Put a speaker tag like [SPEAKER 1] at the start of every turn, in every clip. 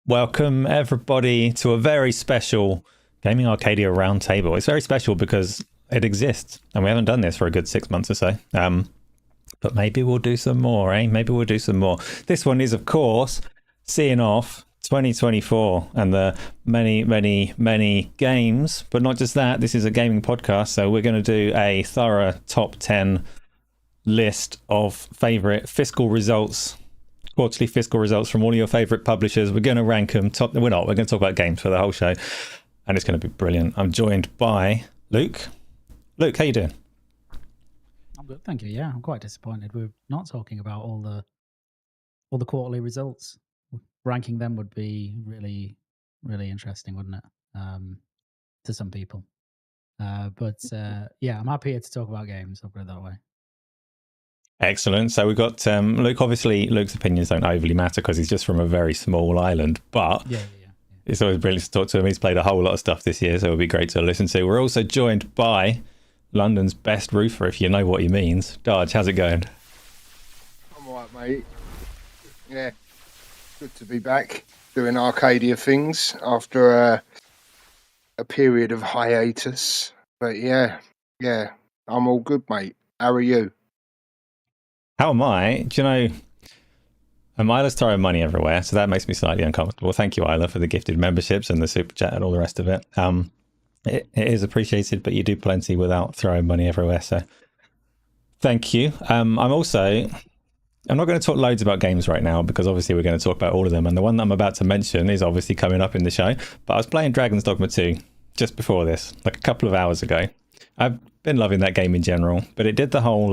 [SPEAKER 1] Welcome everybody to a very special Gaming Arcadia roundtable. It's very special because it exists and we haven't done this for a good 6 months or so. But maybe we'll do some more, eh? Maybe we'll do some more. This one is, of course, seeing off 2024 and the many games. But not just that, this is a gaming podcast, so we're going to do a thorough top 10 list of favourite fiscal results, quarterly fiscal results from all of your favourite publishers. We're going to rank them top. We're not. We're going to talk about games for the whole show, and it's going to be brilliant. I'm joined by Luke. Luke, how you doing?
[SPEAKER 2] I'm good, thank you. Yeah, I'm quite disappointed we're not talking about all the quarterly results. Ranking them would be really interesting, wouldn't it? To some people. But yeah, I'm happy here to talk about games. I'll put it that way.
[SPEAKER 1] Excellent. So we've got Luke. Obviously, Luke's opinions don't overly matter because he's just from a very small island. But
[SPEAKER 2] yeah.
[SPEAKER 1] It's always brilliant to talk to him. He's played a whole lot of stuff this year, so it'll be great to listen to. We're also joined by London's best roofer, if you know what he means. Darge, how's it going?
[SPEAKER 3] I'm all right, mate. Yeah, good to be back doing Arcadia things after a period of hiatus. But yeah, I'm all good, mate. How are you?
[SPEAKER 1] How am I? Do you know, Isla's throwing money everywhere, so that makes me slightly uncomfortable. Thank you, Isla, for the gifted memberships and the super chat and all the rest of it. It is appreciated, but you do plenty without throwing money everywhere, so thank you. I'm not going to talk loads about games right now because obviously we're going to talk about all of them, and the one that I'm about to mention is obviously coming up in the show. But I was playing Dragon's Dogma 2 just before this, like a couple of hours ago. I've been loving that game in general, but it did the whole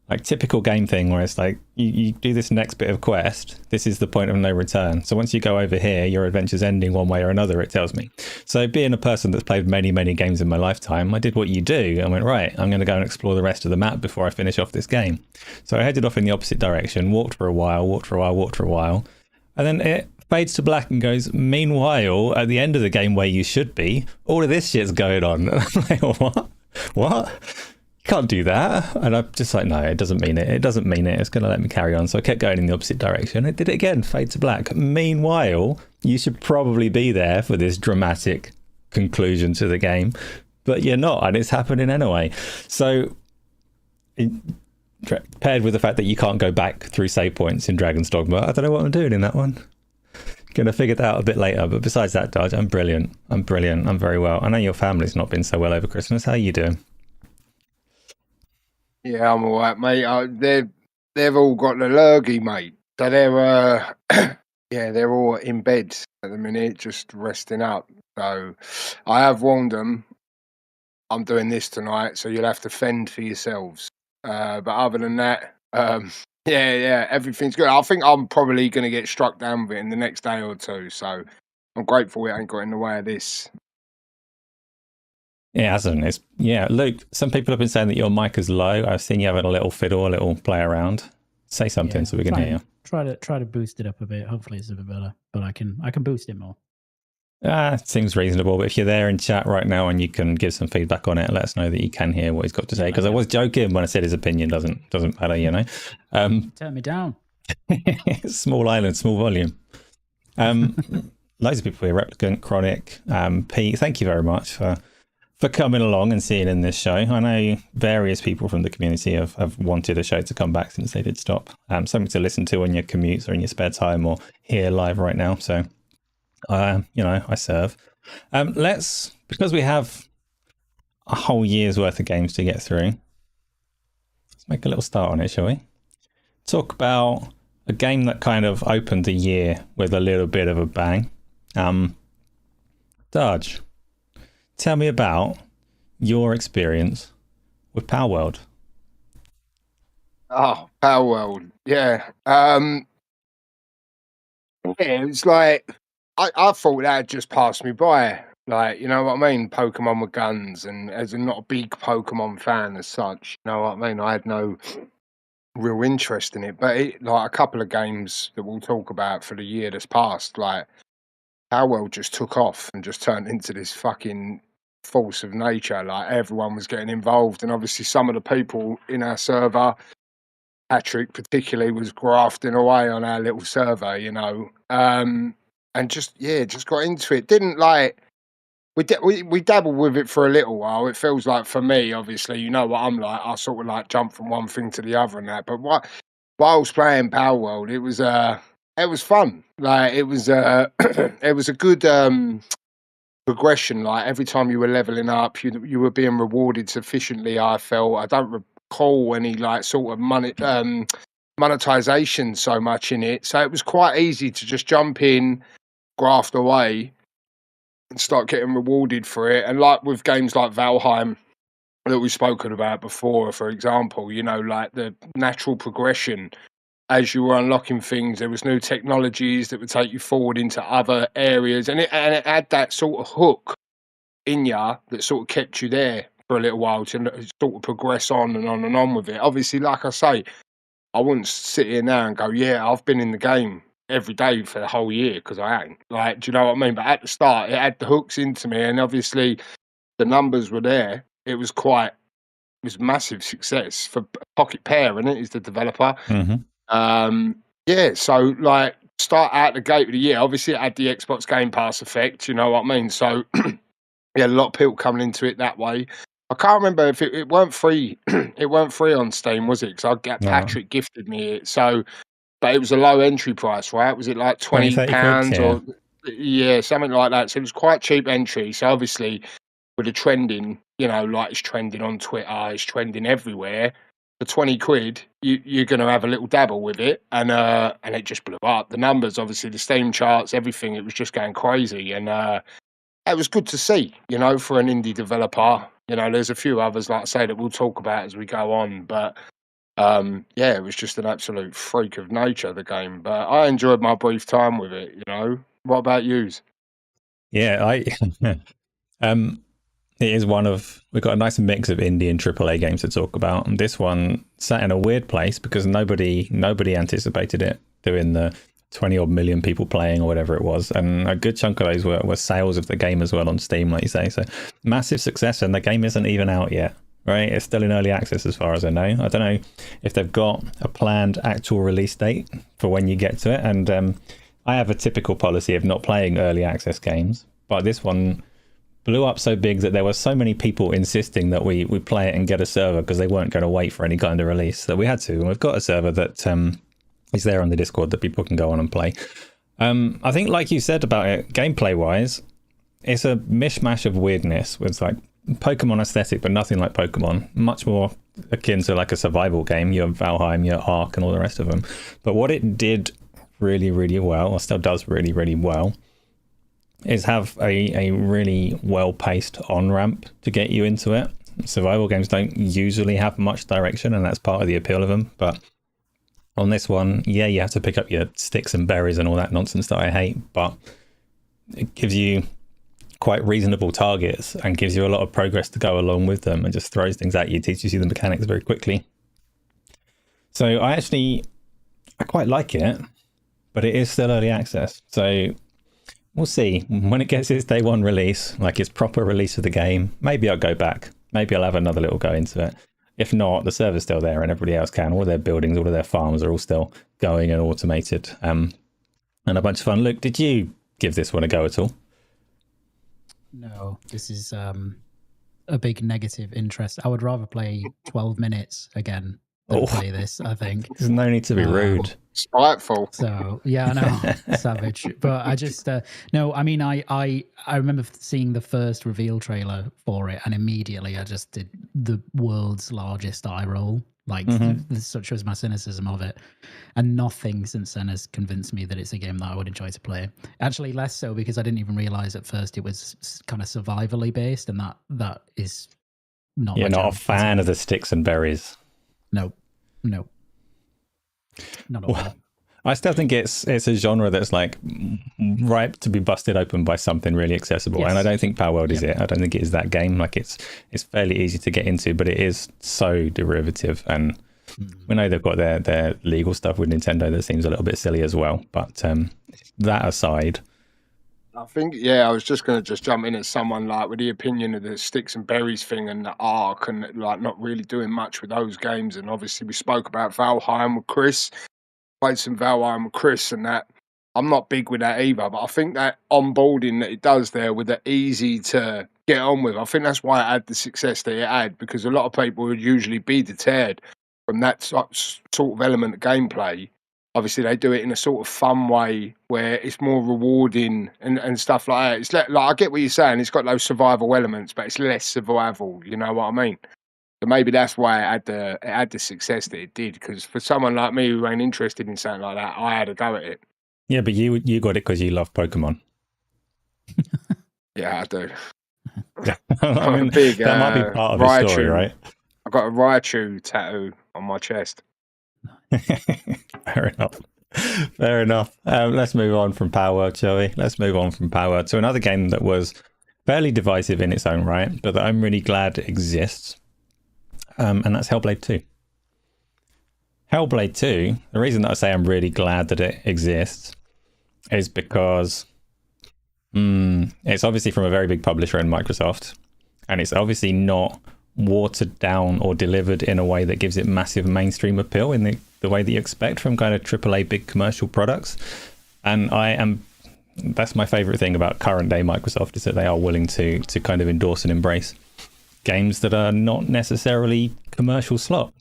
[SPEAKER 1] like typical game thing where it's like you do this next bit of quest, this is the point of no return. So once you go over here, your adventure's ending one way or another, it tells me. So being a person that's played many games in my lifetime, I did what you do. I went, right, I'm going to go and explore the rest of the map before I finish off this game. So I headed off in the opposite direction, walked for a while, and then it fades to black and goes, meanwhile, at the end of the game where you should be, all of this shit's going on. And I'm like, what? Can't do that. And I'm just like, no, it doesn't mean it. It doesn't mean it. It's going to let me carry on. So I kept going in the opposite direction. It did it again, fade to black. Meanwhile, you should probably be there for this dramatic conclusion to the game, but you're not, and it's happening anyway. So paired with the fact that you can't go back through save points in Dragon's Dogma, I don't know what I'm doing in that one. Gonna figure that out a bit later. But besides that, Darge, I'm brilliant. I'm very well. I know your family's not been so well over Christmas. How are you doing?
[SPEAKER 3] Yeah, I'm all right, mate. They've all got the lurgy, mate. So they're they're all in bed at the minute, just resting up. So I have warned them, I'm doing this tonight, so you'll have to fend for yourselves. But other than that, everything's good. I think I'm probably going to get struck down with it in the next day or two. So I'm grateful it ain't got in the way of this.
[SPEAKER 1] It hasn't. Luke, some people have been saying that your mic is low. I've seen you having a little fiddle, a little play around. Say something so we can hear you.
[SPEAKER 2] Try to boost it up a bit. Hopefully it's a bit better, but I can boost it more.
[SPEAKER 1] It seems reasonable, but if you're there in chat right now and you can give some feedback on it, let us know that you can hear what he's got to say, because I was joking when I said his opinion doesn't matter, you know.
[SPEAKER 2] Turn me down.
[SPEAKER 1] Small island, small volume. Loads of people here, Replicant, Chronic, Pete, thank you very much for coming along and seeing in this show. I know various people from the community have wanted a show to come back since they did stop. Something to listen to on your commutes or in your spare time or here live right now, so I serve. Because we have a whole year's worth of games to get through, let's make a little start on it, shall we? Talk about a game that kind of opened the year with a little bit of a bang. Darge, tell me about your experience with Power World.
[SPEAKER 3] Oh, Power World, yeah. It's like I thought that had just passed me by. Like, you know what I mean? Pokemon with guns, and as I'm not a big Pokemon fan as such, you know what I mean? I had no real interest in it. But like a couple of games that we'll talk about for the year that's passed, like Power World just took off and just turned into this fucking force of nature. Like everyone was getting involved, and obviously some of the people in our server, Patrick particularly, was grafting away on our little server, you know. And just got into it. Didn't like we dabbled with it for a little while. It feels like, for me, obviously, you know what I'm like. I sort of like jump from one thing to the other and that. But whilst playing Power World, it was fun. Like it was it was a good progression. Like every time you were leveling up, you were being rewarded sufficiently. I felt. I don't recall any like sort of monetization so much in it, so it was quite easy to just jump in, graft away, and start getting rewarded for it. And like with games like Valheim that we've spoken about before, for example, you know, like the natural progression as you were unlocking things, there was new technologies that would take you forward into other areas, and it had that sort of hook in ya that sort of kept you there for a little while to sort of progress on and on and on with it. Obviously, like I say, I wouldn't sit here now and go, yeah, I've been in the game every day for the whole year, because I ain't. Like, do you know what I mean? But at the start, it had the hooks into me, and obviously the numbers were there. It was massive success for Pocket Pair, and it is the developer. So like start out the gate of the year. Obviously, it had the Xbox Game Pass effect. You know what I mean? So yeah, a lot of people coming into it that way. I can't remember if it weren't free. It weren't free on Steam, was it? Because Patrick gifted me it. So, but it was a low entry price, right? Was it like £20 or something like that? So it was quite cheap entry. So obviously, with the trending, you know, like it's trending on Twitter, it's trending everywhere. For 20 quid, you're going to have a little dabble with it, and it just blew up. The numbers, obviously, the Steam charts, everything, it was just going crazy, and it was good to see, you know, for an indie developer. You know, there's a few others, like I say, that we'll talk about as we go on, but it was just an absolute freak of nature, the game. But I enjoyed my brief time with it, you know. What about yous?
[SPEAKER 1] Yeah, it is we've got a nice mix of indie and AAA games to talk about, and this one sat in a weird place because nobody anticipated it doing the 20 odd million people playing or whatever it was, and a good chunk of those were sales of the game as well on Steam, like you say. So massive success, and the game isn't even out yet, right? It's still in early access as far as I know. I don't know if they've got a planned actual release date for when you get to it, and I have a typical policy of not playing early access games, but this one blew up so big that there were so many people insisting that we play it and get a server because they weren't going to wait for any kind of release, that we had to. And we've got a server that is there on the Discord that people can go on and play. I think, like you said about it, gameplay wise, it's a mishmash of weirdness with like Pokemon aesthetic, but nothing like Pokemon. Much more akin to like a survival game. You have Valheim, you have Ark, and all the rest of them. But what it did really, really well, or still does really, really well, is have a really well-paced on-ramp to get you into it. Survival games don't usually have much direction, and that's part of the appeal of them. But on this one, yeah, you have to pick up your sticks and berries and all that nonsense that I hate, but it gives you quite reasonable targets and gives you a lot of progress to go along with them, and just throws things at you, teaches you the mechanics very quickly. So I quite like it, but it is still early access. So we'll see when it gets its day one release, like its proper release of the game. Maybe I'll go back. Maybe I'll have another little go into it. If not, the server's still there and everybody else can. All of their buildings, all of their farms are all still going and automated. And a bunch of fun. Luke, did you give this one a go at all?
[SPEAKER 2] No, this is a big negative interest. I would rather play 12 minutes again than play this, I think.
[SPEAKER 1] There's no need to be rude.
[SPEAKER 3] Spiteful.
[SPEAKER 2] So yeah, I know, savage. But I just no. I mean, I remember seeing the first reveal trailer for it, and immediately I just did the world's largest eye roll. Like such was my cynicism of it, and nothing since then has convinced me that it's a game that I would enjoy to play. Actually, less so because I didn't even realize at first it was kind of survivally based, and that is not.
[SPEAKER 1] You're not a fan of the sticks and berries.
[SPEAKER 2] No. Not at all.
[SPEAKER 1] I still think it's a genre that's like ripe to be busted open by something really accessible. Yes. And I don't think Power World is it. I don't think it is that game. Like it's fairly easy to get into, but it is so derivative. And we know they've got their legal stuff with Nintendo that seems a little bit silly as well. But that aside,
[SPEAKER 3] I think, I was just going to jump in at someone like with the opinion of the sticks and berries thing and the Ark, and like not really doing much with those games. And obviously we spoke about Valheim with Chris, played some Valheim with Chris, and that I'm not big with that either. But I think that onboarding that it does there with it easy to get on with, I think that's why it had the success that it had, because a lot of people would usually be deterred from that sort of element of gameplay. Obviously, they do it in a sort of fun way where it's more rewarding and stuff like that. It's like I get what you're saying. It's got those survival elements, but it's less survival. You know what I mean? So maybe that's why it had the success that it did. Because for someone like me who ain't interested in something like that, I had a go at it.
[SPEAKER 1] Yeah, but you got it because you love Pokemon.
[SPEAKER 3] Yeah, I do.
[SPEAKER 1] I mean, big, that might be part of the story, right?
[SPEAKER 3] I've got a Raichu tattoo on my chest.
[SPEAKER 1] Fair enough. Let's move on from Power, shall we? Let's move on from Power to another game that was fairly divisive in its own right, but that I'm really glad exists. And that's Hellblade 2. Hellblade 2, the reason that I say I'm really glad that it exists is because it's obviously from a very big publisher in Microsoft, and it's obviously not watered down or delivered in a way that gives it massive mainstream appeal in the way that you expect from kind of AAA big commercial products. And that's my favorite thing about current day Microsoft, is that they are willing to kind of endorse and embrace games that are not necessarily commercial slot.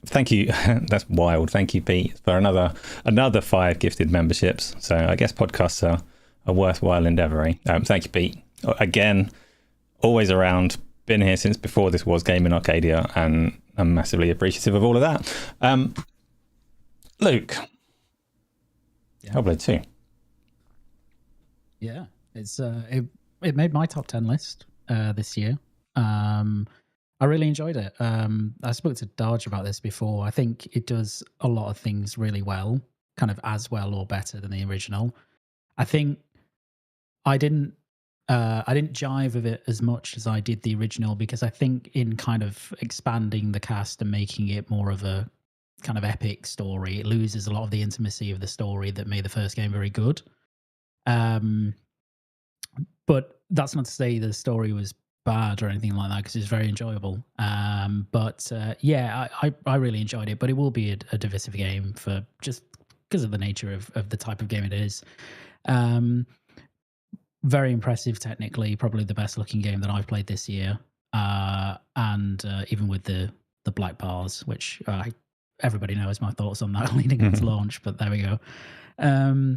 [SPEAKER 1] Thank you. That's wild. Thank you, Pete, for another 5 gifted memberships. So I guess podcasts are a worthwhile endeavor. Thank you, Pete. Again, always around, been here since before this was Gaming Arcadia, and I'm massively appreciative of all of that. Luke, Hellblade 2.
[SPEAKER 2] Yeah, it's it made my top 10 list this year. I really enjoyed it. I spoke to Darge about this before. I think it does a lot of things really well, kind of as well or better than the original. I think I didn't jive with it as much as I did the original, because I think in kind of expanding the cast and making it more of a kind of epic story. It loses a lot of the intimacy of the story that made the first game very good. But that's not to say the story was bad or anything like that, because it's very enjoyable. Yeah, I really enjoyed it. But it will be a divisive game for just because of the nature of the type of game it is. Very impressive technically, probably the best looking game that I've played this year. And even with the black bars, which everybody knows my thoughts on that leading up to launch, but there we go. Yeah,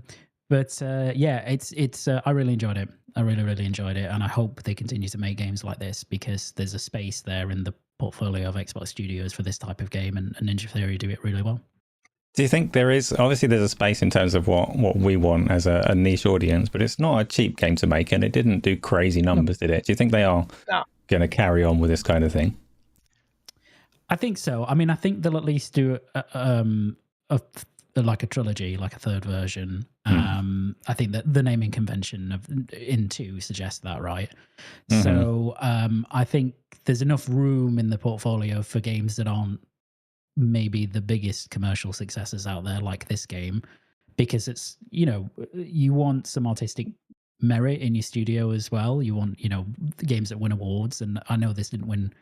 [SPEAKER 2] it's I really enjoyed it. I really enjoyed it, and I hope they continue to make games like this, because there's a space there in the portfolio of Xbox Studios for this type of game, and Ninja Theory do it really well.
[SPEAKER 1] Do you think there is, obviously there's a space in terms of what we want as a niche audience, but it's not a cheap game to make, and it didn't do crazy numbers, did it? Do you think they are going to carry on with this kind of thing?
[SPEAKER 2] I think so. I mean, I think they'll at least do like a trilogy, like a third version. I think that the naming convention of in 2 suggests that, right? So I think there's enough room in the portfolio for games that aren't maybe the biggest commercial successes out there, like this game, because it's, you want some artistic merit in your studio as well. You want, the games that win awards, and I know this didn't win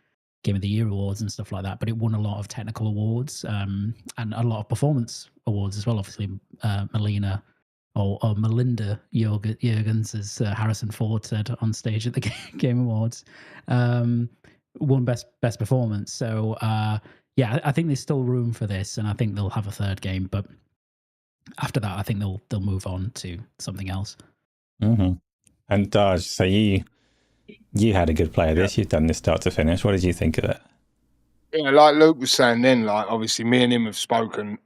[SPEAKER 2] Game of the Year awards and stuff like that, but it won a lot of technical awards and a lot of performance awards as well. Obviously, Melinda Jurgens, as Harrison Ford said on stage at the Game Awards, won best performance. So yeah, I think there's still room for this, and I think they'll have a third game. But after that, I think they'll move on to something else.
[SPEAKER 1] And Darge, so you had a good play of this. You've done this start to finish. What did you think of it?
[SPEAKER 3] Yeah, like Luke was saying then, like obviously me and him have spoken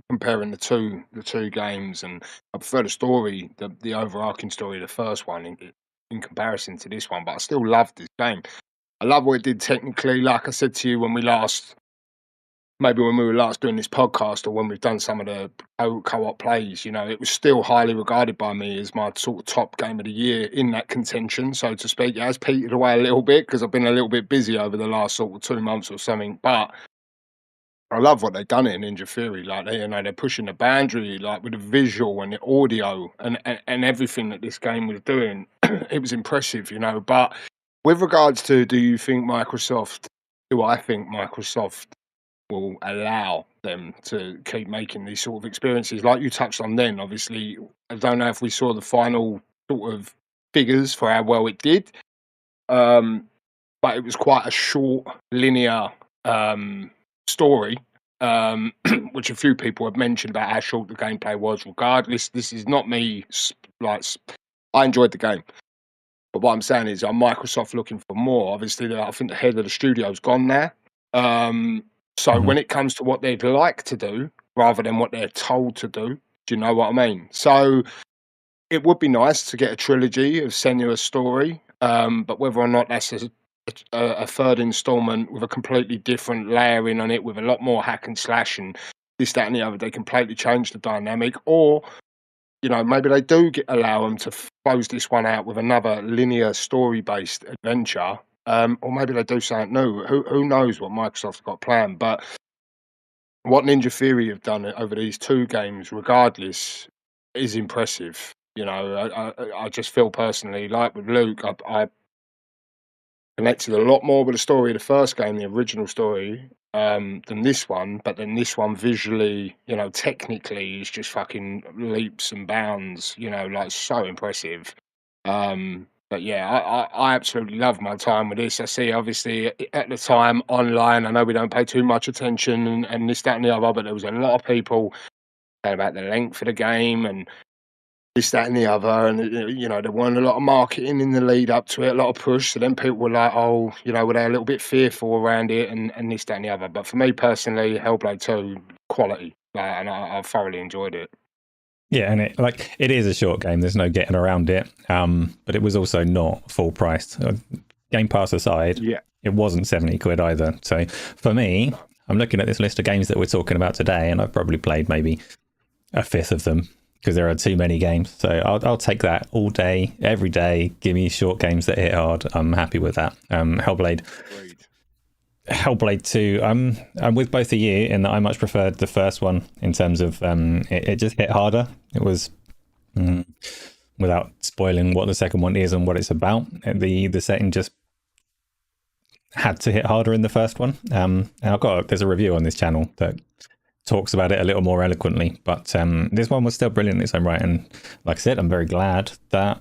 [SPEAKER 3] comparing the two games, and I prefer the story, the overarching story, the first one in comparison to this one. But I still love this game. I love what it did technically. Like I said to you when we were last doing this podcast, or when we've done some of the co-op plays, it was still highly regarded by me as my sort of top game of the year in that contention, so to speak. It has petered away a little bit because I've been a little bit busy over the last sort of 2 months or something, but I love what they've done in Ninja Theory. Like they're pushing the boundary, like with the visual and the audio and everything that this game was doing. It was impressive, but with regards to do I think Microsoft will allow them to keep making these sort of experiences like you touched on then? Obviously, I don't know if we saw the final sort of figures for how well it did, but it was quite a short, linear story, which a few people have mentioned about how short the gameplay was. Regardless, this is not me, like, I enjoyed the game. But what I'm saying is, Microsoft looking for more. Obviously, I think the head of the studio's gone there. So when it comes to what they'd like to do, rather than what they're told to do you know what I mean? So it would be nice to get a trilogy of Senua's story, but whether or not that's a third installment with a completely different layering on it, with a lot more hack and slash and this, that, and the other, they completely change the dynamic, or maybe they do allow them to close this one out with another linear story-based adventure, or maybe they do something new. Who knows what Microsoft's got planned? But what Ninja Theory have done over these 2 games, regardless, is impressive. I just feel personally, like with Luke, I connected a lot more with the story of the first game, the original story, than this one. But then this one visually, technically is just fucking leaps and bounds, like so impressive. But yeah, I absolutely love my time with this. I see, obviously, at the time online, I know we don't pay too much attention and this, that, and the other, but there was a lot of people saying about the length of the game and this, that, and the other, and there weren't a lot of marketing in the lead up to it, a lot of push. So then people were like, "Oh, were they a little bit fearful around it?" and this, that, and the other. But for me personally, Hellblade 2, quality, and I thoroughly enjoyed it.
[SPEAKER 1] Yeah, and it is a short game. There's no getting around it. But it was also not full priced. Game Pass aside, it wasn't 70 quid either. So for me, I'm looking at this list of games that we're talking about today, and I've probably played maybe a fifth of them, because there are too many games. So I'll take that all day, every day. Give me short games that hit hard. I'm happy with that. Hellblade. Hellblade 2, I'm with both of you in that I much preferred the first one in terms of it just hit harder. It was without spoiling what the second one is and what it's about. The setting just had to hit harder in the first one. And there's a review on this channel that talks about it a little more eloquently, but this one was still brilliant in its own right. And like I said, I'm very glad that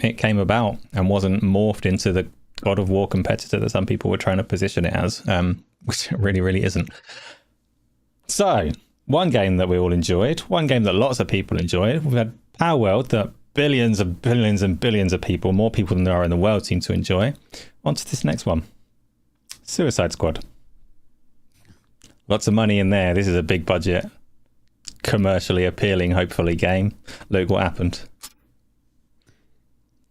[SPEAKER 1] it came about and wasn't morphed into the God of War competitor that some people were trying to position it as, which it really, really isn't. So, one game that we all enjoyed, one game that lots of people enjoyed. We've had Power World that billions and billions and billions of people, more people than there are in the world, seem to enjoy. On to this next one. Suicide Squad. Lots of money in there. This is a big budget, commercially appealing, hopefully, game. Luke, what happened?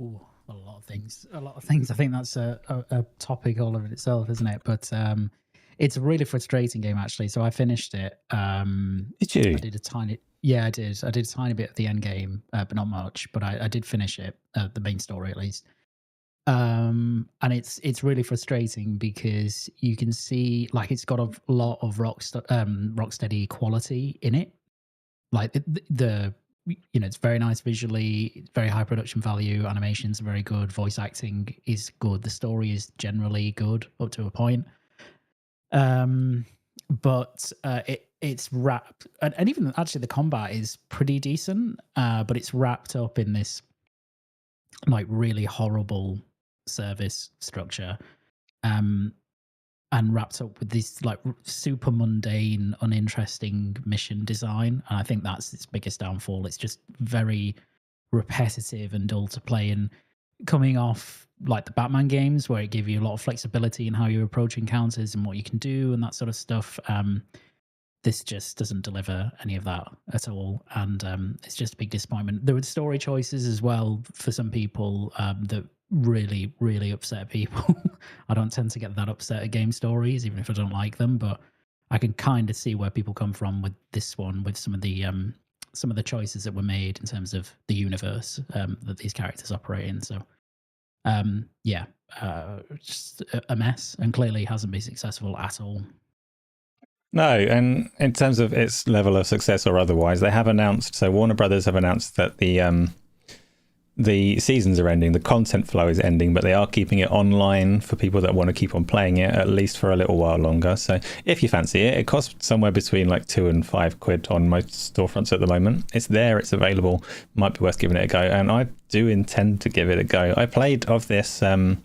[SPEAKER 2] Ooh, a lot of things. I think that's a topic all of itself, isn't it? But it's a really frustrating game, actually. So I finished it.
[SPEAKER 1] Did you?
[SPEAKER 2] I did I did a tiny bit of the end game, but not much. But I did finish it, the main story at least. And it's really frustrating because you can see like it's got a lot of Rocksteady quality in it. Like the it's very nice visually, very high production value, animations are very good, voice acting is good, the story is generally good up to a point. But it's wrapped, and even actually the combat is pretty decent, but it's wrapped up in this like really horrible service structure, and wrapped up with this like super mundane, uninteresting mission design. And I think that's its biggest downfall. It's just very repetitive and dull to play. And coming off like the Batman games, where it gave you a lot of flexibility in how you approach encounters and what you can do and that sort of stuff, this just doesn't deliver any of that at all. And it's just a big disappointment. There were story choices as well for some people that really, really upset people. I don't tend to get that upset at game stories, even if I don't like them, but I can kind of see where people come from with this one, with some of the choices that were made in terms of the universe that these characters operate in. So just a mess, and clearly hasn't been successful at all.
[SPEAKER 1] No, and in terms of its level of success or otherwise, they have announced, so Warner Brothers have announced that the seasons are ending, the content flow is ending, but they are keeping it online for people that want to keep on playing it, at least for a little while longer. So if you fancy it, it costs somewhere between like £2 and £5 on most storefronts at the moment. It's there, it's available, might be worth giving it a go, and I do intend to give it a go. I played of this, the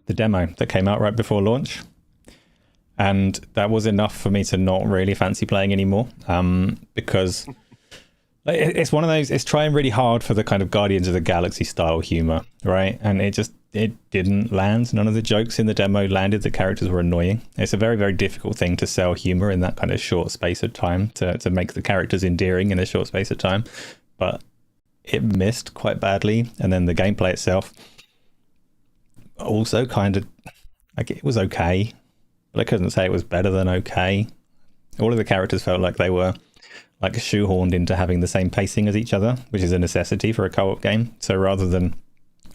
[SPEAKER 1] demo that came out right before launch, and that was enough for me to not really fancy playing anymore, because it's one of those, it's trying really hard for the kind of Guardians of the Galaxy style humor, right? And it didn't land. None of the jokes in the demo landed. The characters were annoying. It's a very, very difficult thing to sell humor in that kind of short space of time, to make the characters endearing in a short space of time. But it missed quite badly. And then the gameplay itself also kind of, like, it was okay, but I couldn't say it was better than okay. All of the characters felt like they were like shoehorned into having the same pacing as each other, which is a necessity for a co-op game. So rather than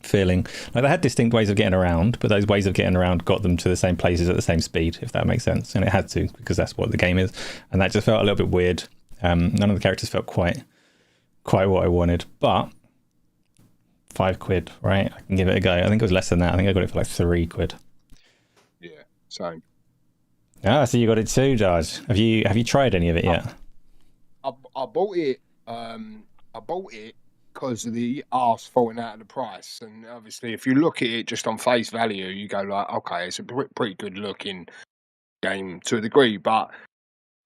[SPEAKER 1] feeling like they had distinct ways of getting around, but those ways of getting around got them to the same places at the same speed, if that makes sense. And it had to, because that's what the game is. And that just felt a little bit weird. None of the characters felt quite what I wanted, but £5, right? I can give it a go. I think it was less than that. I think I got it for like £3.
[SPEAKER 3] Yeah, same.
[SPEAKER 1] Ah, so you got it too, Darge. Have you tried any of it yet?
[SPEAKER 3] I bought it. I bought it because of the arse falling out of the price, and obviously, if you look at it just on face value, you go like, okay, it's a pretty good looking game to a degree. But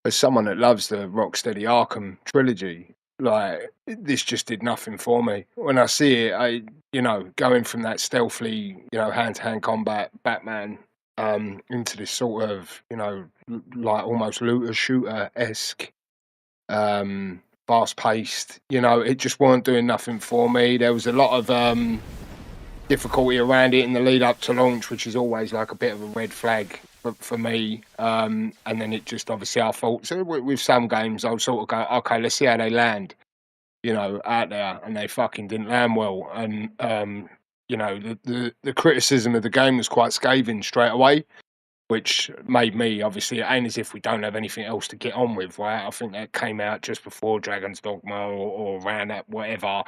[SPEAKER 3] as someone that loves the Rocksteady Arkham trilogy, like, this just did nothing for me. When I see it, going from that stealthily, hand-to-hand combat Batman into this sort of, like almost looter shooter-esque, fast-paced, it just weren't doing nothing for me. There was a lot of difficulty around it in the lead up to launch, which is always like a bit of a red flag for me. And then it just, obviously, I thought, so with some games, I'll sort of go, okay, let's see how they land, out there, and they fucking didn't land well. And the criticism of the game was quite scathing straight away which made me, obviously, it ain't as if we don't have anything else to get on with, right? I think that came out just before Dragon's Dogma or around that, whatever.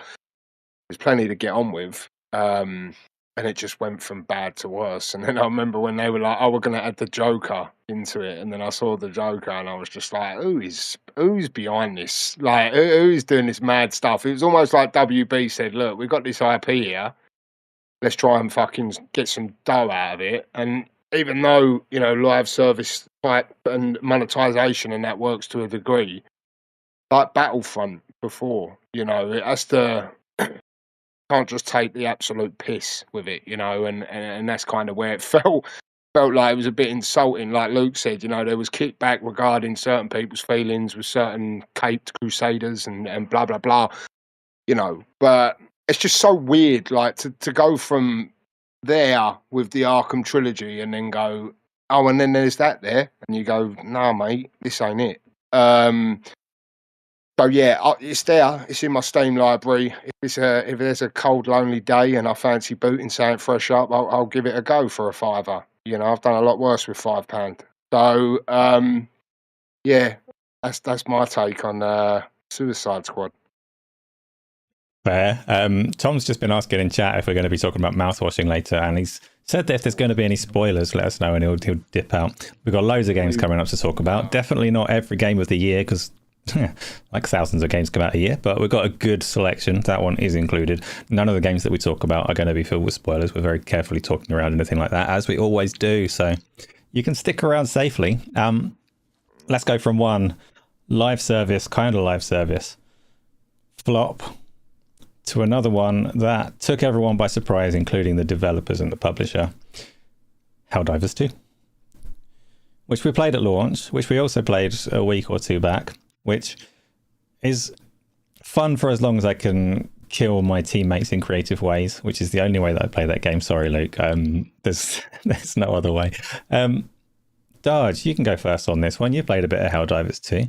[SPEAKER 3] There's plenty to get on with. And it just went from bad to worse. And then I remember when they were like, "Oh, we're going to add the Joker into it," and then I saw the Joker, and I was just like, "Who's behind this? Like, who's doing this mad stuff?" It was almost like WB said, "Look, we've got this IP here. Let's try and fucking get some dough out of it." And even though, you know, live service type and monetization and that works to a degree, like Battlefront before, you know, it has to. Can't just take the absolute piss with it, you know, and that's kind of where it felt like it was a bit insulting. Like Luke said, you know, there was kickback regarding certain people's feelings with certain caped crusaders and blah blah blah, you know. But it's just so weird, like to go from there with the Arkham trilogy and then go, oh, and then there's that there, and you go, no, mate, this ain't it. So yeah, it's there. It's in my Steam library. If there's a cold, lonely day and I fancy booting something fresh up, I'll give it a go for a £5. You know, I've done a lot worse with £5. So yeah, that's my take on Suicide Squad.
[SPEAKER 1] Fair. Tom's just been asking in chat if we're going to be talking about mouthwashing later, and he's said that if there's going to be any spoilers, let us know, and he'll dip out. We've got loads of games coming up to talk about. Definitely not every game of the year, because like thousands of games come out a year, but we've got a good selection. That one is included. None of the games that we talk about are going to be filled with spoilers. We're very carefully talking around anything like that, as we always do, so you can stick around safely. Let's go from one live service, kind of live service flop, to another one that took everyone by surprise, including the developers and the publisher, Helldivers 2, which we played at launch, which we also played a week or two back, which is fun for as long as I can kill my teammates in creative ways, which is the only way that I play that game. Sorry, Luke. There's no other way. Darge, you can go first on this one. You played a bit of Helldivers 2.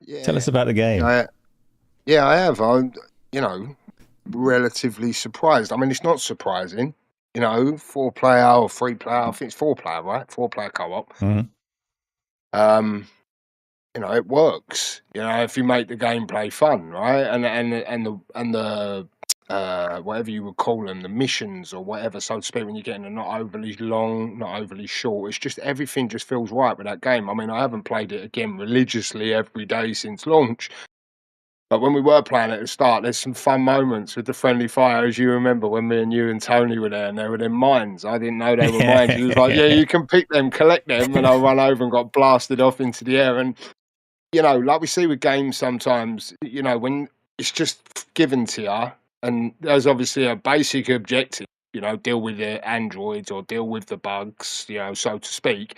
[SPEAKER 1] Yeah. Tell us about the game.
[SPEAKER 3] I have. I'm, relatively surprised. I mean, it's not surprising. 4-player or 3-player. I think it's 4-player, right? 4-player co-op.
[SPEAKER 1] Mm-hmm.
[SPEAKER 3] It works. If you make the gameplay fun, right? And the whatever you would call them, the missions or whatever, so to speak, when you're getting them not overly long, not overly short. It's just everything just feels right with that game. I mean, I haven't played it again religiously every day since launch. But when we were playing at the start, there's some fun moments with the friendly fire, as you remember when me and you and Tony were there, and they were them mines. I didn't know they were mines. He was like, yeah, you can pick them, collect them, and I run over and got blasted off into the air. And, like we see with games sometimes, when it's just given to you, and there's obviously a basic objective, deal with the androids or deal with the bugs, so to speak.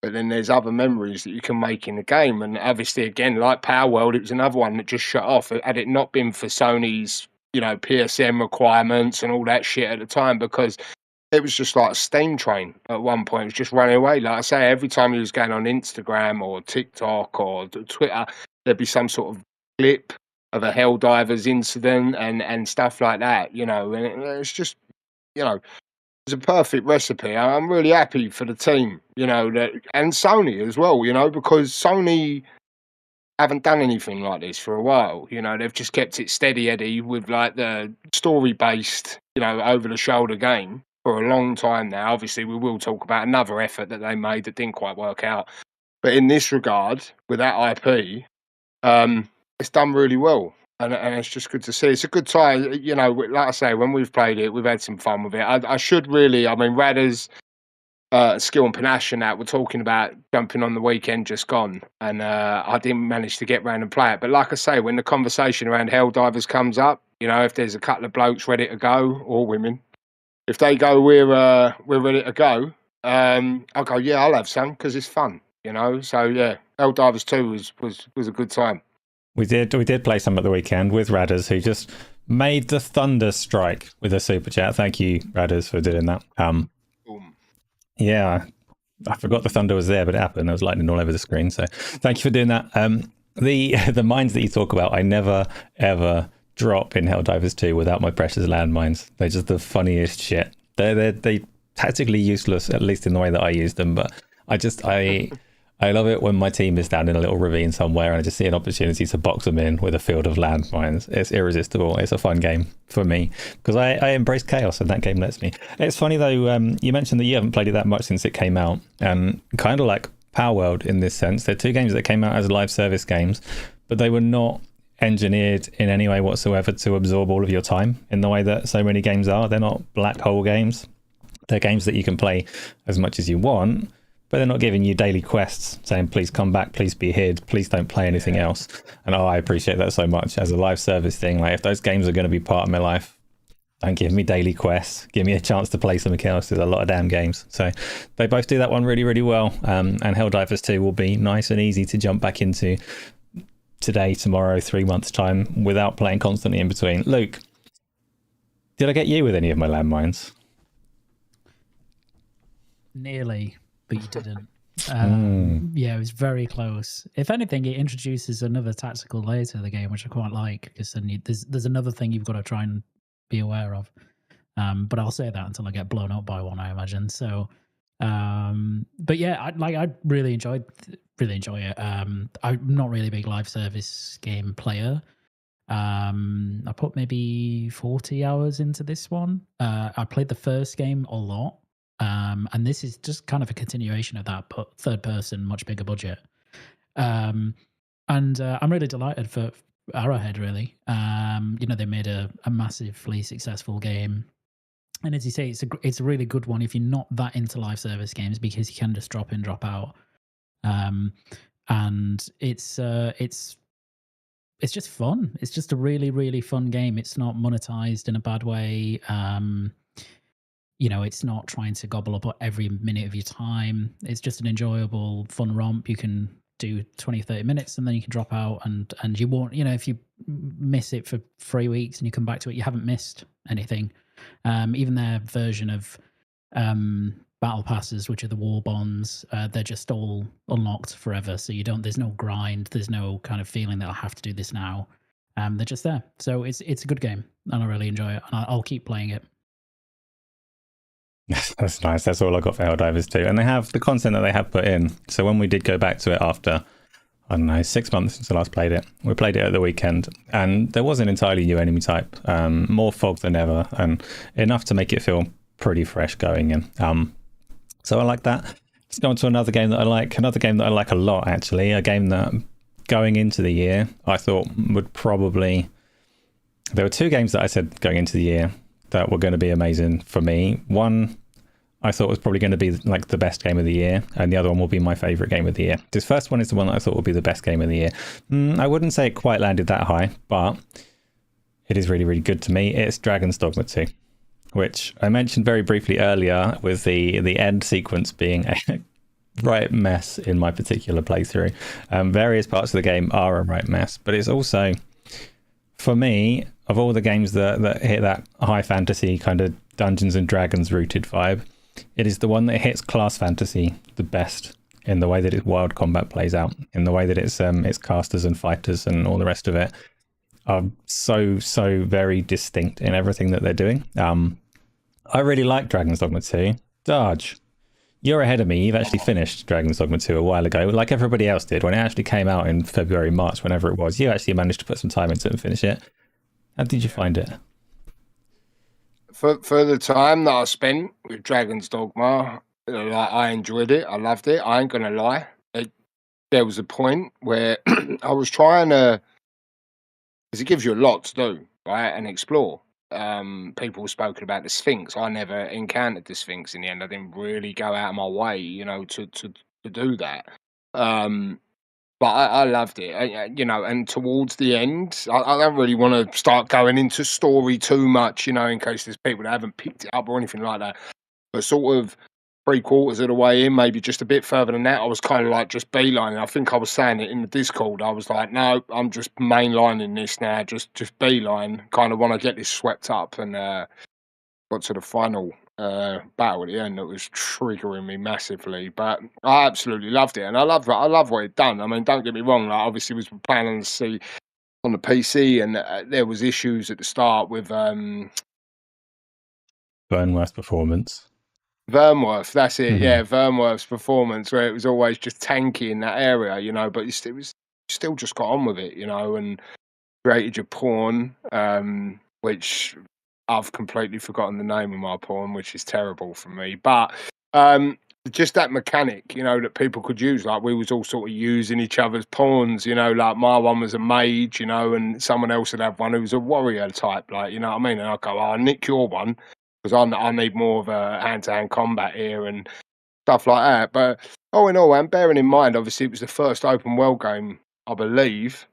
[SPEAKER 3] But then there's other memories that you can make in the game. And obviously, again, like Power World, it was another one that just shut off. Had it not been for Sony's, PSM requirements and all that shit at the time, because it was just like a steam train at one point. It was just running away. Like I say, every time you was going on Instagram or TikTok or Twitter, there'd be some sort of clip of a Helldivers incident and stuff like that, and it's just, it's a perfect recipe. I'm really happy for the team, and Sony as well, because Sony haven't done anything like this for a while. They've just kept it steady Eddie with like the story-based, over the shoulder game for a long time now. Obviously, we will talk about another effort that they made that didn't quite work out. But in this regard, with that IP, it's done really well. And it's just good to see. It's a good time, like I say, when we've played it, we've had some fun with it. I should really, Radders, Skill and Panache and that, we're talking about jumping on the weekend just gone. And I didn't manage to get round and play it. But like I say, when the conversation around Helldivers comes up, if there's a couple of blokes ready to go, or women, if they go, we're ready to go, I'll go, yeah, I'll have some, because it's fun, So, yeah, Helldivers 2 was a good time.
[SPEAKER 1] We did play some at the weekend with Radders, who just made the thunder strike with a super chat. Thank you, Radders, for doing that. Yeah, I forgot the thunder was there, but it happened. There was lightning all over the screen. So thank you for doing that. The mines that you talk about, I never ever drop in Helldivers 2 without my precious landmines. They're just the funniest shit. They tactically useless, at least in the way that I use them, but I love it when my team is down in a little ravine somewhere and I just see an opportunity to box them in with a field of landmines. It's irresistible. It's a fun game for me because I embrace chaos and that game lets me. It's funny though, you mentioned that you haven't played it that much since it came out, and kind of like Power World in this sense. They're two games that came out as live service games, but they were not engineered in any way whatsoever to absorb all of your time in the way that so many games are. They're not black hole games. They're games that you can play as much as you want, but they're not giving you daily quests saying, please come back, please be hid, please don't play anything else. And I appreciate that so much as a live service thing. Like, if those games are going to be part of my life, don't give me daily quests. Give me a chance to play something else. There's a lot of damn games. So they both do that one really, really well. And Helldivers 2 will be nice and easy to jump back into today, tomorrow, 3 months' time without playing constantly in between. Luke, did I get you with any of my landmines?
[SPEAKER 2] Nearly, but you didn't. Yeah, it was very close. If anything, it introduces another tactical layer to the game, which I quite like, because then there's another thing you've got to try and be aware of. But I'll say that until I get blown up by one, I imagine. So, but yeah, I really enjoy it. I'm not really a big live service game player. I put maybe 40 hours into this one. I played the first game a lot. And this is just kind of a continuation of that, but third person, much bigger budget. And I'm really delighted for Arrowhead, really. They made a massively successful game. And as you say, it's a really good one if you're not that into live service games, because you can just drop in, drop out. And it's just fun. It's just a really, really fun game. It's not monetized in a bad way. It's not trying to gobble up every minute of your time. It's just an enjoyable, fun romp. You can do 20, 30 minutes and then you can drop out and you won't, if you miss it for 3 weeks and you come back to it, you haven't missed anything. Even their version of battle passes, which are the war bonds, they're just all unlocked forever. So there's no grind. There's no kind of feeling that I have to do this now. They're just there. So it's a good game and I really enjoy it and I'll keep playing it.
[SPEAKER 1] That's nice. That's all I got for Helldivers 2. And they have the content that they have put in. So when we did go back to it after, I don't know, 6 months since I last played it, we played it at the weekend. And there was an entirely new enemy type, more fog than ever, and enough to make it feel pretty fresh going in. So I like that. Let's go on to another game that I like. Another game that I like a lot, actually. A game that going into the year, I thought would probably... There were two games that I said going into the year that were going to be amazing for me. One I thought was probably going to be like the best game of the year, and the other one will be my favorite game of the year. This first one is the one that I thought would be the best game of the year. I wouldn't say it quite landed that high, but it is really, really good to me. It's Dragon's Dogma 2, which I mentioned very briefly earlier, with the end sequence being a right mess in my particular playthrough. Various parts of the game are a right mess, but it's also, for me, of all the games that hit that high fantasy kind of Dungeons and Dragons rooted vibe, it is the one that hits class fantasy the best in the way that its wild combat plays out, in the way that its casters and fighters and all the rest of it are so very distinct in everything that they're doing. I really like Dragon's Dogma 2. Darge, you're ahead of me. You've actually finished Dragon's Dogma 2 a while ago, like everybody else did when it actually came out in February, March, whenever it was. You actually managed to put some time into it and finish it. How did you find it?
[SPEAKER 3] For the time that I spent with Dragon's Dogma, I enjoyed it. I loved it. I ain't gonna lie. There was a point where I was trying to, because it gives you a lot to do, right, and explore. People have spoken about the Sphinx. I never encountered the Sphinx in the end. I didn't really go out of my way, to do that. But I loved it, and towards the end, I don't really want to start going into story too much, in case there's people that haven't picked it up or anything like that. But sort of 3/4 of the way in, maybe just a bit further than that, I was kind of like just beelining. I think I was saying it in the Discord. I was like, no, I'm just mainlining this now, just beeline. Kind of want to get this swept up, and got to the final battle at the end that was triggering me massively, but I absolutely loved it, and I love what it done. I mean, don't get me wrong, like, obviously was playing on the PC, and there was issues at the start with
[SPEAKER 1] Burnworth performance.
[SPEAKER 3] Vermworth, that's it.
[SPEAKER 1] Mhm.
[SPEAKER 3] Yeah, Vermworth's performance, where it was always just tanky in that area, you know, but it was still just got on with it, you know, and created your pawn, which I've completely forgotten the name of my pawn, which is terrible for me. But just that mechanic, you know, that people could use. Like we was all sort of using each other's pawns, you know, like my one was a mage, you know, and someone else would have one who was a warrior type, like, you know what I mean? And I'd go, oh, I'll nick your one because I need more of a hand-to-hand combat here and stuff like that. But all in all, and bearing in mind, obviously, it was the first open world game, I believe.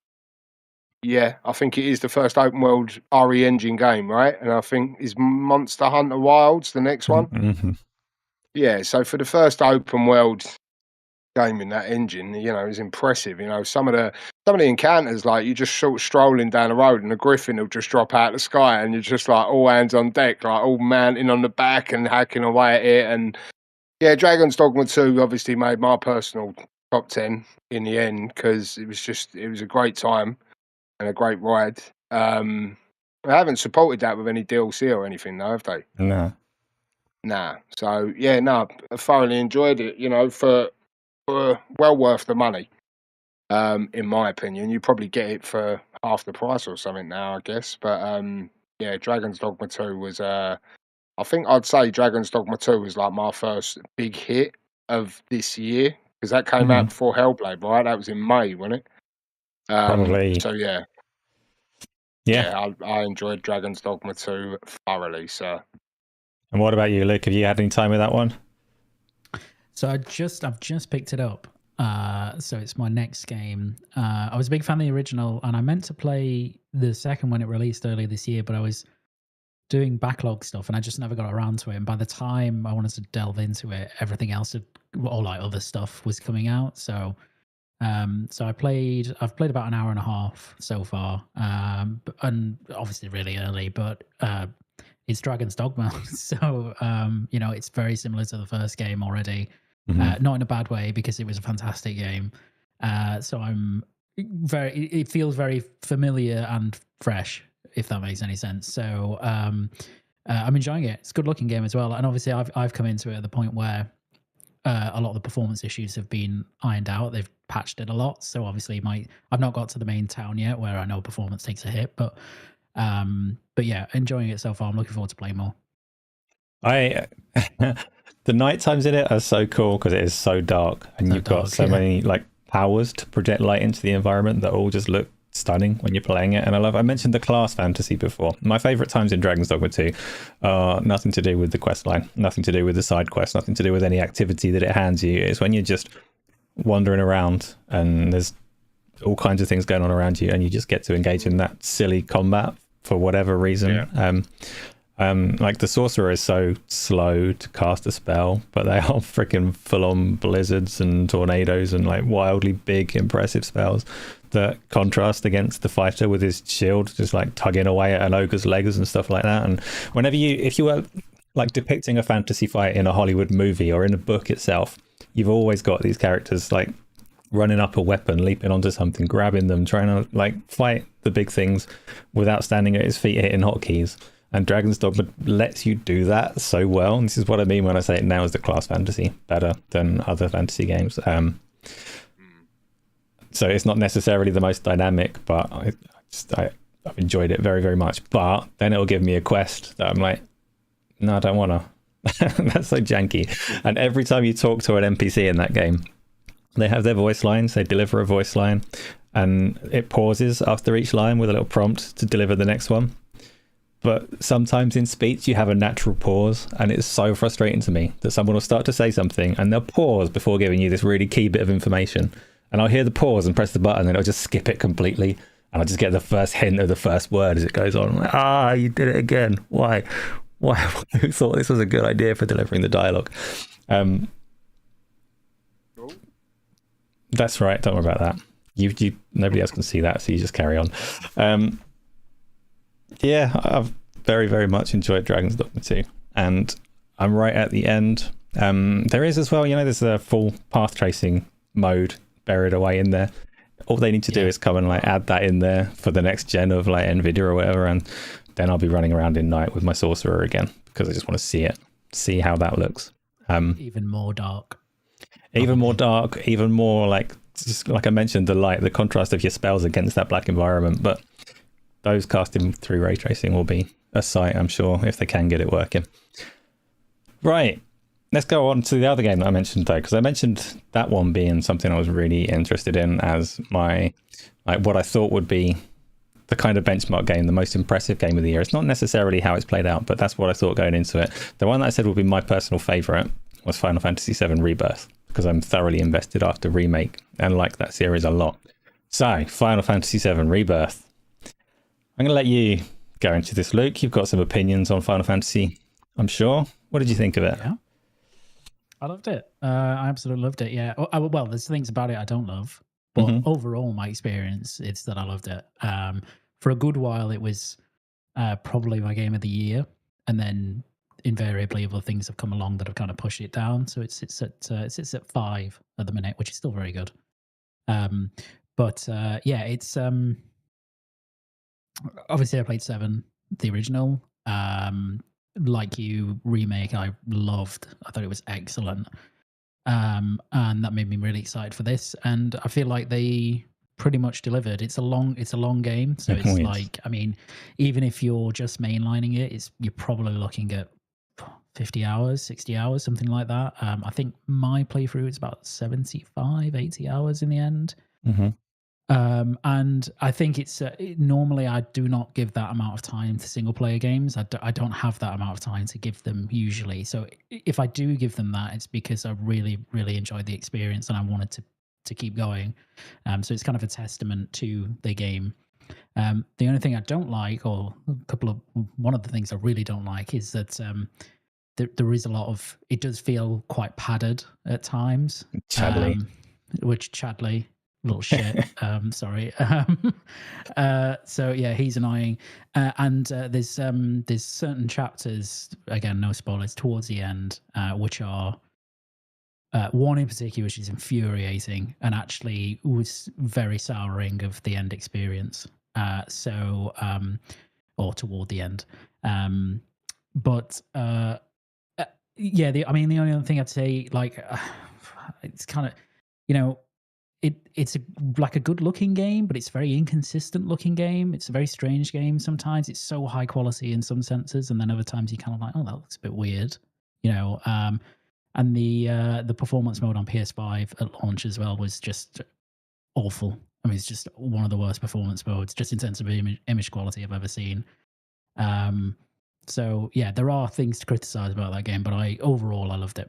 [SPEAKER 3] Yeah, I think it is the first open world RE Engine game, right? And I think is Monster Hunter Wilds the next one.
[SPEAKER 1] Mhm.
[SPEAKER 3] Yeah, so for the first open world game in that engine, you know, is impressive. You know, some of the encounters, like you just sort of strolling down the road and a griffin will just drop out of the sky and you're just like all hands on deck, like all mounting on the back and hacking away at it. And yeah, Dragon's Dogma 2 obviously made my personal top 10 in the end because it was a great time and a great ride. I haven't supported that with any DLC or anything though, have they?
[SPEAKER 1] No.
[SPEAKER 3] Nah. So yeah, no, I thoroughly enjoyed it, you know, for well worth the money. In my opinion, you probably get it for half the price or something now, I guess. But yeah, Dragon's Dogma 2 was I think I'd say Dragon's Dogma 2 was like my first big hit of this year because that came out before Hellblade, right? That was in May, wasn't it?
[SPEAKER 1] Probably.
[SPEAKER 3] So yeah, I enjoyed Dragon's Dogma 2 thoroughly. So,
[SPEAKER 1] And what about you, Luke? Have you had any time with that one?
[SPEAKER 2] So I've just picked it up. So it's my next game. I was a big fan of the original, and I meant to play the second when it released earlier this year, but I was doing backlog stuff, and I just never got around to it. And by the time I wanted to delve into it, everything else, all like other stuff, was coming out. So, I've played about an hour and a half so far, and obviously really early, but it's Dragon's Dogma, so you know, it's very similar to the first game already. Not in a bad way because it was a fantastic game. So it feels very familiar and fresh, if that makes any sense. So I'm enjoying it. It's a good looking game as well. And obviously I've come into it at the point where a lot of the performance issues have been ironed out. They've patched it a lot. So obviously I've not got to the main town yet where I know performance takes a hit, but yeah, enjoying it so far. I'm looking forward to playing more.
[SPEAKER 1] The night times in it are so cool because it is so dark and you've got so many like powers to project light into the environment that all just look stunning when you're playing it. And I mentioned the class fantasy before. My favorite times in Dragon's Dogma 2 are nothing to do with the quest line, nothing to do with the side quest, nothing to do with any activity that it hands you. It's when you're just wandering around and there's all kinds of things going on around you and you just get to engage in that silly combat for whatever reason. Like the sorcerer is so slow to cast a spell, but they are freaking full-on blizzards and tornadoes and like wildly big, impressive spells that contrast against the fighter with his shield, just like tugging away at an ogre's legs and stuff like that. And if you were like depicting a fantasy fight in a Hollywood movie or in a book itself, you've always got these characters like running up a weapon, leaping onto something, grabbing them, trying to like fight the big things without standing at his feet hitting hotkeys. And Dragon's Dogma lets you do that so well. And this is what I mean when I say it now is the class fantasy, better than other fantasy games. So it's not necessarily the most dynamic, but I've enjoyed it very, very much. But then it'll give me a quest that I'm like, no, I don't want to. That's so janky. And every time you talk to an NPC in that game, they have their voice lines. They deliver a voice line, and it pauses after each line with a little prompt to deliver the next one. But sometimes in speech, you have a natural pause, and it's so frustrating to me that someone will start to say something and they'll pause before giving you this really key bit of information. And I'll hear the pause and press the button, and I'll just skip it completely. And I'll just get the first hint of the first word as it goes on. I'm like, you did it again. Why? Who thought this was a good idea for delivering the dialogue? That's right. Don't worry about that. You nobody else can see that, so you just carry on. Yeah, I've very, very much enjoyed Dragon's Dogma 2, and I'm right at the end. There is as well, there's a full path tracing mode buried away in there. All they need to do is come and like add that in there for the next gen of like NVIDIA or whatever, and then I'll be running around in night with my sorcerer again because I just want to see how that looks.
[SPEAKER 2] Even more dark.
[SPEAKER 1] Even more dark, even more like, just like I mentioned, the light, the contrast of your spells against that black environment. But those casting through ray tracing will be a sight, I'm sure, if they can get it working. Right. Let's go on to the other game that I mentioned, though, because I mentioned that one being something I was really interested in as my, like, what I thought would be the kind of benchmark game, the most impressive game of the year. It's not necessarily how it's played out, but that's what I thought going into it. The one that I said would be my personal favorite was Final Fantasy VII Rebirth, because I'm thoroughly invested after Remake and like that series a lot. So, Final Fantasy VII Rebirth. I'm going to let you go into this, Luke. You've got some opinions on Final Fantasy, I'm sure. What did you think of it?
[SPEAKER 2] Yeah, I loved it. I absolutely loved it. Yeah. Well, there's things about it I don't love, but overall, my experience, it's that I loved it. For a good while, it was probably my game of the year, and then invariably other things have come along that have kind of pushed it down. So it sits at 5 at the minute, which is still very good. But yeah, it's obviously I played 7, the original. Like you, Remake, I loved. I thought it was excellent. And that made me really excited for this. And I feel like they pretty much delivered. It's a long game. So it's like, I mean, even if you're just mainlining it, you're probably looking at 50 hours, 60 hours, something like that. I think my playthrough is about 75, 80 hours in the end. And I think it's normally I do not give that amount of time to single player games. I don't have that amount of time to give them usually. So if I do give them that, it's because I really, really enjoyed the experience and I wanted to keep going. So it's kind of a testament to the game. The only thing I don't like, or one of the things I really don't like, is that there is a lot of, it does feel quite padded at times.
[SPEAKER 1] Chadley.
[SPEAKER 2] Which Chadley, little shit. Sorry. So yeah, he's annoying. And there's certain chapters, again, no spoilers, towards the end, which are one in particular, which is infuriating and actually was very souring of the end experience. Or toward the end. But yeah, the only other thing I'd say, like, it's kind of, it's like a good looking game, but it's very inconsistent looking game. It's a very strange game. Sometimes it's so high quality in some senses, and then other times you kind of like, oh, that looks a bit weird, and the performance mode on PS5 at launch as well was just awful. I mean, it's just one of the worst performance modes, just in terms of image quality I've ever seen. So yeah, there are things to criticize about that game, but overall I loved it.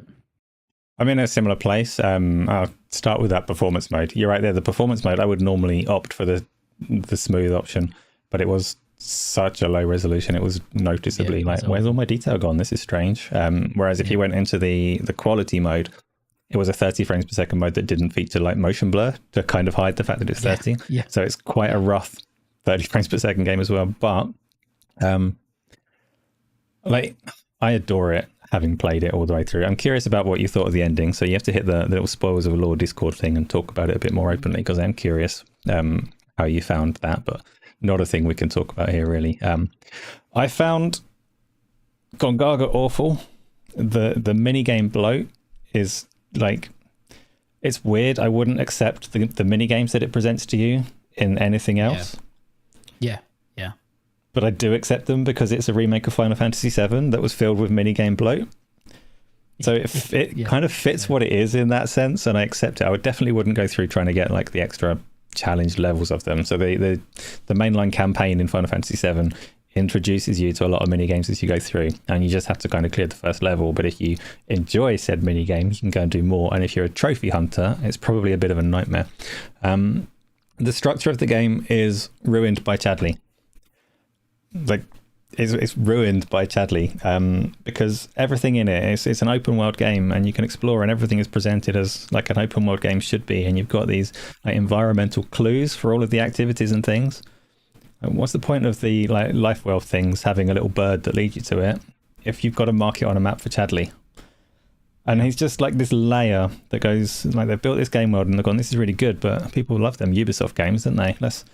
[SPEAKER 1] I'm in a similar place. I'll start with that performance mode. You're right there. The performance mode, I would normally opt for the smooth option, but it was such a low resolution. It was noticeably where's all my detail gone? This is strange. Whereas if you went into the quality mode, it was a 30 frames per second mode that didn't feature like motion blur to kind of hide the fact that it's 30.
[SPEAKER 2] Yeah.
[SPEAKER 1] So it's quite a rough 30 frames per second game as well. But like, I adore it, having played it all the way through. I'm curious about what you thought of the ending. So you have to hit the little spoilers of a law Discord thing and talk about it a bit more openly, because I'm curious how you found that, but not a thing we can talk about here really. I found Gongaga awful. The mini game bloat is like, it's weird. I wouldn't accept the mini games that it presents to you in anything else.
[SPEAKER 2] Yeah.
[SPEAKER 1] But I do accept them because it's a remake of Final Fantasy VII that was filled with minigame bloat. So it kind of fits what it is in that sense, and I accept it. I definitely wouldn't go through trying to get like the extra challenge levels of them. So the mainline campaign in Final Fantasy VII introduces you to a lot of minigames as you go through, and you just have to kind of clear the first level. But if you enjoy said minigame, you can go and do more. And if you're a trophy hunter, it's probably a bit of a nightmare. The structure of the game is ruined by Chadley. Like, it's ruined by Chadley, because everything in it it's an open world game, and you can explore, and everything is presented as like an open world game should be, and you've got these like environmental clues for all of the activities and things. And what's the point of the like life wealth things having a little bird that leads you to it if you've got to mark it on a map for Chadley? And he's just like this layer that goes like, they've built this game world and they've gone, this is really good, but people love them Ubisoft games, don't they? Let's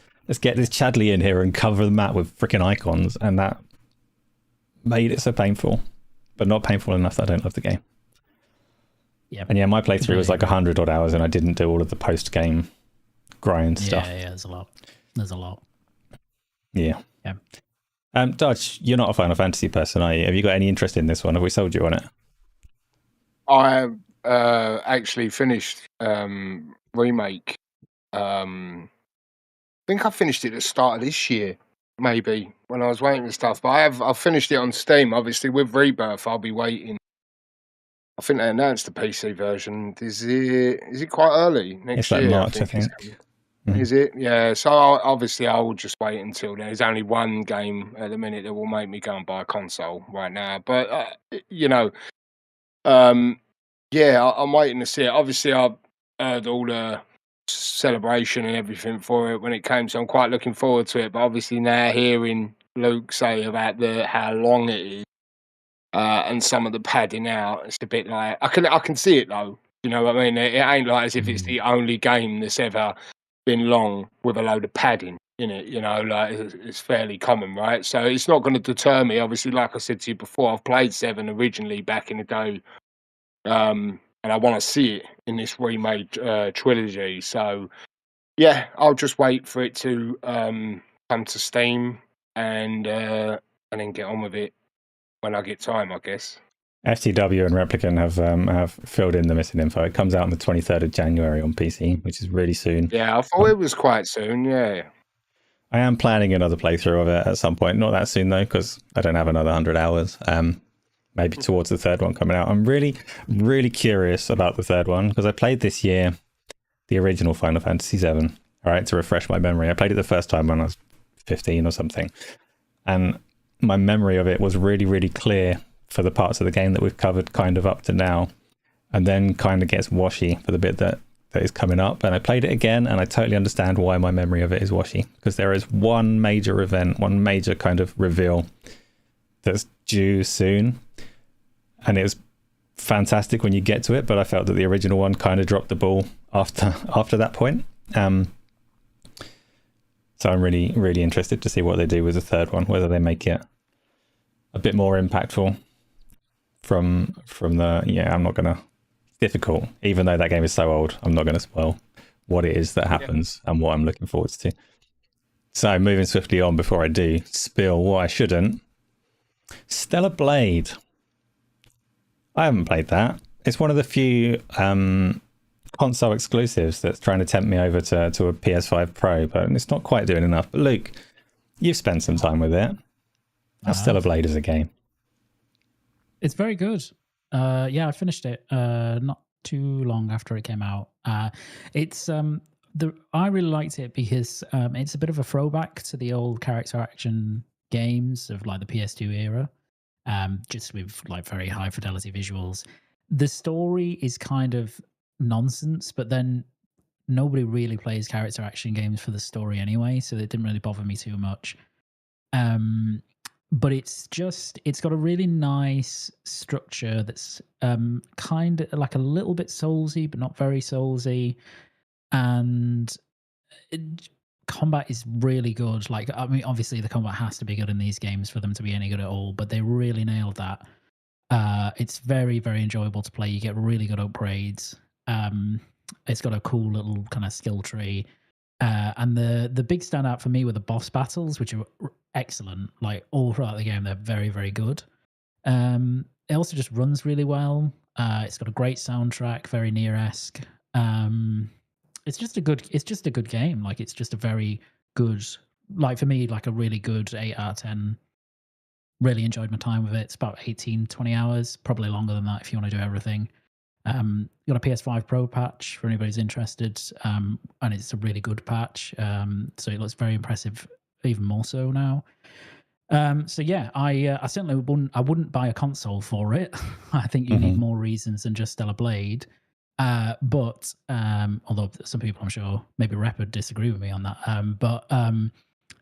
[SPEAKER 1] get this Chadley in here and cover the map with freaking icons, and that made it so painful, but not painful enough that I don't love the game.
[SPEAKER 2] Yeah.
[SPEAKER 1] And yeah, my playthrough was like 100 odd hours, and I didn't do all of the post game grind stuff.
[SPEAKER 2] Yeah, there's a lot.
[SPEAKER 1] Yeah.
[SPEAKER 2] Yeah.
[SPEAKER 1] Darge, you're not a Final Fantasy person, are you? Have you got any interest in this one? Have we sold you on it?
[SPEAKER 3] I actually finished remake. I think I finished it at the start of this year, maybe when I was waiting for stuff. But I've finished it on Steam. Obviously, with Rebirth, I'll be waiting. I think they announced the PC version. Is it quite early next
[SPEAKER 1] It's like
[SPEAKER 3] year?
[SPEAKER 1] March, I think.
[SPEAKER 3] Is it? Yeah. So obviously, I will just wait until there's only one game at the minute that will make me go and buy a console right now. But yeah, I'm waiting to see it. Obviously, I've heard all the celebration and everything for it when it came, so I'm quite looking forward to it. But obviously, now hearing Luke say about how long it is and some of the padding out, it's a bit like I can see it though. You know what I mean? It ain't like as if it's the only game that's ever been long with a load of padding in it. You know, like it's fairly common, right? So it's not going to deter me. Obviously, like I said to you before, I've played 7 originally back in the day. And I want to see it in this remade trilogy. So, yeah, I'll just wait for it to come to Steam and then get on with it when I get time, I guess.
[SPEAKER 1] FTW and Replicant have filled in the missing info. It comes out on the 23rd of January on PC, which is really soon.
[SPEAKER 3] Yeah, I thought it was quite soon. Yeah.
[SPEAKER 1] I am planning another playthrough of it at some point. Not that soon though, because I don't have another 100 hours. Maybe towards the third one coming out. I'm really, really curious about the third one because I played this year the original Final Fantasy VII, all right, to refresh my memory. I played it the first time when I was 15 or something. And my memory of it was really, really clear for the parts of the game that we've covered kind of up to now. And then kind of gets washy for the bit that is coming up. And I played it again and I totally understand why my memory of it is washy. Because there is one major event, one major kind of reveal that's due soon. And it was fantastic when you get to it, but I felt that the original one kind of dropped the ball after that point. So I'm really, really interested to see what they do with the third one, whether they make it a bit more impactful from the, I'm not going to, difficult, even though that game is so old, I'm not going to spoil what it is that happens and what I'm looking forward to. So moving swiftly on before I do spill what I shouldn't, Stellar Blade. I haven't played that. It's one of the few console exclusives that's trying to tempt me over to a PS5 Pro, but it's not quite doing enough. But Luke, you've spent some time with it. How's Stellar Blade as a game?
[SPEAKER 2] It's very good. I finished it not too long after it came out. I really liked it because it's a bit of a throwback to the old character action games of like the PS2 era. Just with like very high fidelity visuals. The story is kind of nonsense, but then nobody really plays character action games for the story anyway, so it didn't really bother me too much. But it's got a really nice structure that's kind of like a little bit soulsy, but not very soulsy, and combat is really good. Like, I mean, obviously the combat has to be good in these games for them to be any good at all, but they really nailed that. It's very, very enjoyable to play. You get really good upgrades. It's got a cool little kind of skill tree. And the big standout for me were the boss battles, which are excellent. Like all throughout the game, they're very, very good. It also just runs really well. It's got a great soundtrack, very Nier-esque. It's just a good game. Like it's just a very good, like for me, like a really good 8 out of 10. Really enjoyed my time with it. It's about 18, 20 hours, probably longer than that if you want to do everything. Got a PS5 Pro patch for anybody who's interested, and it's a really good patch. So it looks very impressive, even more so now. I certainly wouldn't buy a console for it. I think you need more reasons than just Stellar Blade. But although some people, I'm sure, maybe Rep would disagree with me on that. But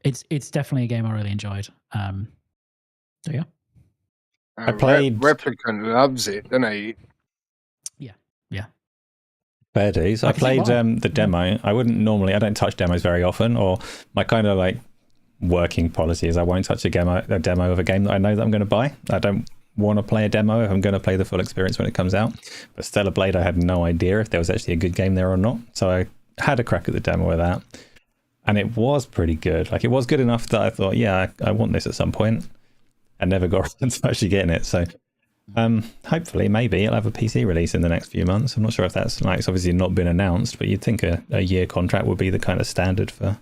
[SPEAKER 2] it's definitely a game I really enjoyed. So yeah,
[SPEAKER 1] I played.
[SPEAKER 3] Replicant loves it, doesn't he?
[SPEAKER 2] Yeah.
[SPEAKER 1] Fair dues. I played the demo. I don't touch demos very often, or my kind of like working policy is I won't touch a demo of a game that I know that I'm going to buy. I don't want to play a demo if I'm going to play the full experience when it comes out. But Stellar Blade, I had no idea if there was actually a good game there or not. So I had a crack at the demo with that. And it was pretty good. Like, it was good enough that I thought, yeah, I want this at some point. I never got around to actually getting it. So hopefully, maybe it'll have a PC release in the next few months. I'm not sure if that's, like, it's obviously not been announced, but you'd think a year contract would be the kind of standard for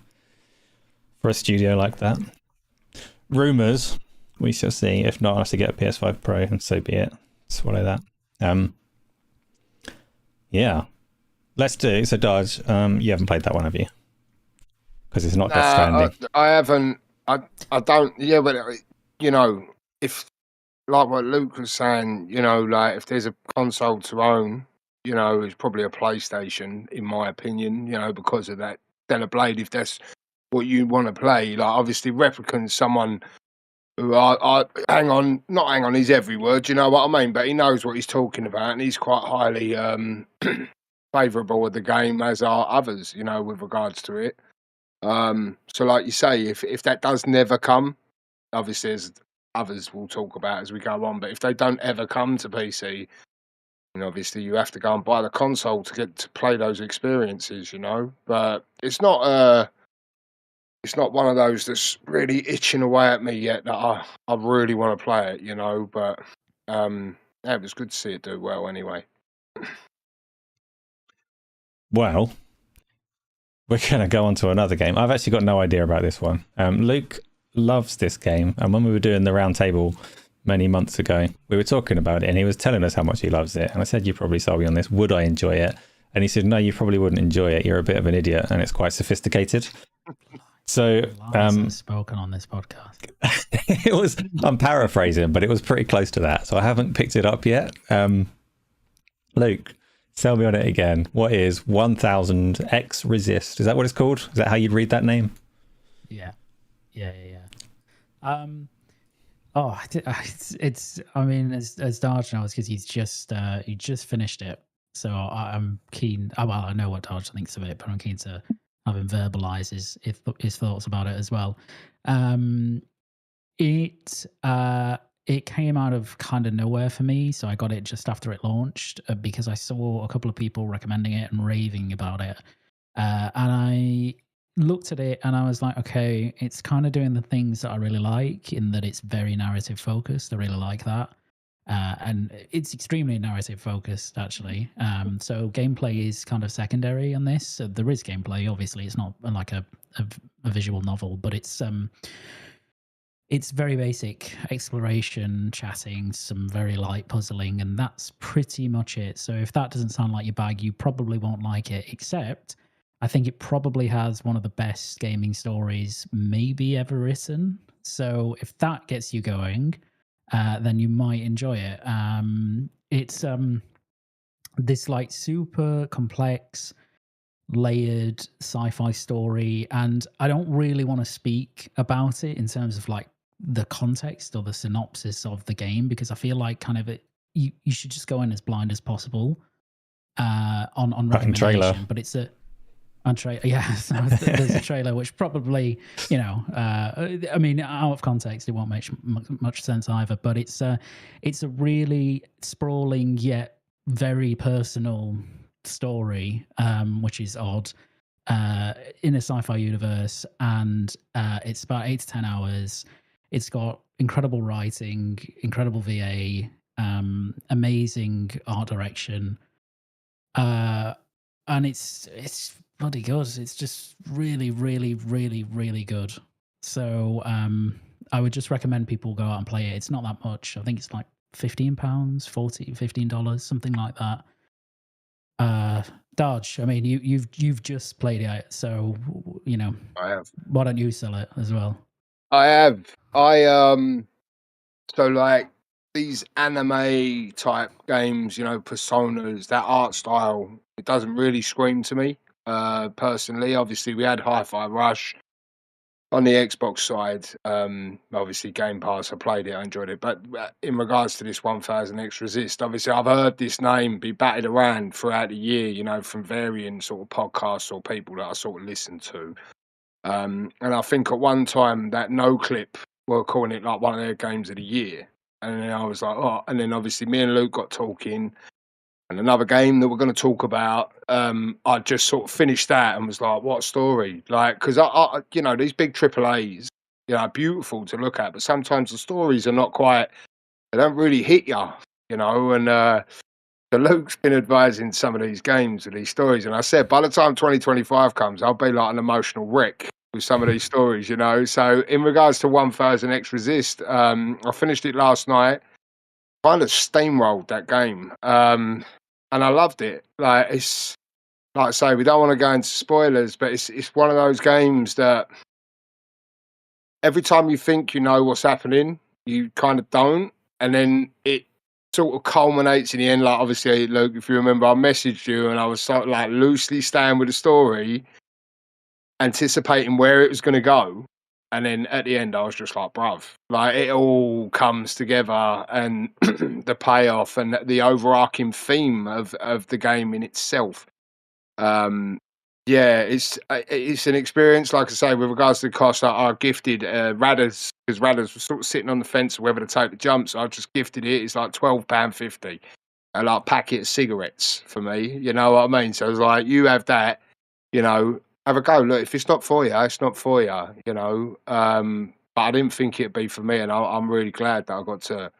[SPEAKER 1] a studio like that. Rumors, we shall see. If not, I'll have to get a PS5 Pro, and so be it. Swallow that. Yeah. Let's do. So, Darge, you haven't played that one, have you? Because it's not Death Stranding.
[SPEAKER 3] I haven't. I don't. Yeah, but you know, if like what Luke was saying, you know, like if there's a console to own, you know, it's probably a PlayStation, in my opinion. You know, because of that Stellar Blade. If that's what you want to play, like obviously Replicant's someone who I hang on, he's everywhere. Do you know what I mean? But he knows what he's talking about, and he's quite highly favourable with the game, as are others. You know, with regards to it. So like you say, if that does never come, obviously as others will talk about as we go on, but if they don't ever come to PC, then obviously you have to go and buy the console to get to play those experiences, you know. But it's not one of those that's really itching away at me yet that I really want to play it, you know. But yeah, it was good to see it do well anyway.
[SPEAKER 1] Well, we're going to go on to another game. I've actually got no idea about this one. Luke loves this game. And when we were doing the round table many months ago, we were talking about it and he was telling us how much he loves it. And I said, you probably sold me on this. Would I enjoy it? And he said, no, you probably wouldn't enjoy it. You're a bit of an idiot and it's quite sophisticated. So
[SPEAKER 2] spoken on this podcast.
[SPEAKER 1] It was, I'm paraphrasing, but it was pretty close to that. So I haven't picked it up yet. Luke, sell me on it again. What is 1000 X Resist? Is that what it's called? Is that how you'd read that name?
[SPEAKER 2] Yeah. It's. I mean, as Darge knows, because he just finished it. So I'm keen. Well, I know what Darge thinks of it, but I'm keen to have him verbalise his thoughts about it as well. It came out of kind of nowhere for me, so I got it just after it launched because I saw a couple of people recommending it and raving about it. And I looked at it and I was like, okay, it's kind of doing the things that I really like in that it's very narrative focused. I really like that. And it's extremely narrative focused, actually. So gameplay is kind of secondary on this. So there is gameplay, obviously. It's not like a visual novel, but it's very basic exploration, chatting, some very light puzzling, and that's pretty much it. So if that doesn't sound like your bag, you probably won't like it, except I think it probably has one of the best gaming stories maybe ever written. So if that gets you going, then you might enjoy it. It's this like super complex, layered sci-fi story, and I don't really want to speak about it in terms of like the context or the synopsis of the game, because I feel like kind of you should just go in as blind as possible on recommendation.
[SPEAKER 1] Trailer.
[SPEAKER 2] But it's yeah, so there's a trailer which probably, you know, I mean, out of context, it won't make much sense either. But it's a really sprawling yet very personal story, which is odd, in a sci-fi universe, and it's about 8 to 10 hours. It's got incredible writing, incredible VA, amazing art direction, and it's bloody good. It's just really, really, really, really good. So I would just recommend people go out and play it. It's not that much. I think it's like £15, $15, something like that. Darge, I mean, you've just played it, so you know.
[SPEAKER 3] I have.
[SPEAKER 2] Why don't you sell it as well?
[SPEAKER 3] I have. So like these anime type games, you know, personas, that art style, it doesn't really scream to me. Personally, obviously we had Hi-Fi Rush on the Xbox side. Obviously Game Pass, I played it, I enjoyed it. But in regards to this 1000 X Resist, obviously I've heard this name be batted around throughout the year, you know, from varying sort of podcasts or people that I sort of listen to. And I think at one time that No Clip were calling it like one of their games of the year. And then I was like, oh, and then obviously me and Luke got talking, and another game that we're going to talk about. I just sort of finished that and was like, what story? Like, because I, you know, these big AAAs, you know, are beautiful to look at, but sometimes the stories are not quite. They don't really hit you, you know. And so Luke's been advising some of these games with these stories, and I said by the time 2025 comes, I'll be like an emotional wreck with some of these stories, you know. So in regards to 1000 X Resist, I finished it last night. Kind of steamrolled that game, and I loved it. Like it's like I say, we don't want to go into spoilers, but it's one of those games that every time you think you know what's happening, you kind of don't, and then it sort of culminates in the end. Like obviously, Luke, if you remember, I messaged you and I was sort of like loosely staying with the story, anticipating where it was going to go. And then at the end, I was just like, bruv, like it all comes together, and the payoff and the overarching theme of the game in itself. Yeah, it's an experience. Like I say, with regards to the cost, I gifted Radders, because Radders was sort of sitting on the fence of whether to take the jump. So I just gifted it. It's like £12.50, a like packet of cigarettes for me. You know what I mean? So I was like, you have that, you know. Have a go. Look, if it's not for you, it's not for you, you know. But I didn't think it'd be for me, and I'm really glad that I got to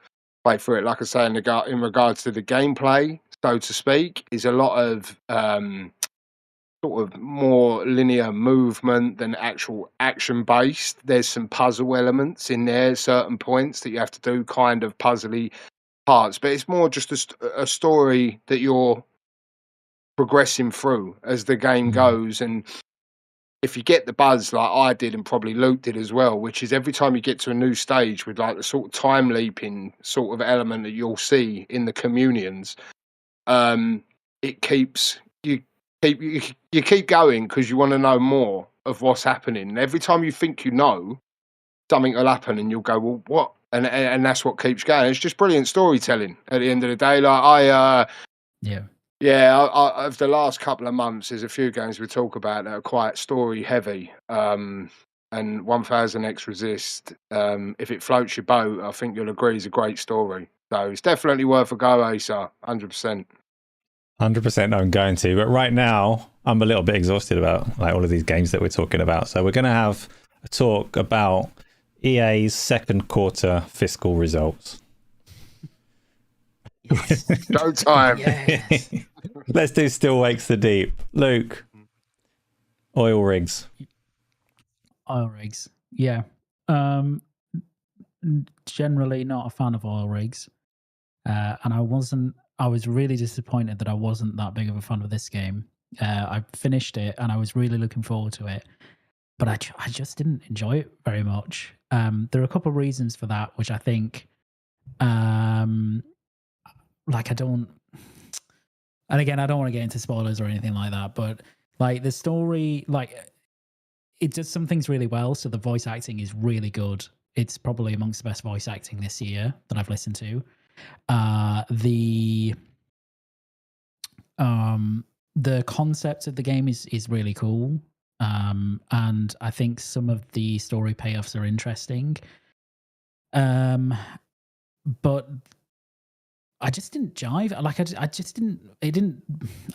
[SPEAKER 3] play through it. Like I say, in regards to the gameplay, so to speak, is a lot of sort of more linear movement than actual action based. There's some puzzle elements in there, certain points that you have to do, kind of puzzly parts, but it's more just a story that you're progressing through as the game goes. And if you get the buzz like I did, and probably Luke did as well, which is every time you get to a new stage with like the sort of time leaping sort of element that you'll see in the communions, it keeps you keep going because you want to know more of what's happening. And every time you think you know, something will happen, and you'll go, well, what? And that's what keeps going. It's just brilliant storytelling at the end of the day. Like over the last couple of months, there's a few games we talk about that are quite story heavy. And 1000 X Resist, if it floats your boat, I think you'll agree is a great story. So it's definitely worth a go, Asa, 100%.
[SPEAKER 1] 100% I'm going to, but right now I'm a little bit exhausted about like all of these games that we're talking about. So we're going to have a talk about EA's second quarter fiscal results.
[SPEAKER 2] Yes.
[SPEAKER 3] Showtime.
[SPEAKER 2] Yes.
[SPEAKER 1] Let's do Still Wakes the Deep. Luke, oil rigs.
[SPEAKER 2] Oil rigs. Yeah. Generally not a fan of oil rigs. And I was really disappointed that I wasn't that big of a fan of this game. I finished it and I was really looking forward to it, but I just didn't enjoy it very much. There are a couple of reasons for that, which I think, like I don't, and again, I don't want to get into spoilers or anything like that, but like the story, like it does some things really well. So the voice acting is really good. It's probably amongst the best voice acting this year that I've listened to. The concept of the game is really cool. And I think some of the story payoffs are interesting. But I just didn't jive. Like I just didn't. It didn't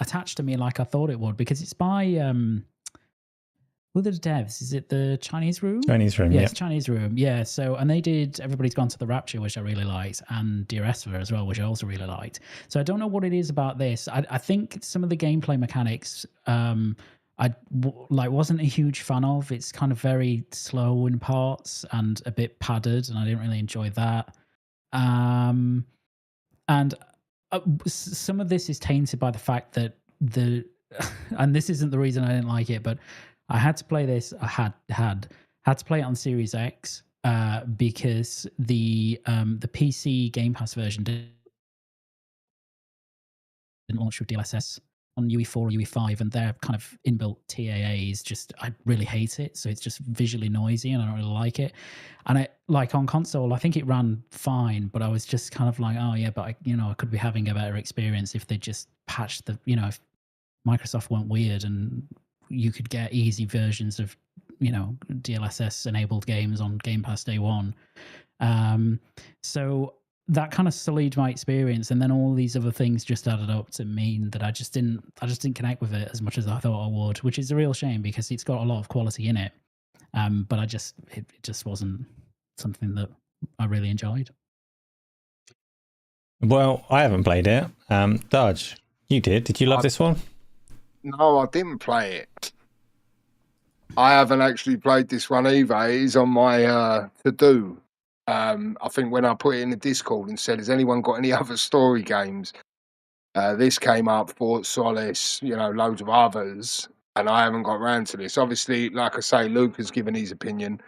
[SPEAKER 2] attach to me like I thought it would, because it's by who are the devs? Is it the Chinese Room?
[SPEAKER 1] Chinese Room,
[SPEAKER 2] yeah.
[SPEAKER 1] Yeah.
[SPEAKER 2] It's Chinese Room, yeah. So, and they did Everybody's Gone to the Rapture, which I really liked, and Dear Esther as well, which I also really liked. So I don't know what it is about this. I think some of the gameplay mechanics, wasn't a huge fan of. It's kind of very slow in parts and a bit padded, and I didn't really enjoy that. And some of this is tainted by the fact that and this isn't the reason I didn't like it, but I had to play this. I had to play it on Series X because the PC Game Pass version didn't launch with DLSS on UE4 or UE5, and their kind of inbuilt TAAs I really hate it. So it's just visually noisy, and I don't really like it. And I like on console, I think it ran fine, but I was just kind of like, oh yeah, but I could be having a better experience if they just patched if Microsoft went weird and you could get easy versions of DLSS enabled games on Game Pass day one. So that kind of sullied my experience, and then all these other things just added up to mean that I just didn't connect with it as much as I thought I would, which is a real shame because it's got a lot of quality in it. But it just wasn't something that I really enjoyed.
[SPEAKER 1] Well, I haven't played it. Darge, you did. Did you love this one?
[SPEAKER 3] No, I didn't play it. I haven't actually played this one either. It is on my to-do. I think when I put it in the Discord and said, has anyone got any other story games? This came up, Fort Solace, loads of others, and I haven't got around to this. Obviously, like I say, Luke has given his opinion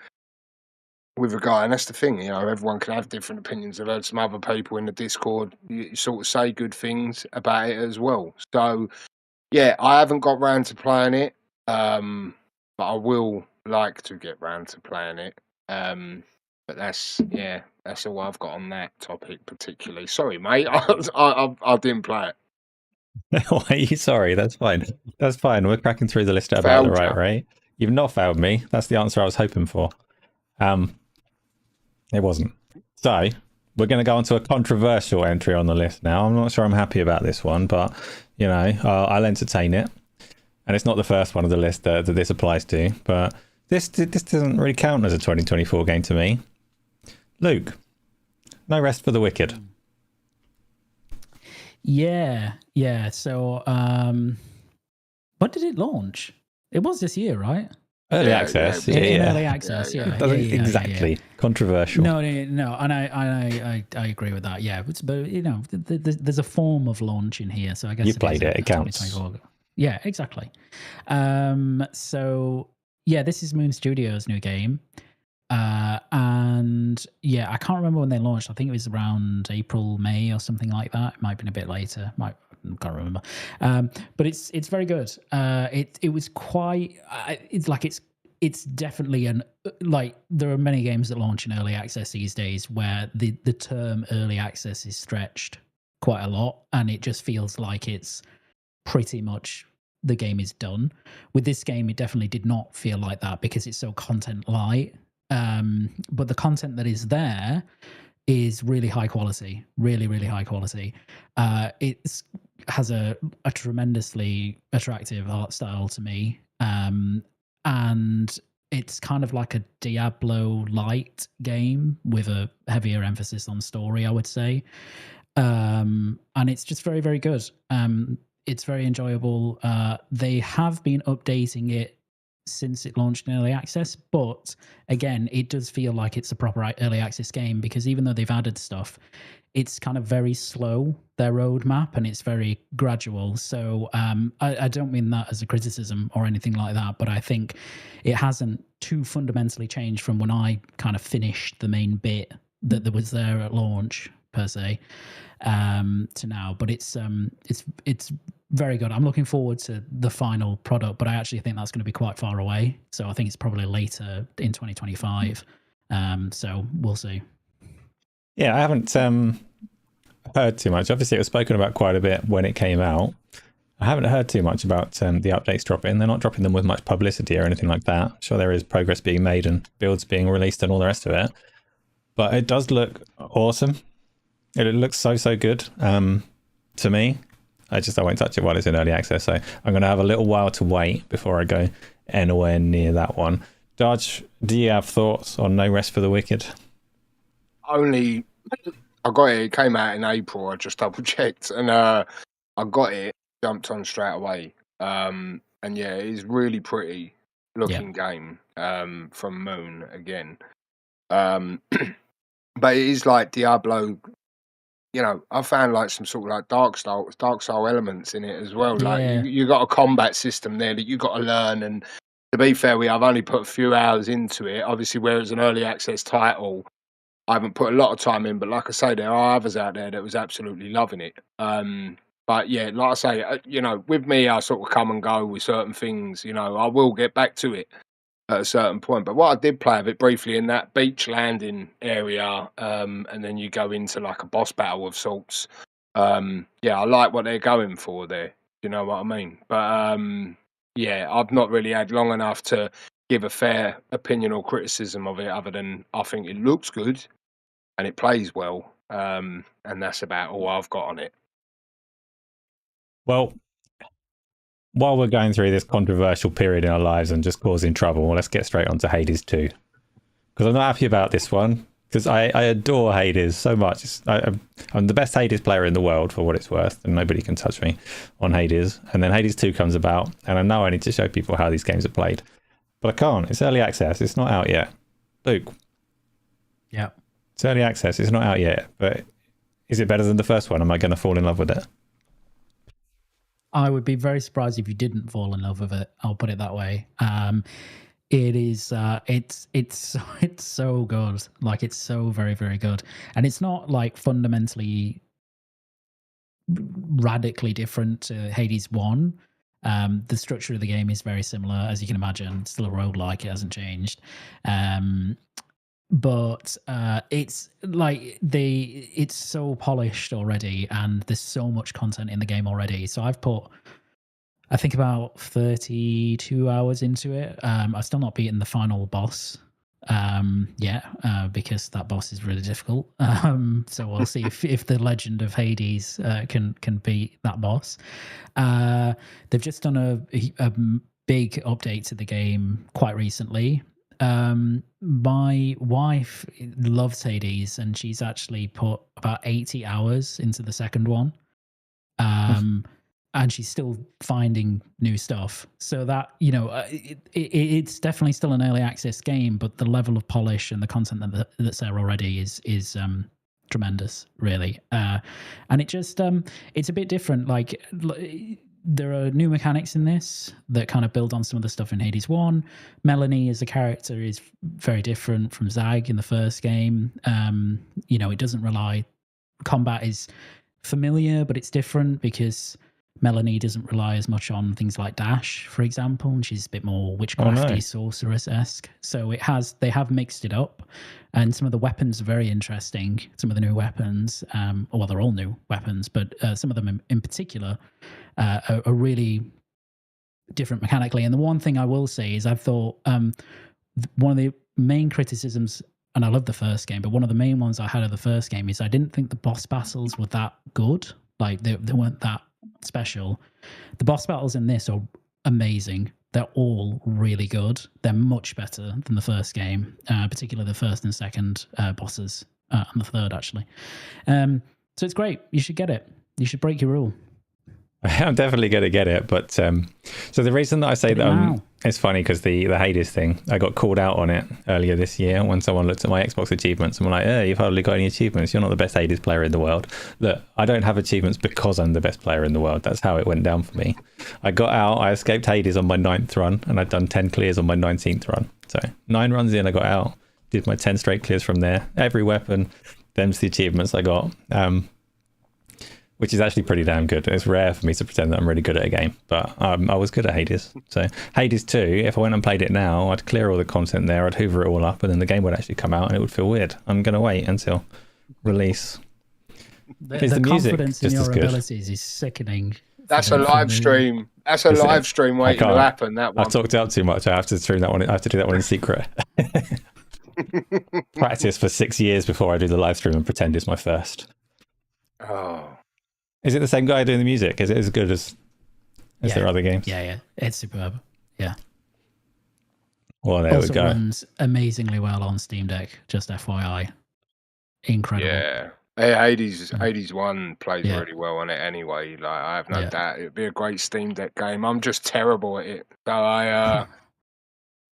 [SPEAKER 3] with regard, and that's the thing, everyone can have different opinions. I've heard some other people in the Discord you sort of say good things about it as well. So, yeah, I haven't got round to playing it, but I will like to get round to playing it. But that's all I've got on that topic particularly. Sorry, mate, I didn't play it.
[SPEAKER 1] Why are you sorry? That's fine. That's fine. We're cracking through the list at about the right rate. You've not failed me. That's the answer I was hoping for. It wasn't. So we're going to go on to a controversial entry on the list now. I'm not sure I'm happy about this one, but I'll entertain it. And it's not the first one of the list that this applies to, but this doesn't really count as a 2024 game to me. Luke, No Rest for the Wicked.
[SPEAKER 2] Yeah. So, when did it launch? It was this year, right?
[SPEAKER 1] Early access.
[SPEAKER 2] Yeah. Early access. Yeah.
[SPEAKER 1] Exactly. Controversial.
[SPEAKER 2] No, and I agree with that. Yeah, but there's a form of launch in here, so I guess
[SPEAKER 1] you played it. It counts.
[SPEAKER 2] Yeah, exactly. So yeah, this is Moon Studios' new game. And yeah, I can't remember when they launched. I think it was around April, May or something like that. It might have been a bit later. Can't remember. But it's very good. It was quite. It's definitely there are many games that launch in early access these days where the term early access is stretched quite a lot, and it just feels like it's pretty much the game is done. With this game, it definitely did not feel like that because it's so content light. But the content that is there is really high quality, really, really high quality. It has a tremendously attractive art style to me. And it's kind of like a Diablo light game with a heavier emphasis on story, I would say. And it's just very, very good. It's very enjoyable. They have been updating it since it launched in early access, but again, it does feel like it's a proper early access game because even though they've added stuff, it's kind of very slow, their roadmap, and it's very gradual. So I don't mean that as a criticism or anything like that, but I think it hasn't too fundamentally changed from when I kind of finished the main bit that was there at launch per se to now. But it's very good. I'm looking forward to the final product, but I actually think that's going to be quite far away. So I think it's probably later in 2025. So we'll see.
[SPEAKER 1] Yeah, I haven't heard too much. Obviously, it was spoken about quite a bit when it came out. I haven't heard too much about the updates dropping. They're not dropping them with much publicity or anything like that. I'm sure there is progress being made and builds being released and all the rest of it. But it does look awesome. It looks so good to me. I won't touch it while it's in early access. So I'm going to have a little while to wait before I go anywhere near that one. Darge, do you have thoughts on No Rest for the Wicked?
[SPEAKER 3] I got it. It came out in April. I just double checked, and I got it. Jumped on straight away. And yeah, it is really pretty looking game. From Moon again. But it is like Diablo. I found like some sort of like dark soul elements in it as well. Like you got a combat system there that you got to learn. And to be fair, I've only put a few hours into it. Obviously, where it's an early access title, I haven't put a lot of time in. But like I say, there are others out there that was absolutely loving it. But yeah, like I say, with me, I sort of come and go with certain things. I will get back to it at a certain point. But what I did play of it briefly in that beach landing area, and then you go into like a boss battle of sorts. I like what they're going for there. You know what I mean? But I've not really had long enough to give a fair opinion or criticism of it, other than I think it looks good and it plays well. and that's about all I've got on it.
[SPEAKER 1] Well, while we're going through this controversial period in our lives and just causing trouble, let's get straight on to Hades 2. Because I'm not happy about this one. Because I adore Hades so much. I'm the best Hades player in the world for what it's worth, and nobody can touch me on Hades. And then Hades 2 comes about, and I know I need to show people how these games are played. But I can't. It's early access. It's not out yet. Luke.
[SPEAKER 2] Yeah.
[SPEAKER 1] It's early access. It's not out yet. But is it better than the first one? Am I going to fall in love with it?
[SPEAKER 2] I would be very surprised if you didn't fall in love with it. I'll put it that way. It is it's so good. Like, it's so very, very good. And it's not like fundamentally radically different to Hades 1. The structure of the game is very similar, as you can imagine. It's still a roguelike, it hasn't changed. But it's like it's so polished already, and there's so much content in the game already. So I've put, I think, about 32 hours into it. I've still not beaten the final boss yet, because that boss is really difficult. So we'll see if the Legend of Hades can beat that boss. They've just done a big update to the game quite recently. My wife loves Hades, and she's actually put about 80 hours into the second one. And she's still finding new stuff. So that, it's definitely still an early access game, but the level of polish and the content that's there already is tremendous, really. And it just, it's a bit different. Like, there are new mechanics in this that kind of build on some of the stuff in Hades 1. Melanie as a character is very different from Zag in the first game. It doesn't rely... Combat is familiar, but it's different because Melanie doesn't rely as much on things like dash, for example, and she's a bit more witchcrafty, sorceress-esque. So they have mixed it up, and some of the weapons are very interesting. Some of the new weapons, well, they're all new weapons, but some of them in particular are really different mechanically. And the one thing I will say is I thought one of the main criticisms, and I love the first game, but one of the main ones I had of the first game is I didn't think the boss battles were that good. Like, they weren't that special. The boss battles in this are amazing. They're all really good. They're much better than the first game, particularly the first and second bosses, and the third, actually. So it's great. You should get it. You should break your rule.
[SPEAKER 1] I'm definitely going to get it, but so the reason that I say that it's funny because the Hades thing, I got called out on it earlier this year when someone looked at my Xbox achievements and were like, "Hey, you've hardly got any achievements. You're not the best Hades player in the world." Look, I don't have achievements because I'm the best player in the world. That's how it went down for me. I got out, I escaped Hades on my 9th run, and I'd done 10 clears on my 19th run. So 9 runs in, I got out, did my 10 straight clears from there. Every weapon, them's the achievements I got. Which is actually pretty damn good. It's rare for me to pretend that I'm really good at a game, but I was good at Hades. So Hades 2, if I went and played it now, I'd clear all the content there, I'd hoover it all up, and then the game would actually come out and it would feel weird. I'm going to wait until release.
[SPEAKER 2] The confidence in your abilities is sickening.
[SPEAKER 3] That's a live stream. That's a live stream waiting to happen, that one.
[SPEAKER 1] I've talked out too much. I have to stream that one. I have to do that one in secret. Practice for 6 years before I do the live stream and pretend it's my first.
[SPEAKER 3] Oh.
[SPEAKER 1] Is it the same guy doing the music? Is it as good as their other games?
[SPEAKER 2] Yeah. It's superb. Yeah.
[SPEAKER 1] Well, there we go.
[SPEAKER 2] Runs amazingly well on Steam Deck, just FYI. Incredible.
[SPEAKER 3] Yeah. Hades 1 plays really well on it anyway. Like, I have no doubt it'd be a great Steam Deck game. I'm just terrible at it. So I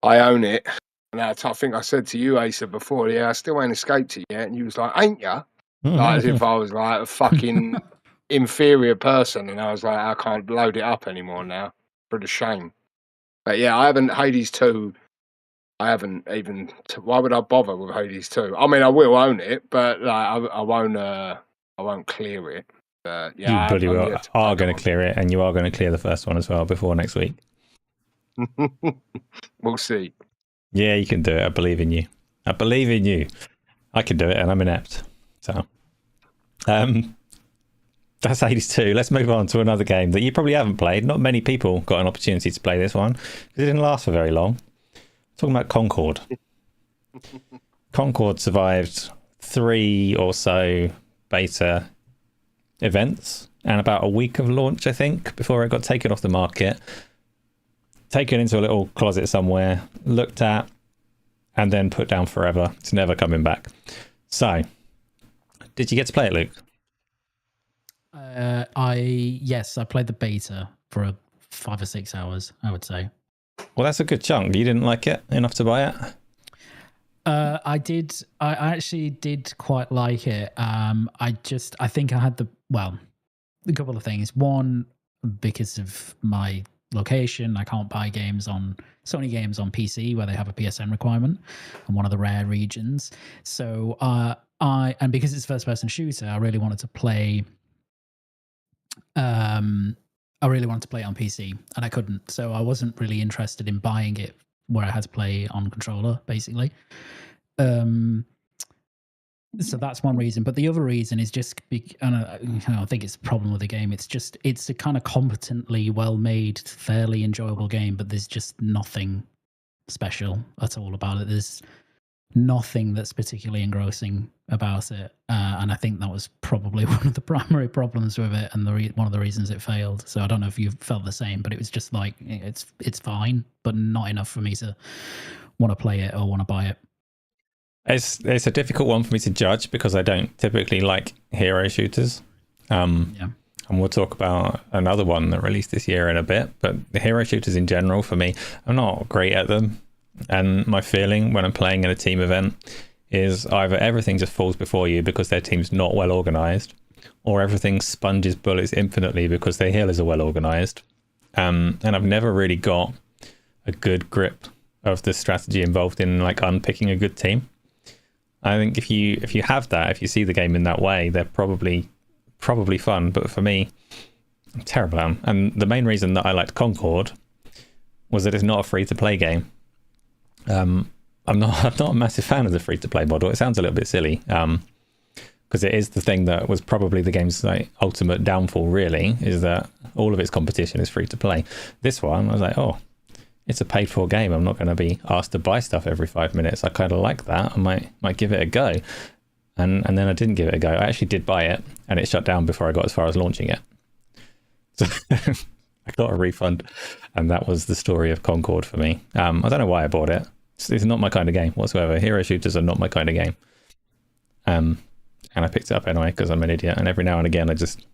[SPEAKER 3] own it. And I think I said to you, Asa, before, I still ain't escaped it yet. And you was like, ain't ya? Like, as if I was like a fucking inferior person, and I was like, I can't load it up anymore now. For the shame. But yeah, I haven't Hades 2. I haven't even. Why would I bother with Hades 2? I mean, I will own it, but like, I won't clear it. Yeah,
[SPEAKER 1] you bloody well are going to clear it, and you are going to clear the first one as well before next week.
[SPEAKER 3] We'll see.
[SPEAKER 1] Yeah, you can do it. I believe in you. I believe in you. I can do it, and I'm inept. So, that's Hades 2. Let's move on to another game that you probably haven't played. Not many people got an opportunity to play this one because it didn't last for very long. Talking about Concord. Concord survived 3 or so beta events and about a week of launch, I think, before it got taken off the market, taken into a little closet somewhere, looked at, and then put down forever. It's never coming back. So, did you get to play it, Luke?
[SPEAKER 2] Yes, I played the beta for 5 or 6 hours, I would say.
[SPEAKER 1] Well, that's a good chunk. You didn't like it enough to buy it?
[SPEAKER 2] I did. I actually did quite like it. I think I had a couple of things. One, because of my location, I can't buy Sony games on PC where they have a PSN requirement, and one of the rare regions. So and because it's first person shooter, I really wanted to play. I really wanted to play it on PC, and I couldn't. So I wasn't really interested in buying it where I had to play on controller, basically. So that's one reason. But the other reason is just, and I think it's a problem with the game. It's a kind of competently well-made, fairly enjoyable game, but there's just nothing special at all about it. There's nothing that's particularly engrossing about it, and I think that was probably one of the primary problems with it, and one of the reasons it failed. So I don't know if you felt the same, but it was just like it's fine, but not enough for me to want to play it or want to buy it.
[SPEAKER 1] It's a difficult one for me to judge because I don't typically like hero shooters. And we'll talk about another one that released this year in a bit, but the hero shooters in general, for me, I'm not great at them. And my feeling when I'm playing in a team event is either everything just falls before you because their team's not well organized, or everything sponges bullets infinitely because their healers are well organized. And I've never really got a good grip of the strategy involved in like unpicking a good team. I think if you have that, if you see the game in that way, they're probably fun. But for me, I'm terrible at them. And the main reason that I liked Concord was that it's not a free-to-play game. I'm not a massive fan of the free-to-play model. It sounds a little bit silly, because it is the thing that was probably the game's like ultimate downfall. Really, is that all of its competition is free-to-play. This one, I was like, oh, it's a paid-for game. I'm not going to be asked to buy stuff every 5 minutes. I kind of like that. I might give it a go. And then I didn't give it a go. I actually did buy it, and it shut down before I got as far as launching it. So I got a refund, and that was the story of Concord for me. I don't know why I bought it. It's not my kind of game whatsoever. Hero shooters are not my kind of game. And I picked it up anyway because I'm an idiot. And every now and again, I just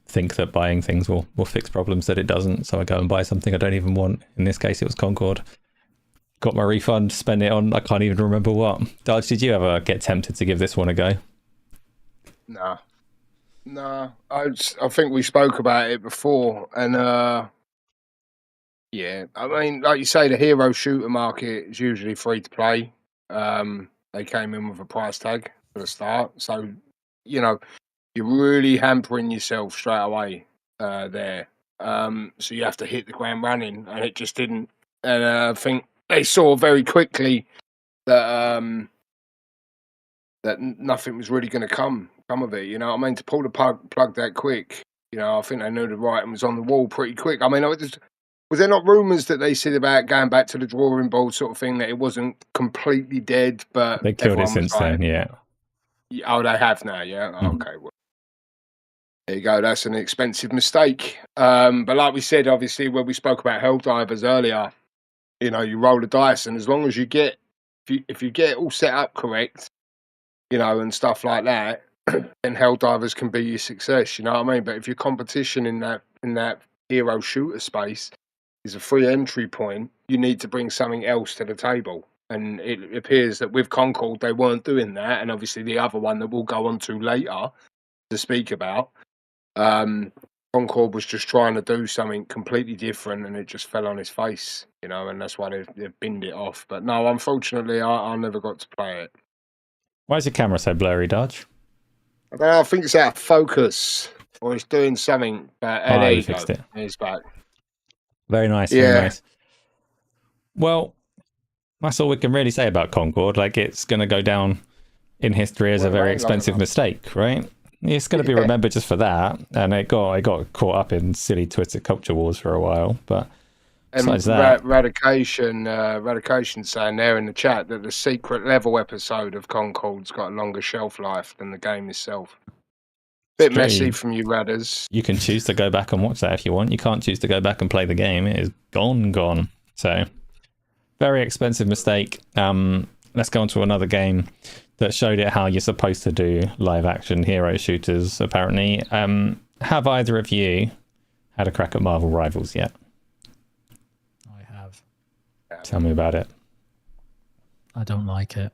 [SPEAKER 1] think that buying things will fix problems that it doesn't. So I go and buy something I don't even want. In this case, it was Concord. Got my refund, spent it on, I can't even remember what. Darge, did you ever get tempted to give this one a go?
[SPEAKER 3] No. I think we spoke about it before, and yeah, I mean, like you say, the hero shooter market is usually free to play. They came in with a price tag for the start, so you're really hampering yourself straight away there. So you have to hit the ground running, and it just didn't. And I think they saw very quickly that that nothing was really going to come of it. I mean, to pull the plug that quick, I think they knew the writing was on the wall pretty quick. I mean, was there not rumours that they said about going back to the drawing board sort of thing, that it wasn't completely dead, but
[SPEAKER 1] they killed it since then, yeah.
[SPEAKER 3] Oh, they have now, yeah? Mm-hmm. Okay, well, there you go. That's an expensive mistake. But like we said, obviously, when we spoke about Helldivers earlier, you roll the dice, and as long as you get, if you get it all set up correct, and stuff like that, then Helldivers can be your success, you know what I mean? But if your competition in that hero shooter space is a free entry point, you need to bring something else to the table. And it appears that with Concord, they weren't doing that. And obviously the other one that we'll go on to later to speak about, Concord was just trying to do something completely different, and it just fell on his face, and that's why they've binned it off. But no, unfortunately, I never got to play it.
[SPEAKER 1] Why is your camera so blurry, Darge?
[SPEAKER 3] I think it's out of focus, or it's doing something. But there you
[SPEAKER 1] fixed
[SPEAKER 3] go.
[SPEAKER 1] It.
[SPEAKER 3] It's back.
[SPEAKER 1] Very nice.
[SPEAKER 3] Yeah.
[SPEAKER 1] Very nice. Well, that's all we can really say about Concord. Like, it's going to go down in history as a very expensive mistake, right? It's going to be remembered just for that. And it got caught up in silly Twitter culture wars for a while. But
[SPEAKER 3] And
[SPEAKER 1] Besides that,
[SPEAKER 3] Radication saying there in the chat that the secret level episode of Concord's got a longer shelf life than the game itself. Bit messy from you, Radders.
[SPEAKER 1] you can choose to go back and watch that if you want. You can't choose to go back and play the game. It is gone. So, very expensive mistake. Let's go on to another game that showed it how you're supposed to do live action hero shooters, apparently. Have either of you had a crack at Marvel Rivals yet?
[SPEAKER 2] I have.
[SPEAKER 1] Tell me about it.
[SPEAKER 2] I don't like it.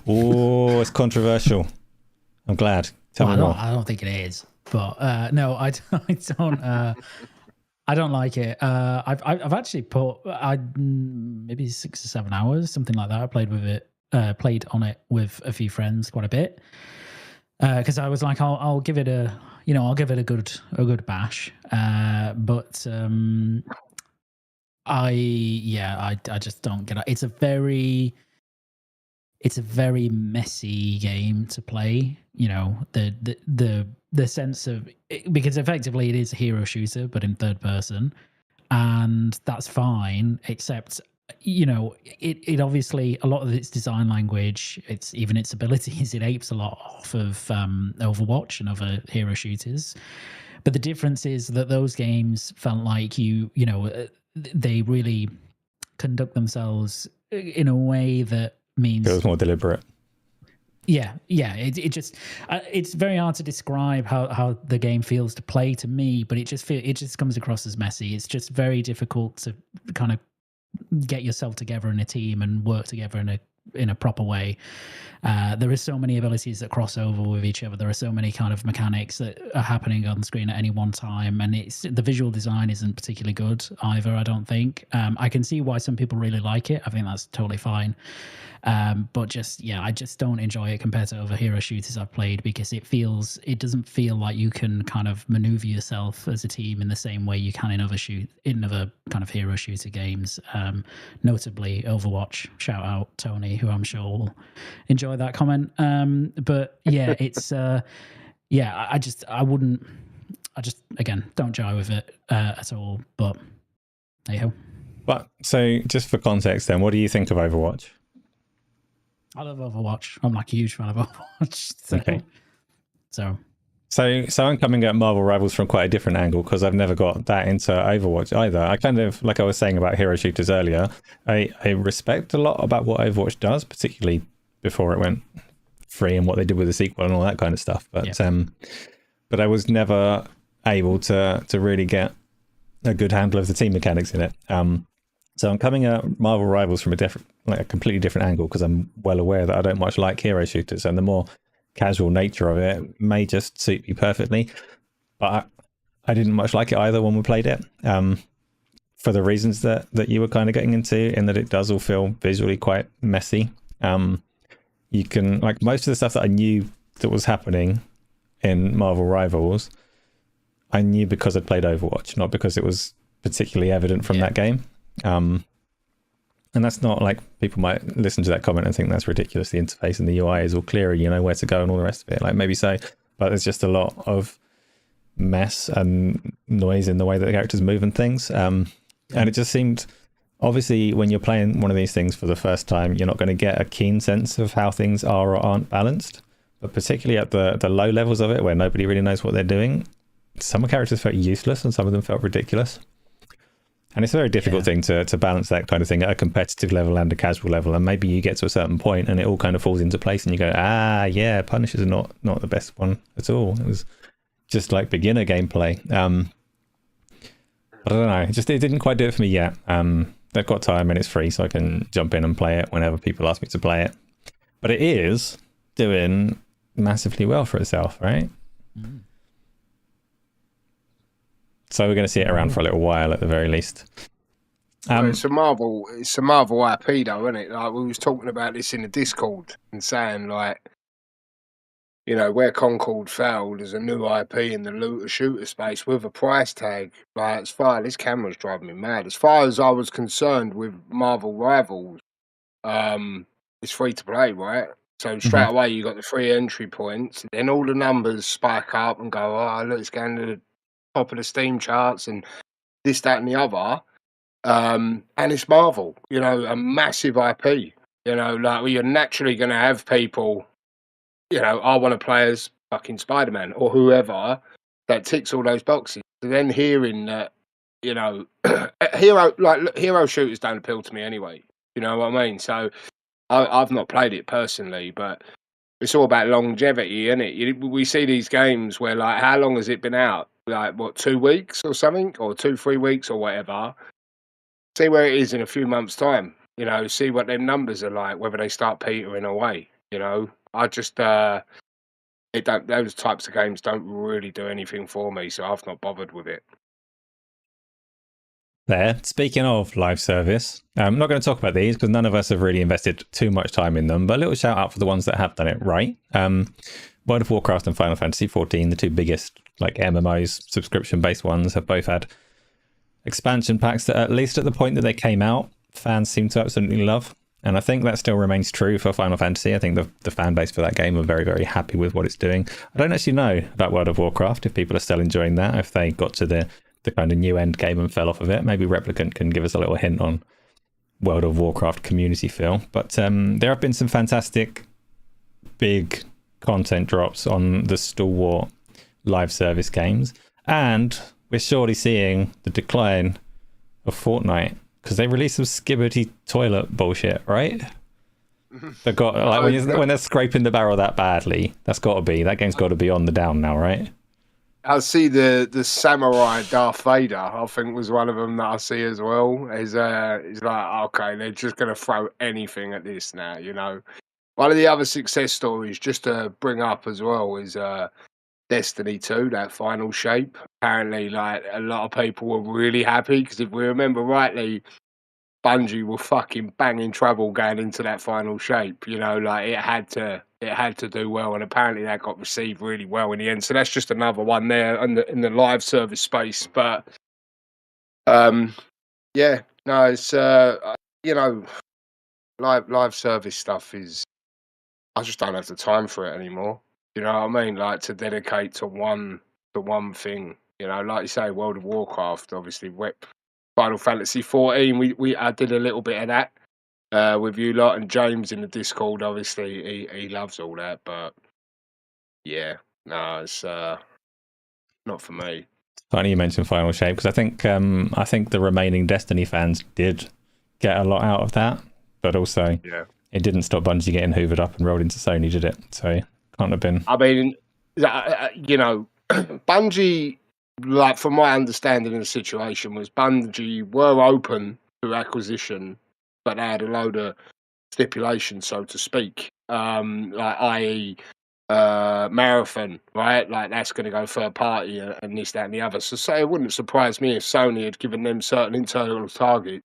[SPEAKER 1] Oh, it's controversial. I'm glad. Tell me more.
[SPEAKER 2] I don't think it is, but no, I don't. I don't like it. I've actually put maybe 6 or 7 hours, something like that. I played with it, played on it with a few friends quite a bit, because I was like, I'll give it a good bash. But I just don't get it. It's a very messy game to play. You know, the sense of, because effectively it is a hero shooter, but in third person, and that's fine, except, you know, it obviously, a lot of its design language, its abilities, it apes a lot off of Overwatch and other hero shooters. But the difference is that those games felt like they really conduct themselves in a way that means
[SPEAKER 1] It was more deliberate.
[SPEAKER 2] Yeah. It just it's very hard to describe how the game feels to play to me, but it just comes across as messy. It's just very difficult to kind of get yourself together in a team and work together in a proper way. There are so many abilities that cross over with each other. There are so many kind of mechanics that are happening on the screen at any one time, and the visual design isn't particularly good either, I don't think. I can see why some people really like it. I think that's totally fine. But I just don't enjoy it compared to other hero shooters I've played, because it doesn't feel like you can kind of maneuver yourself as a team in the same way you can in other kind of hero shooter games. Notably Overwatch. Shout out Tony, who I'm sure will enjoy that comment. But yeah, it's I just again don't jive with it at all. But there you go.
[SPEAKER 1] But so, just for context, then, what do you think of Overwatch?
[SPEAKER 2] I love Overwatch. I'm like a huge fan of Overwatch.
[SPEAKER 1] Okay.
[SPEAKER 2] So
[SPEAKER 1] I'm coming at Marvel Rivals from quite a different angle, because I've never got that into Overwatch either. I kind of, like I was saying about hero shooters earlier, I respect a lot about what Overwatch does, particularly before it went free and what they did with the sequel and all that kind of stuff. But but I was never able to really get a good handle of the team mechanics in it. So I'm coming at Marvel Rivals from a completely different angle, because I'm well aware that I don't much like hero shooters, and the more casual nature of it may just suit me perfectly. But I didn't much like it either when we played it, for the reasons that you were kind of getting into, in that it does all feel visually quite messy. You can, like, most of the stuff that I knew that was happening in Marvel Rivals, I knew because I'd played Overwatch, not because it was particularly evident from that game. And that's not, like, people might listen to that comment and think that's ridiculous. The interface and the UI is all clear, you know where to go and all the rest of it. Like, maybe so, but there's just a lot of mess and noise in the way that the characters move and things. And it just seemed, obviously, when you're playing one of these things for the first time, you're not going to get a keen sense of how things are or aren't balanced. But particularly at the low levels of it, where nobody really knows what they're doing, some characters felt useless and some of them felt ridiculous. And it's a very difficult thing to balance that kind of thing at a competitive level and a casual level. And maybe you get to a certain point and it all kind of falls into place and you go, Punishers are not the best one at all. It was just like beginner gameplay. But I don't know. It didn't quite do it for me yet. They've got time and it's free, so I can jump in and play it whenever people ask me to play it. But it is doing massively well for itself, right? Mm. So we're going to see it around for a little while at the very least.
[SPEAKER 3] Well, it's a Marvel IP though, isn't it? Like, we was talking about this in the Discord and saying, like, you know, where Concord failed as a new IP in the looter shooter space with a price tag. Like, as far as this camera's driving me mad. As far as I was concerned with Marvel Rivals, it's free to play, right? So straight away you got the free entry points, then all the numbers spike up and go, oh look, it's going to the top of the Steam charts and this, that, and the other. and it's Marvel, you know, a massive IP. You know, like well, you're naturally going to have people, you know, I want to play as fucking Spider-Man or whoever that ticks all those boxes. And then hearing that, you know, hero shooters don't appeal to me anyway. You know what I mean? So I've not played it personally, but it's all about longevity, isn't it? We see these games where, like, how long has it been out? Like, what, 2 weeks or something? Or 2-3 weeks or whatever. See where it is in a few months' time. You know, see what them numbers are like, whether they start petering away. You know, I just, those types of games don't really do anything for me, so I've not bothered with it.
[SPEAKER 1] There. Speaking of live service, I'm not going to talk about these because none of us have really invested too much time in them, but a little shout out for the ones that have done it right. World of Warcraft and Final Fantasy 14, the two biggest like MMOs, subscription-based ones, have both had expansion packs that, at least at the point that they came out, fans seem to absolutely love. And I think that still remains true for Final Fantasy. I think the fan base for that game are very, very happy with what it's doing. I don't actually know about World of Warcraft, if people are still enjoying that, if they got to the kind of new end game and fell off of it. Maybe Replicant can give us a little hint on World of Warcraft community feel. But there have been some fantastic big content drops on the stalwart live service games. And we're surely seeing the decline of Fortnite because they released some skibbity toilet bullshit, right? They've got like when they're scraping the barrel that badly, that game's got to be on the down now, right?
[SPEAKER 3] I see the samurai Darth Vader. I think was one of them that I see as well. Is like, okay, they're just gonna throw anything at this now. You know, one of the other success stories just to bring up as well is Destiny 2, that final shape. Apparently, like a lot of people were really happy because if we remember rightly, Bungie were fucking banging trouble going into that final shape. You know, like it had to do well, and apparently that got received really well in the end. So that's just another one there in the live service space. But yeah, no, it's you know, live service stuff is. I just don't have the time for it anymore. You know what I mean? Like to dedicate to one thing. You know, like you say, World of Warcraft, obviously, Final Fantasy 14. I did a little bit of that with you lot and James in the Discord. Obviously, he loves all that, but yeah, no, it's not for me.
[SPEAKER 1] Funny you mentioned Final Shape because I think the remaining Destiny fans did get a lot out of that, but also it didn't stop Bungie getting hoovered up and rolled into Sony, did it? So can't have been.
[SPEAKER 3] I mean, you know, Bungie, like from my understanding of the situation, was Bungie were open to acquisition, but they had a load of stipulations, so to speak, like i.e. Marathon, right? Like that's going to go third party and this, that, and the other. So it wouldn't surprise me if Sony had given them certain internal targets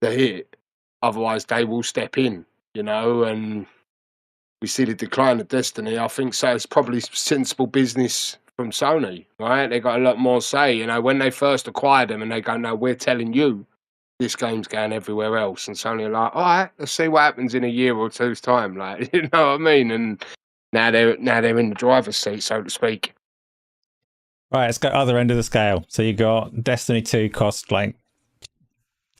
[SPEAKER 3] to hit. Otherwise, they will step in, you know, and we see the decline of Destiny. I think so. It's probably sensible business from Sony, right? They got a lot more say. You know, when they first acquired them and they go, no, we're telling you this game's going everywhere else. And Sony are like, all right, let's see what happens in a year or two's time. Like, you know what I mean? And now they're in the driver's seat, so to speak.
[SPEAKER 1] Right, let's go other end of the scale. So you got Destiny 2 cost like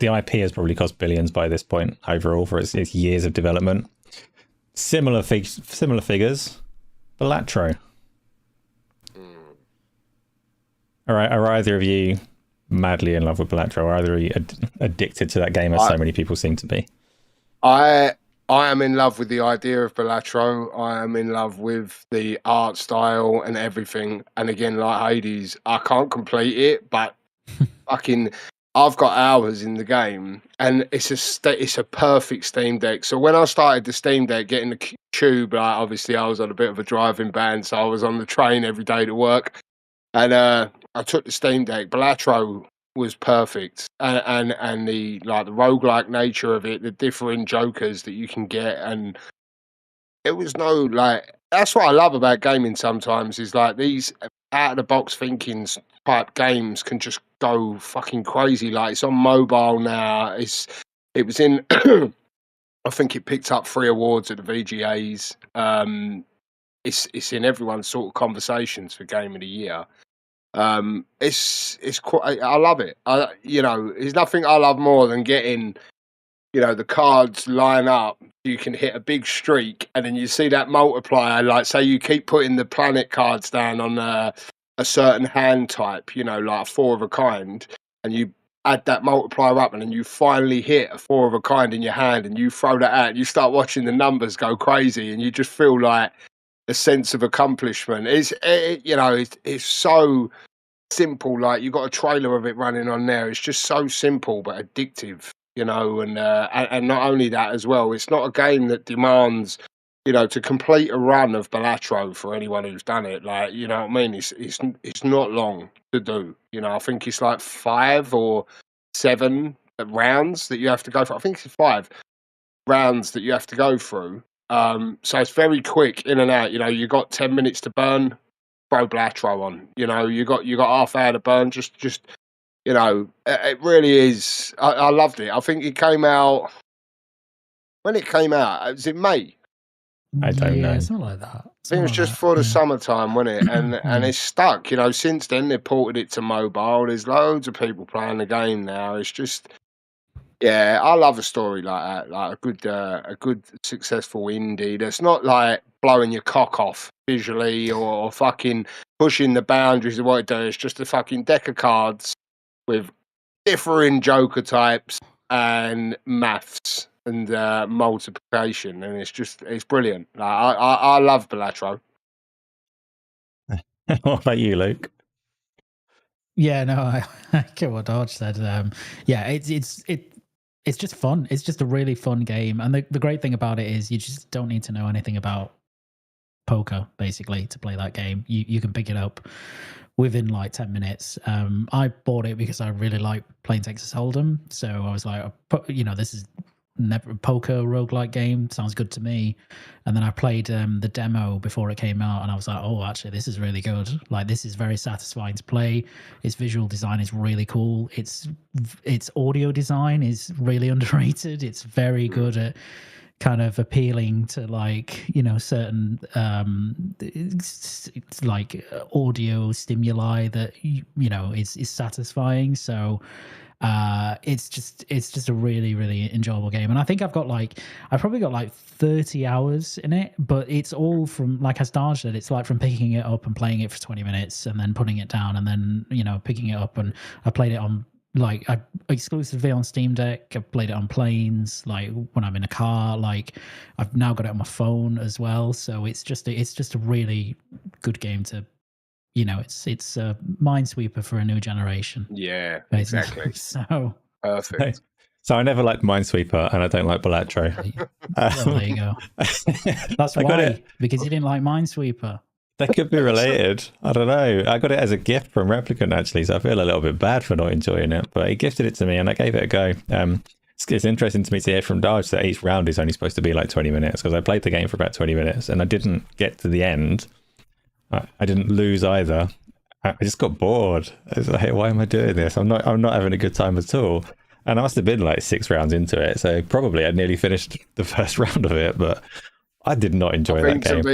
[SPEAKER 1] the IP has probably cost billions by this point overall for its years of development. Similar figures, Balatro. Are either of you madly in love with Balatro, or either of you addicted to that game as so many people seem to be?
[SPEAKER 3] I am in love with the idea of Balatro. I am in love with the art style and everything. And again, like Hades, I can't complete it, but fucking, I've got hours in the game, and it's a perfect Steam Deck. So when I started the Steam Deck, getting the tube, like obviously I was on a bit of a driving ban, so I was on the train every day to work, and I took the Steam Deck. Balatro was perfect, and the the roguelike nature of it, the different jokers that you can get, and it was that's what I love about gaming sometimes is like these out of the box thinking type games can just go fucking crazy. Like it's on mobile now. It was in I think it picked up 3 awards at the VGAs. It's in everyone's sort of conversations for Game of the Year. It's quite. I love it. There's nothing I love more than getting, the cards line up. You can hit a big streak, and then you see that multiplier. Like, say you keep putting the planet cards down on a certain hand type, like a 4 of a kind, and you add that multiplier up, and then you finally hit a 4 of a kind in your hand, and you throw that out, and you start watching the numbers go crazy, and you just feel like a sense of accomplishment. It's so simple. Like, you got a trailer of it running on there. It's just so simple but addictive, and not only that as well. It's not a game that demands, to complete a run of Balatro for anyone who's done it. Like, you know what I mean? It's not long to do. I think it's like 5 or 7 rounds that you have to go through. I think it's 5 rounds that you have to go through. So it's very quick in and out. You got 10 minutes to burn, throw Balatro on. You got half hour to burn. Just it really is. I loved it. I think it came out when it came out. It was in May.
[SPEAKER 1] I don't know.
[SPEAKER 2] Something like that.
[SPEAKER 3] I think it was just for the summertime, wasn't it? And it's stuck. Since then they ported it to mobile. There's loads of people playing the game now. It's just, yeah, I love a story like that, like a good successful indie that's not like blowing your cock off visually or fucking pushing the boundaries of what it does. It's just a fucking deck of cards with differing joker types and maths and multiplication, and it's brilliant. Like, I love Balatro.
[SPEAKER 1] What about you, Luke?
[SPEAKER 2] Yeah, no, I get what Darge said. Yeah, it's just fun. It's just a really fun game, and the great thing about it is you just don't need to know anything about poker basically to play that game. You can pick it up within like 10 minutes. I bought it because I really like playing Texas Hold'em, so I was like, this is never a poker roguelike game, sounds good to me. And then I played the demo before it came out, and I was like, oh, actually this is really good. Like, this is very satisfying to play. Its visual design is really cool. Its audio design is really underrated. It's very good at kind of appealing to certain it's like audio stimuli that is satisfying. So it's just a really, really enjoyable game. And I think I've probably got like 30 hours in it, but it's all from, like as Darge said, it's like from picking it up and playing it for 20 minutes and then putting it down and then picking it up. And I played it on exclusively on Steam Deck. I've played it on planes, like when I'm in a car. Like, I've now got it on my phone as well. So it's just a really good game to, it's a Minesweeper for a new generation.
[SPEAKER 3] Yeah,
[SPEAKER 2] basically.
[SPEAKER 3] exactly.
[SPEAKER 2] So
[SPEAKER 3] perfect.
[SPEAKER 1] So I never liked Minesweeper, and I don't like Balatro.
[SPEAKER 2] Well, there you go. That's why, because you didn't like Minesweeper.
[SPEAKER 1] They could be related. I don't know. I got it as a gift from Replicant, actually, so I feel a little bit bad for not enjoying it. But he gifted it to me, and I gave it a go. It's interesting to me to hear from Darge that each round is only supposed to be like 20 minutes, because I played the game for about 20 minutes, and I didn't get to the end. I didn't lose either. I just got bored. I was like, why am I doing this? I'm not having a good time at all. And I must have been like 6 rounds into it, so probably I'd nearly finished the first round of it, but I did not enjoy that game.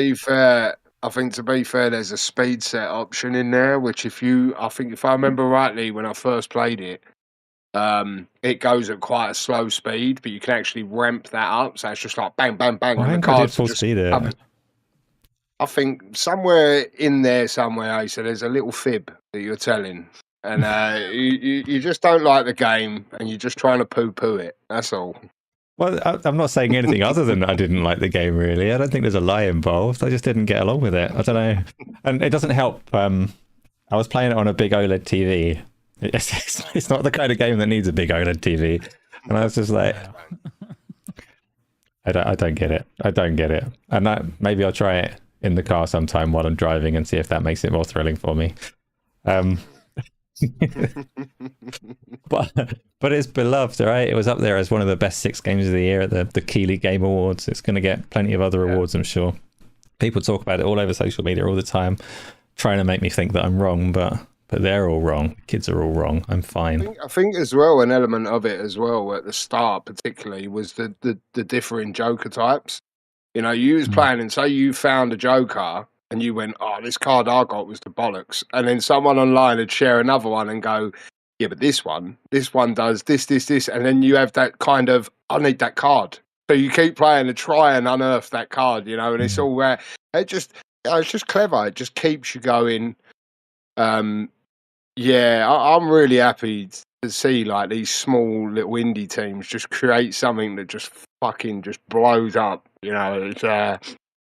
[SPEAKER 3] I think to be fair, there's a speed set option in there, which if I remember rightly, when I first played it, it goes at quite a slow speed, but you can actually ramp that up. So it's just like bang, bang, bang.
[SPEAKER 1] I think I did full speed it.
[SPEAKER 3] I think somewhere in there, Asa, there's a little fib that you're telling. And you just don't like the game, and you're just trying to poo-poo it. That's all.
[SPEAKER 1] Well, I'm not saying anything other than I didn't like the game, really. I don't think there's a lie involved. I just didn't get along with it. I don't know. And it doesn't help. I was playing it on a big OLED TV. It's not the kind of game that needs a big OLED TV. And I was just like, I don't get it. I don't get it. And maybe I'll try it in the car sometime while I'm driving and see if that makes it more thrilling for me. But it's beloved, right? It was up there as one of the best 6 games of the year at the Keighley Game Awards. It's going to get plenty of other awards, I'm sure. People talk about it all over social media all the time, trying to make me think that I'm wrong, but they're all wrong. Kids are all wrong. I'm fine.
[SPEAKER 3] I think as well, an element of it as well at the start particularly was the differing joker types. You was playing, and say you found a joker and you went, "Oh, this card I got was the bollocks," and then someone online would share another one and go, "Yeah, but this one does this," and then you have that kind of, "I need that card." So you keep playing to try and unearth that card, and it's all it's just clever. It just keeps you going. I'm really happy to see like these small little indie teams just create something that just fucking just blows up. It's a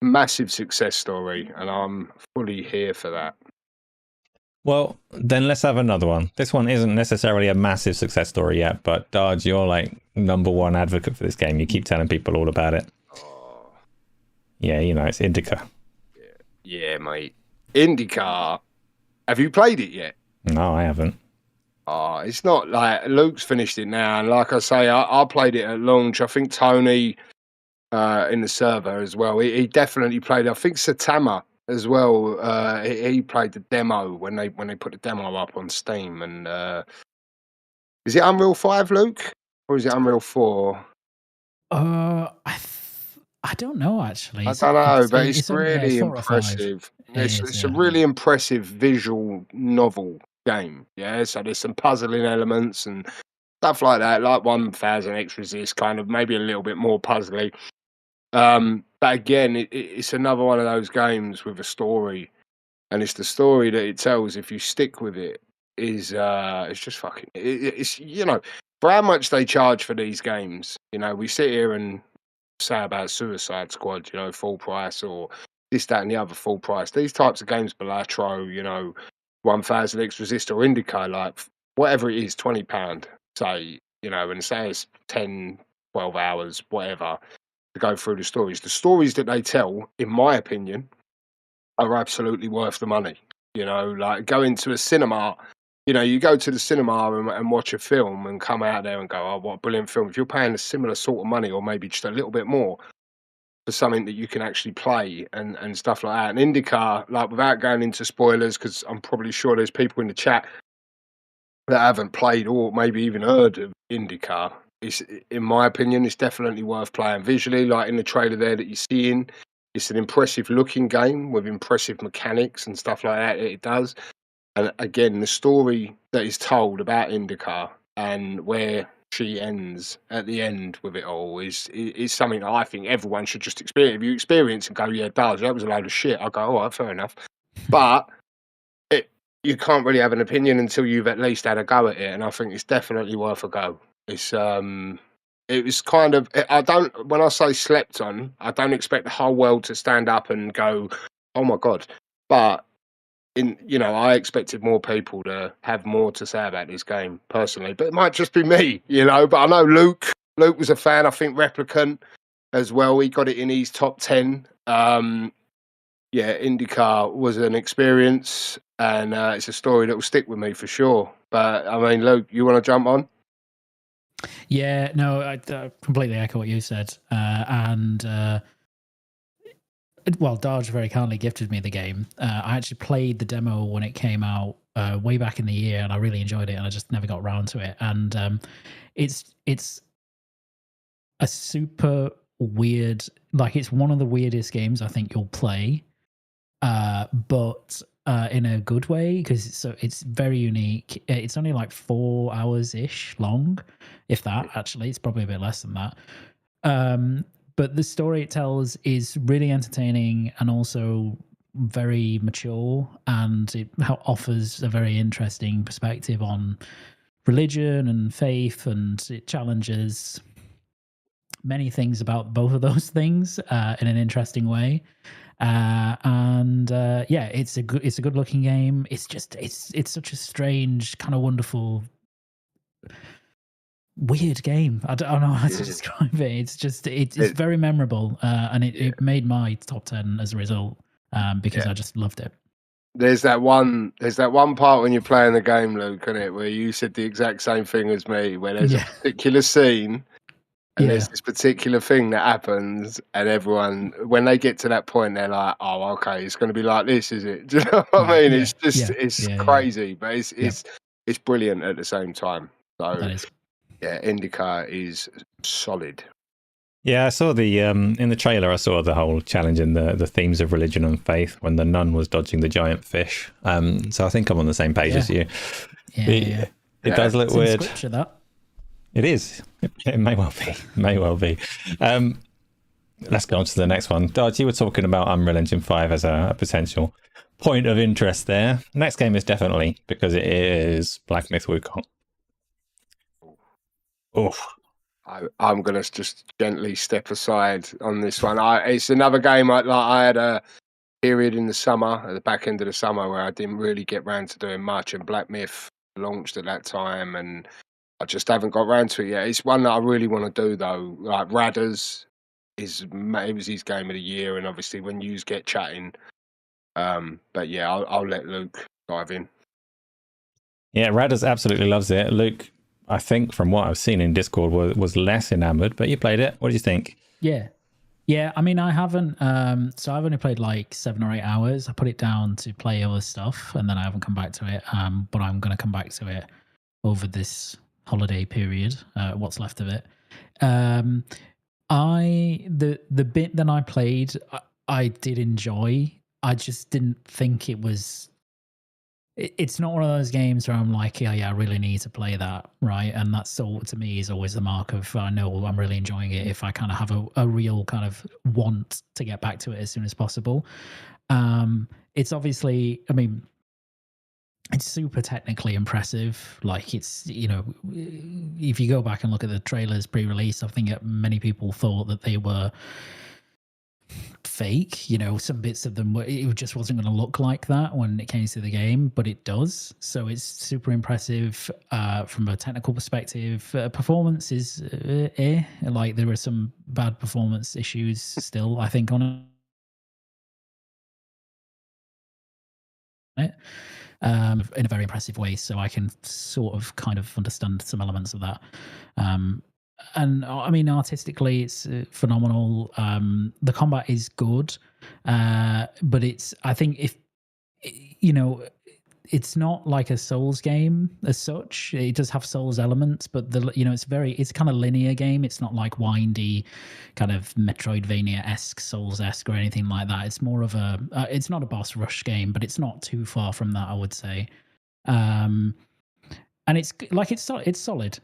[SPEAKER 3] massive success story, and I'm fully here for that.
[SPEAKER 1] Well, then let's have another one. This one isn't necessarily a massive success story yet, but Darge, you're like #1 advocate for this game. You keep telling people all about it.
[SPEAKER 3] Oh.
[SPEAKER 1] Yeah, it's Indica.
[SPEAKER 3] Yeah, mate. Indica. Have you played it yet?
[SPEAKER 1] No, I haven't.
[SPEAKER 3] Oh, it's not like Luke's finished it now, and like I say, I played it at launch. I think Tony in the server as well. He definitely played. I think Satama as well. He played the demo when they put the demo up on Steam. And is it Unreal 5, Luke, or is it Unreal 4?
[SPEAKER 2] I don't know actually.
[SPEAKER 3] I don't know, but it's really impressive. It's a really impressive visual novel game. Yeah, so there's some puzzling elements and stuff like that, like 1000 Extras is kind of maybe a little bit more puzzly. But again, it's another one of those games with a story, and it's the story that it tells. If you stick with it, it's just fucking. It's for how much they charge for these games. We sit here and say about Suicide Squad, full price, or this, that, and the other full price. These types of games, Balatro, 1000 Extras or Indica, like whatever it is, £20. Say, and say it's 10, 12 hours, whatever, to go through the stories. The stories that they tell, in my opinion, are absolutely worth the money. Like going to a cinema, you go to the cinema and watch a film and come out there and go, "Oh, what a brilliant film." If you're paying a similar sort of money or maybe just a little bit more for something that you can actually play and stuff like that. And Indica, like without going into spoilers, because I'm probably sure there's people in the chat that haven't played or maybe even heard of Indica, in my opinion, it's definitely worth playing visually. Like in the trailer there that you're seeing, it's an impressive looking game with impressive mechanics and stuff like that. It does. And again, the story that is told about Indica and where she ends at the end with it all is something that I think everyone should just experience. If you experience and go, "Yeah, Darge, that was a load of shit," I go, "All right, fair enough." But you can't really have an opinion until you've at least had a go at it, and I think it's definitely worth a go. It's it was kind of, when I say slept on, I don't expect the whole world to stand up and go, "Oh my god," but I expected more people to have more to say about this game personally, but it might just be me, but I know Luke was a fan. I think Replicant as well, he got it in his top 10. Indica was an experience, and it's a story that will stick with me for sure. But I mean, Luke, you want to jump on?
[SPEAKER 2] Yeah, no, I completely echo what you said. Well, Darge very kindly gifted me the game. I actually played the demo when it came out way back in the year, and I really enjoyed it, and I just never got around to it. And it's a super weird, like it's one of the weirdest games I think you'll play, but in a good way, because it's very unique. It's only like 4 hours-ish long, if that. Actually, it's probably a bit less than that. But the story it tells is really entertaining and also very mature, and it offers a very interesting perspective on religion and faith, and it challenges many things about both of those things in an interesting way. It's a good looking game. It's just it's such a strange, kind of wonderful, weird game. I don't know how to describe it. It's just it's very memorable, and it made my top 10 as a result, because I just loved it.
[SPEAKER 3] There's that one part when you're playing the game, Luke, isn't it, where you said the exact same thing as me, where there's a particular scene and there's this particular thing that happens, and everyone, when they get to that point, they're like, "Oh, okay, it's going to be like this, is it?" Do you know what I mean? It's just it's crazy, but it's brilliant at the same time. So
[SPEAKER 2] that is.
[SPEAKER 3] Yeah, Indica is solid.
[SPEAKER 1] Yeah, I saw the in the trailer. I saw the whole challenge in the themes of religion and faith when the nun was dodging the giant fish. So I think I'm on the same page as you.
[SPEAKER 2] Yeah.
[SPEAKER 1] It does look
[SPEAKER 2] It's in
[SPEAKER 1] weird.
[SPEAKER 2] scripture, that.
[SPEAKER 1] It is. It may well be. May well be. Let's go on to the next one. Darge, you were talking about Unreal Engine 5 as a potential point of interest there. Next game is definitely, because it is Black Myth Wukong. Oof.
[SPEAKER 3] I'm going to just gently step aside on this one. It's another game I had a period in the summer, at the back end of the summer, where I didn't really get round to doing much, and Black Myth launched at that time, and I just haven't got round to it yet. It's one that I really want to do, though. Like Radders it was his game of the year, and obviously when you get chatting, but yeah, I'll let Luke dive in.
[SPEAKER 1] Yeah, Radders absolutely loves it. Luke, I think from what I've seen in Discord, was less enamored, but you played it. What do you think?
[SPEAKER 2] Yeah, I mean, I haven't. So I've only played like 7 or 8 hours. I put it down to play other stuff, and then I haven't come back to it. But I'm going to come back to it over this holiday period. What's left of it. The bit that I played, I did enjoy. I just didn't think it was. It's not one of those games where I'm like, yeah, I really need to play that, right? And that's all, to me, is always the mark of I know I'm really enjoying it if I kind of have a real kind of want to get back to it as soon as possible. It's obviously, I mean, it's super technically impressive. Like it's, if you go back and look at the trailers pre-release, I think many people thought that they were fake. Some bits of them it just wasn't going to look like that when it came to the game, but it does. So it's super impressive from a technical perspective. Performance is like there are some bad performance issues still, I think, on it in a very impressive way. So I can sort of kind of understand some elements of that. And I mean, artistically, it's phenomenal. The combat is good, but I think it's not like a Souls game as such. It does have Souls elements, but it's kind of linear game. It's not like windy, kind of Metroidvania-esque, Souls-esque, or anything like that. It's more of it's not a boss rush game, but it's not too far from that, I would say. And it's solid.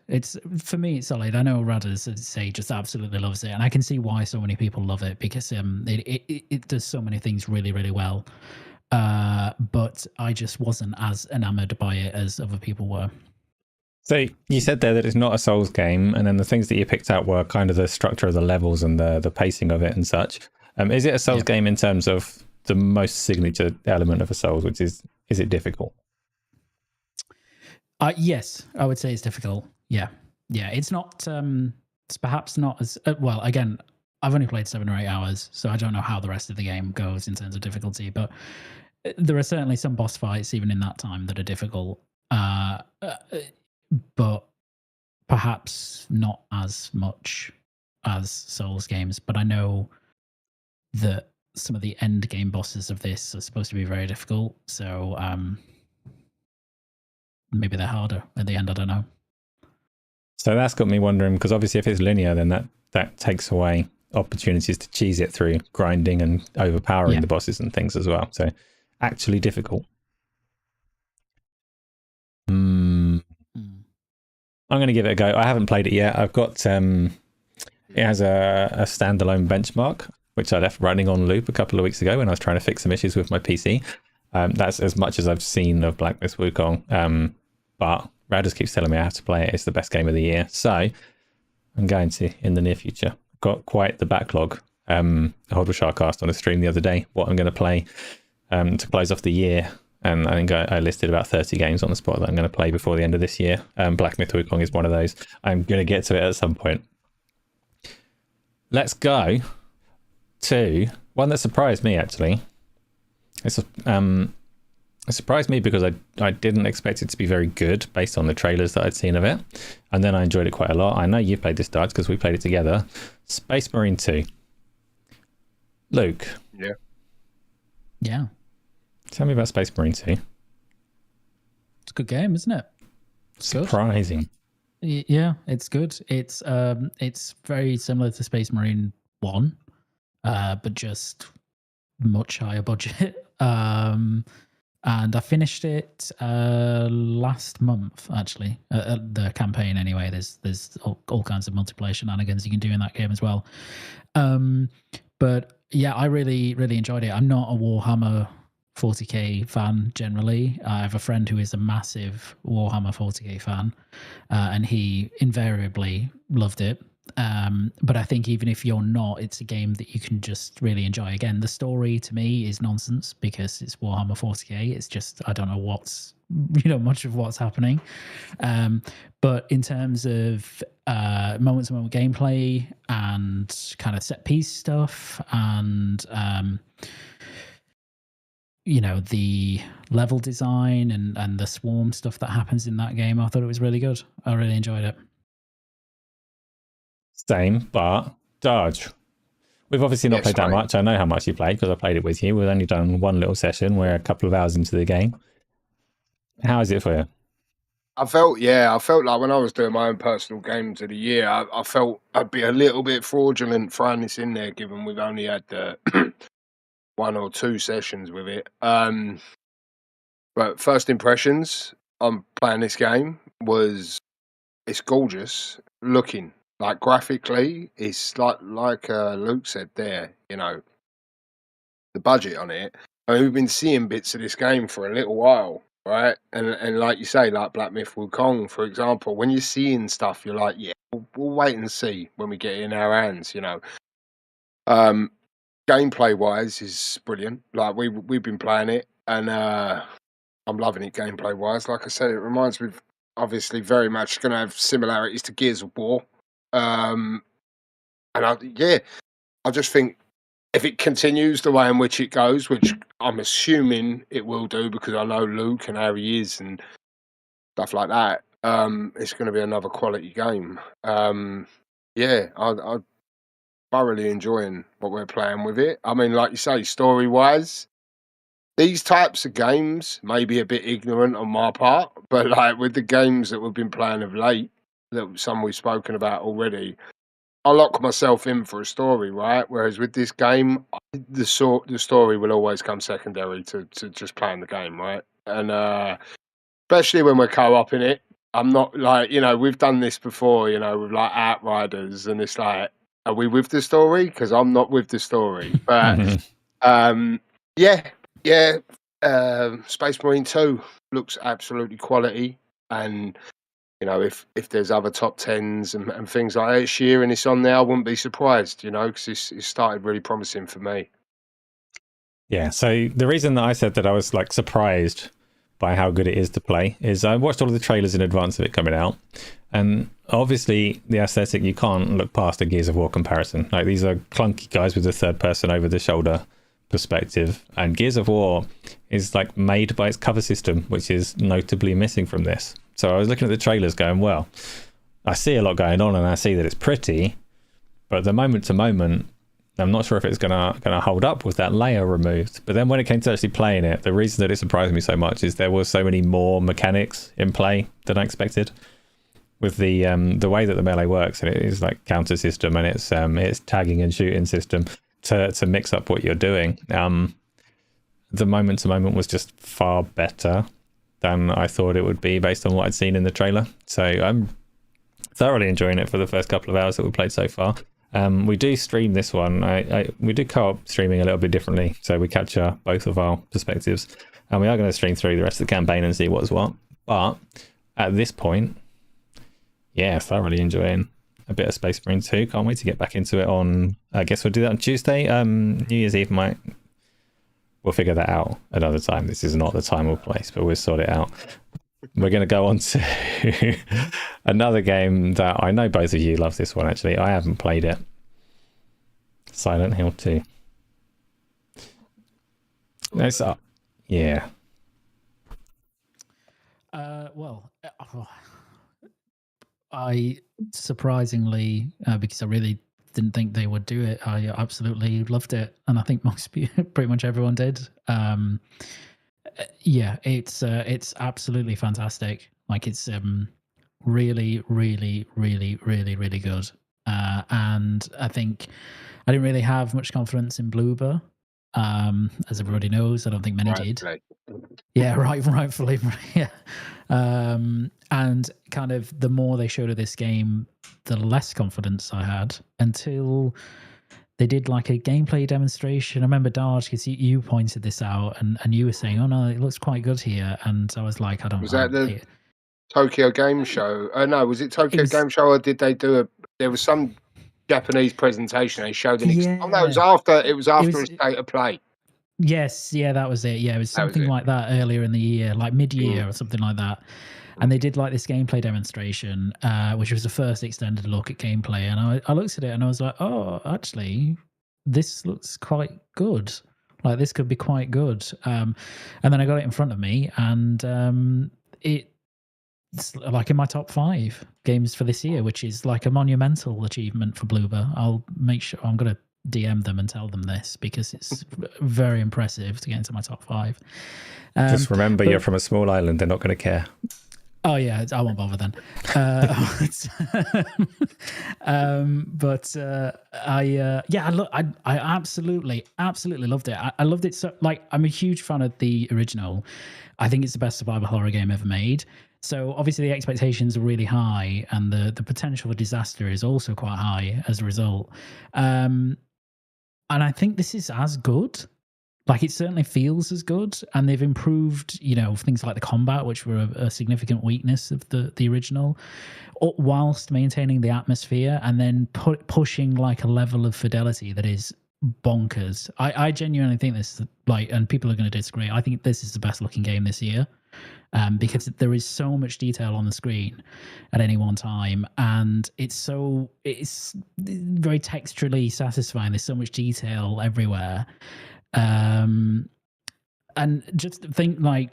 [SPEAKER 2] For me, it's solid. I know Radders, say, just absolutely loves it, and I can see why so many people love it because it does so many things really, really well. But I just wasn't as enamored by it as other people were.
[SPEAKER 1] So you said there that it's not a Souls game, and then the things that you picked out were kind of the structure of the levels and the pacing of it and such. Is it a Souls game in terms of the most signature element of a Souls, which is it difficult?
[SPEAKER 2] Yes, I would say it's difficult. Yeah. It's not. It's perhaps not as well. Again, I've only played 7 or 8 hours, so I don't know how the rest of the game goes in terms of difficulty. But there are certainly some boss fights even in that time that are difficult, but perhaps not as much as Souls games. But I know that some of the end game bosses of this are supposed to be very difficult. So maybe they're harder at the end. I don't know.
[SPEAKER 1] So that's got me wondering, because obviously if it's linear, then that takes away opportunities to cheese it through grinding and overpowering the bosses and things as well. So actually difficult. I'm going to give it a go. I haven't played it yet. I've got it has a standalone benchmark, which I left running on loop a couple of weeks ago when I was trying to fix some issues with my PC. That's as much as I've seen of Black Myth Wukong. But Radders keeps telling me I have to play it. It's the best game of the year. So I'm going to in the near future. Got quite the backlog. I heard Sharkcast on a stream the other day what I'm going to play to close off the year. And I think I listed about 30 games on the spot that I'm going to play before the end of this year. Black Myth Wukong is one of those. I'm going to get to it at some point. Let's go to one that surprised me, actually. It surprised me because I didn't expect it to be very good based on the trailers that I'd seen of it. And then I enjoyed it quite a lot. I know you've played this, Darge, because we played it together. Space Marine 2. Luke.
[SPEAKER 2] Yeah.
[SPEAKER 1] Tell me about Space Marine 2.
[SPEAKER 2] It's a good game, isn't it?
[SPEAKER 1] Surprising.
[SPEAKER 2] Yeah, it's good. It's very similar to Space Marine 1, but just much higher budget. And I finished it last month, actually. The campaign, anyway. There's all kinds of multiplayer shenanigans you can do in that game as well. But yeah, I really enjoyed it. I'm not a Warhammer 40k fan generally. I have a friend who is a massive Warhammer 40k fan, and he invariably loved it. But I think even if you're not, it's a game that you can just really enjoy. Again, the story to me is nonsense because it's Warhammer 40k. It's just I don't know what's much of what's happening. But in terms of moment-to-moment gameplay and kind of set-piece stuff and the level design and the swarm stuff that happens in that game, I thought it was really good. I really enjoyed it.
[SPEAKER 1] Same, but Darge, we've obviously not played that much. I know how much you played because I played it with you. We've only done one little session. We're a couple of hours into the game. How is it for you?
[SPEAKER 3] I felt like when I was doing my own personal games of the year, I felt I'd be a little bit fraudulent throwing this in there, given we've only had one or two sessions with it. But first impressions on playing this game was it's gorgeous looking. Like graphically, it's like Luke said there, the budget on it. I mean, we've been seeing bits of this game for a little while, right? And like you say, like Black Myth Wukong, for example, when you're seeing stuff, you're like, yeah, we'll wait and see when we get it in our hands, Gameplay wise is brilliant. Like we've been playing it, and I'm loving it gameplay wise. Like I said, it reminds me of, obviously very much going to have similarities to Gears of War. And I just think if it continues the way in which it goes, which I'm assuming it will do because I know Luke and how he is and stuff like that, it's going to be another quality game. I'm thoroughly enjoying what we're playing with it. I mean, like you say, story-wise, these types of games may be a bit ignorant on my part, but like with the games that we've been playing of late, that some we've spoken about already, I lock myself in for a story, right? Whereas with this game, the story will always come secondary to just playing the game, right? And especially when we're co-oping it, I'm not like, we've done this before, with like Outriders, and it's like, are we with the story? Because I'm not with the story. But Space Marine 2 looks absolutely quality, and if there's other top 10s and things like that this year and it's on there, I wouldn't be surprised, because it's started really promising for me.
[SPEAKER 1] Yeah, so the reason that I said that I was like surprised by how good it is to play is I watched all of the trailers in advance of it coming out, and obviously the aesthetic, you can't look past a Gears of War comparison. Like, these are clunky guys with a third person over the shoulder perspective, and Gears of War is like made by its cover system, which is notably missing from this. So I was looking at the trailers going, well, I see a lot going on and I see that it's pretty, but the moment to moment, I'm not sure if it's gonna hold up with that layer removed. But then when it came to actually playing it, the reason that it surprised me so much is there was so many more mechanics in play than I expected. With the way that the melee works, and it is like counter system, and it's tagging and shooting system to mix up what you're doing. The moment to moment was just far better than I thought it would be based on what I'd seen in the trailer. So I'm thoroughly enjoying it for the first couple of hours that we played so far. We do stream this one. We do co-op streaming a little bit differently, so we capture both of our perspectives, and we are going to stream through the rest of the campaign and see what's what. But at this point, yeah, thoroughly enjoying a bit of Space Marine 2. Can't wait to get back into it on, I guess we'll do that on Tuesday. New Year's Eve we'll figure that out another time. This is not the time or place, but we'll sort it out. We're going to go on to another game that I know both of you love this one, actually. I haven't played it. Silent Hill 2. It's up. Yeah.
[SPEAKER 2] I surprisingly, because I really didn't think they would do it, I absolutely loved it, and I think pretty much everyone did. It's absolutely fantastic. Like, it's really, really, really, really, really good. And I think I didn't really have much confidence in Bloober. As everybody knows, I don't think many did.
[SPEAKER 3] Right.
[SPEAKER 2] Yeah, rightfully. Yeah. And kind of the more they showed of this game, the less confidence I had until they did like a gameplay demonstration. I remember Darge, because you pointed this out and you were saying, "Oh no, it looks quite good here," and I was like, "I don't."
[SPEAKER 3] Was that the Tokyo Game Show? No, was it Tokyo Game Show, or did they do there was some Japanese presentation they showed an oh no, it was after a state of play.
[SPEAKER 2] Yes, yeah, that was it. Yeah, it was something like that earlier in the year, like mid-year or something like that. And they did like this gameplay demonstration, which was the first extended look at gameplay. And I looked at it and I was like, oh, actually, this looks quite good. Like, this could be quite good. And then I got it in front of me, and it's like in my top 5 games for this year, which is like a monumental achievement for Bloober. I'll make sure I'm going to DM them and tell them this, because it's very impressive to get into my top 5.
[SPEAKER 1] Just remember, you're from a small island. They're not going to care.
[SPEAKER 2] Oh yeah, I won't bother then. I absolutely loved it. I loved it so. Like, I'm a huge fan of the original. I think it's the best survival horror game ever made. So obviously the expectations are really high, and the potential for disaster is also quite high as a result. And I think this is as good. Like, it certainly feels as good, and they've improved, things like the combat, which were a significant weakness of the original, whilst maintaining the atmosphere, and then pushing like a level of fidelity that is bonkers. I genuinely think this is and people are going to disagree, I think this is the best looking game this year, because there is so much detail on the screen at any one time, and it's very texturally satisfying. There's so much detail everywhere. And just think, like,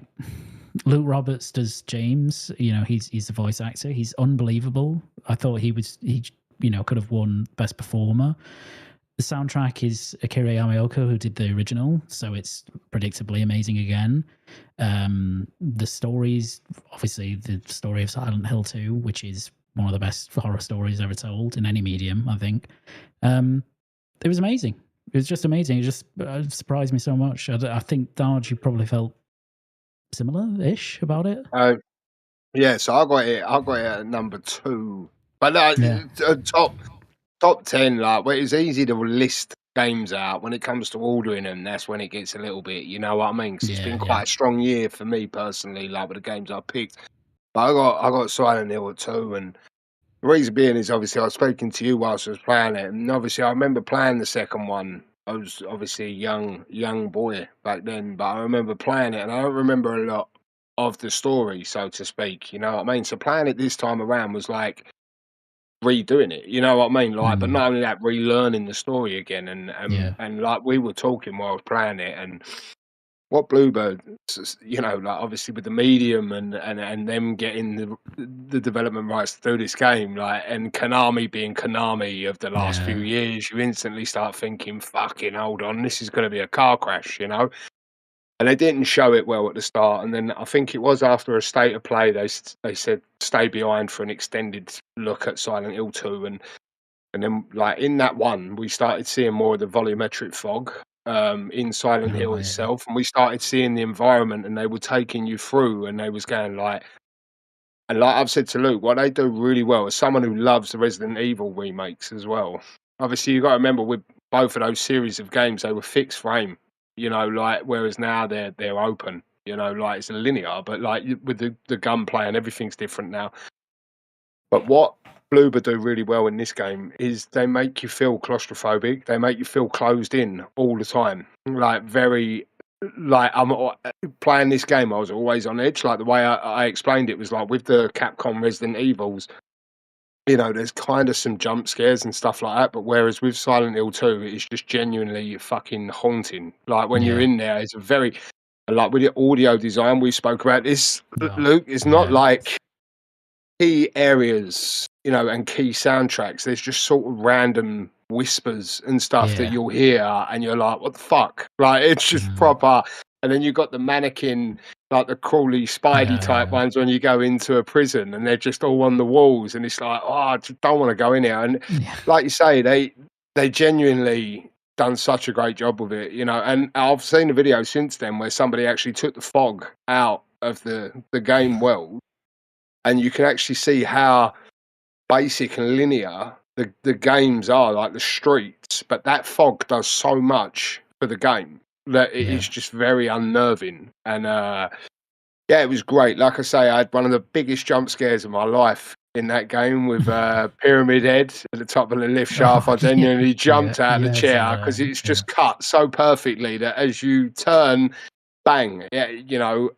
[SPEAKER 2] Luke Roberts does James, he's the voice actor. He's unbelievable. I thought he could have won Best Performer. The soundtrack is Akira Yamaoka, who did the original, so it's predictably amazing again. The stories, obviously the story of Silent Hill 2, which is one of the best horror stories ever told in any medium, I think. It was amazing. It was just amazing. It just surprised me so much. I think, Darge, you probably felt similar-ish about it.
[SPEAKER 3] Yeah, so I got it at number 2. But top 10, like, where it's easy to list games out. When it comes to ordering them, that's when it gets a little bit, you know what I mean? Because it's been quite a strong year for me personally, like, with the games I picked. But I got Silent Hill 2, and the reason being is, obviously, I was speaking to you whilst I was playing it, and obviously I remember playing the second one. I was obviously a young boy back then, but I remember playing it, and I don't remember a lot of the story, so to speak, you know what I mean? So playing it this time around was like redoing it, you know what I mean? Like, but not only that, relearning the story again, and like, we were talking while I was playing it, and what Bluebird, like, obviously with the medium and them getting the development rights to do this game, like, and Konami being Konami of the last few years, you instantly start thinking, fucking hold on, this is going to be a car crash, And they didn't show it well at the start, and then I think it was after a state of play, they said stay behind for an extended look at Silent Hill 2, and then, like, in that one, we started seeing more of the volumetric fog in Silent Hill itself, and we started seeing the environment, and they were taking you through, and they was going like, and like I've said to Luke, what they do really well, as someone who loves the Resident Evil remakes as well, obviously you got to remember, with both of those series of games, they were fixed frame, like, whereas now they're open, like, it's a linear, but like with the gunplay and everything's different now. But what Bloober do really well in this game is they make you feel claustrophobic. They make you feel closed in all the time. Like, I'm playing this game, I was always on edge. Like, the way I explained it was like, with the Capcom Resident Evils, there's kind of some jump scares and stuff like that. But whereas with Silent Hill 2, it's just genuinely fucking haunting. Like, when you're in there, it's a very, like, with the audio design, we spoke about this, Luke, it's not like key areas, and key soundtracks. There's just sort of random whispers and stuff that you'll hear, and you're like, what the fuck? Like, it's just proper. And then you've got the mannequin like the crawly spidey type
[SPEAKER 2] Yeah.
[SPEAKER 3] ones when you go into a prison and they're just all on the walls and it's like, oh, I just don't want to go in here. And
[SPEAKER 2] Yeah.
[SPEAKER 3] like you say, they genuinely done such a great job with it, you know. And I've seen a video since then where somebody actually took the fog out of the game world, and you can actually see how basic and linear the games are, like the streets, but that fog does so much for the game that it is just very unnerving. And yeah, it was great. Like I say, I had one of the biggest jump scares of my life in that game with Pyramid Head at the top of the lift shaft. I genuinely jumped out of the chair because it's just cut so perfectly that as you turn, bang, yeah, you know,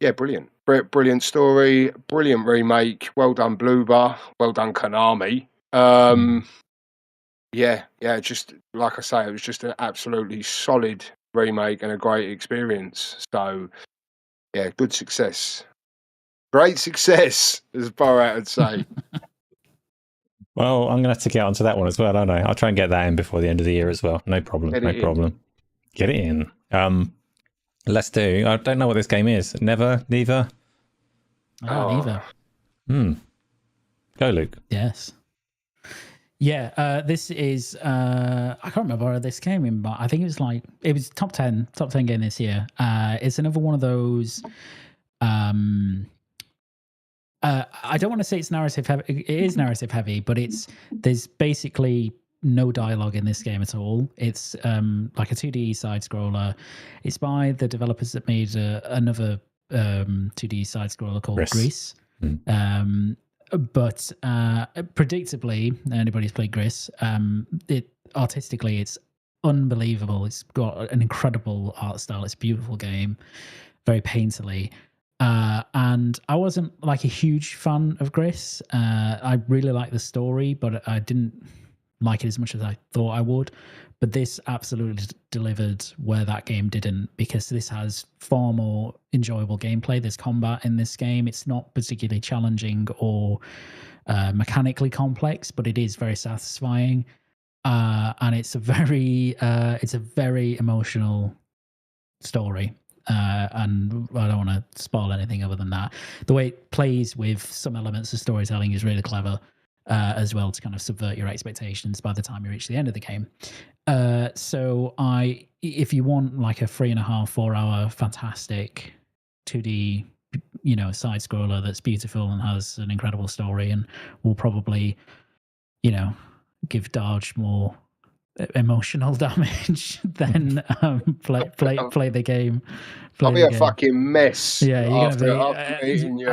[SPEAKER 3] yeah, brilliant. Brilliant story, brilliant remake. Well done, Blue Bar. Well done, Konami. Yeah, just like I say, it was just an absolutely solid remake and a great experience. So, yeah, good success. Great success, as Borat would say.
[SPEAKER 1] Well, I'm going to have to get onto that one as well, don't I? I'll try and get that in before the end of the year as well. No problem.
[SPEAKER 3] Get
[SPEAKER 1] No
[SPEAKER 3] it in.
[SPEAKER 1] problem. Get it in. Let's do. I don't know what this game is. Neither.
[SPEAKER 2] Neither.
[SPEAKER 1] Go, Luke.
[SPEAKER 2] Yes. Yeah, this is I can't remember where this came in, but I think it was top 10 game this year. It's another one of those I don't want to say it's narrative heavy. It is narrative heavy, but there's basically no dialogue in this game at all. It's like a 2D side scroller. It's by the developers that made another 2D side scroller called Gris. But predictably, anybody who's played Gris, artistically it's unbelievable. It's got an incredible art style. It's a beautiful game, very painterly. And I wasn't like a huge fan of Gris. I really liked the story, but I didn't like it as much as I thought I would. But this absolutely delivered where that game didn't, because this has far more enjoyable gameplay. There's combat in this game. It's not particularly challenging or mechanically complex, but it is very satisfying. And it's a very emotional story. And I don't want to spoil anything other than that. The way it plays with some elements of storytelling is really clever as well, to kind of subvert your expectations by the time you reach the end of the game. So if you want like a 3.5-4 hour fantastic 2D, side scroller that's beautiful and has an incredible story and will probably, give Darge more emotional damage, then play the game.
[SPEAKER 3] I'll be a fucking mess.
[SPEAKER 2] Yeah, you're
[SPEAKER 3] after meeting you.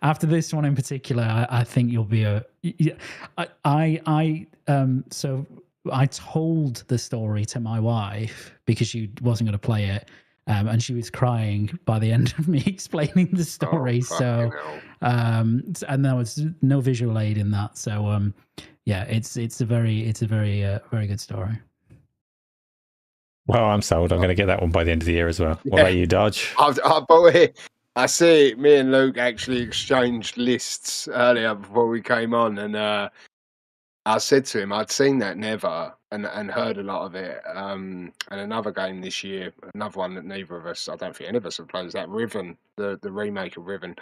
[SPEAKER 2] After this one in particular, I think you'll be so I told the story to my wife because she wasn't going to play it, and she was crying by the end of me explaining the story. And there was no visual aid in that. So yeah, it's a very good story.
[SPEAKER 1] Well, I'm sold. I'm going to get that one by the end of the year as well. What about you, Darge?
[SPEAKER 3] I see. Me and Luke actually exchanged lists earlier before we came on, and I said to him I'd seen that Never and heard a lot of it. And another game this year, another one that neither of us, I don't think any of us have played, is that Riven, the remake of Riven.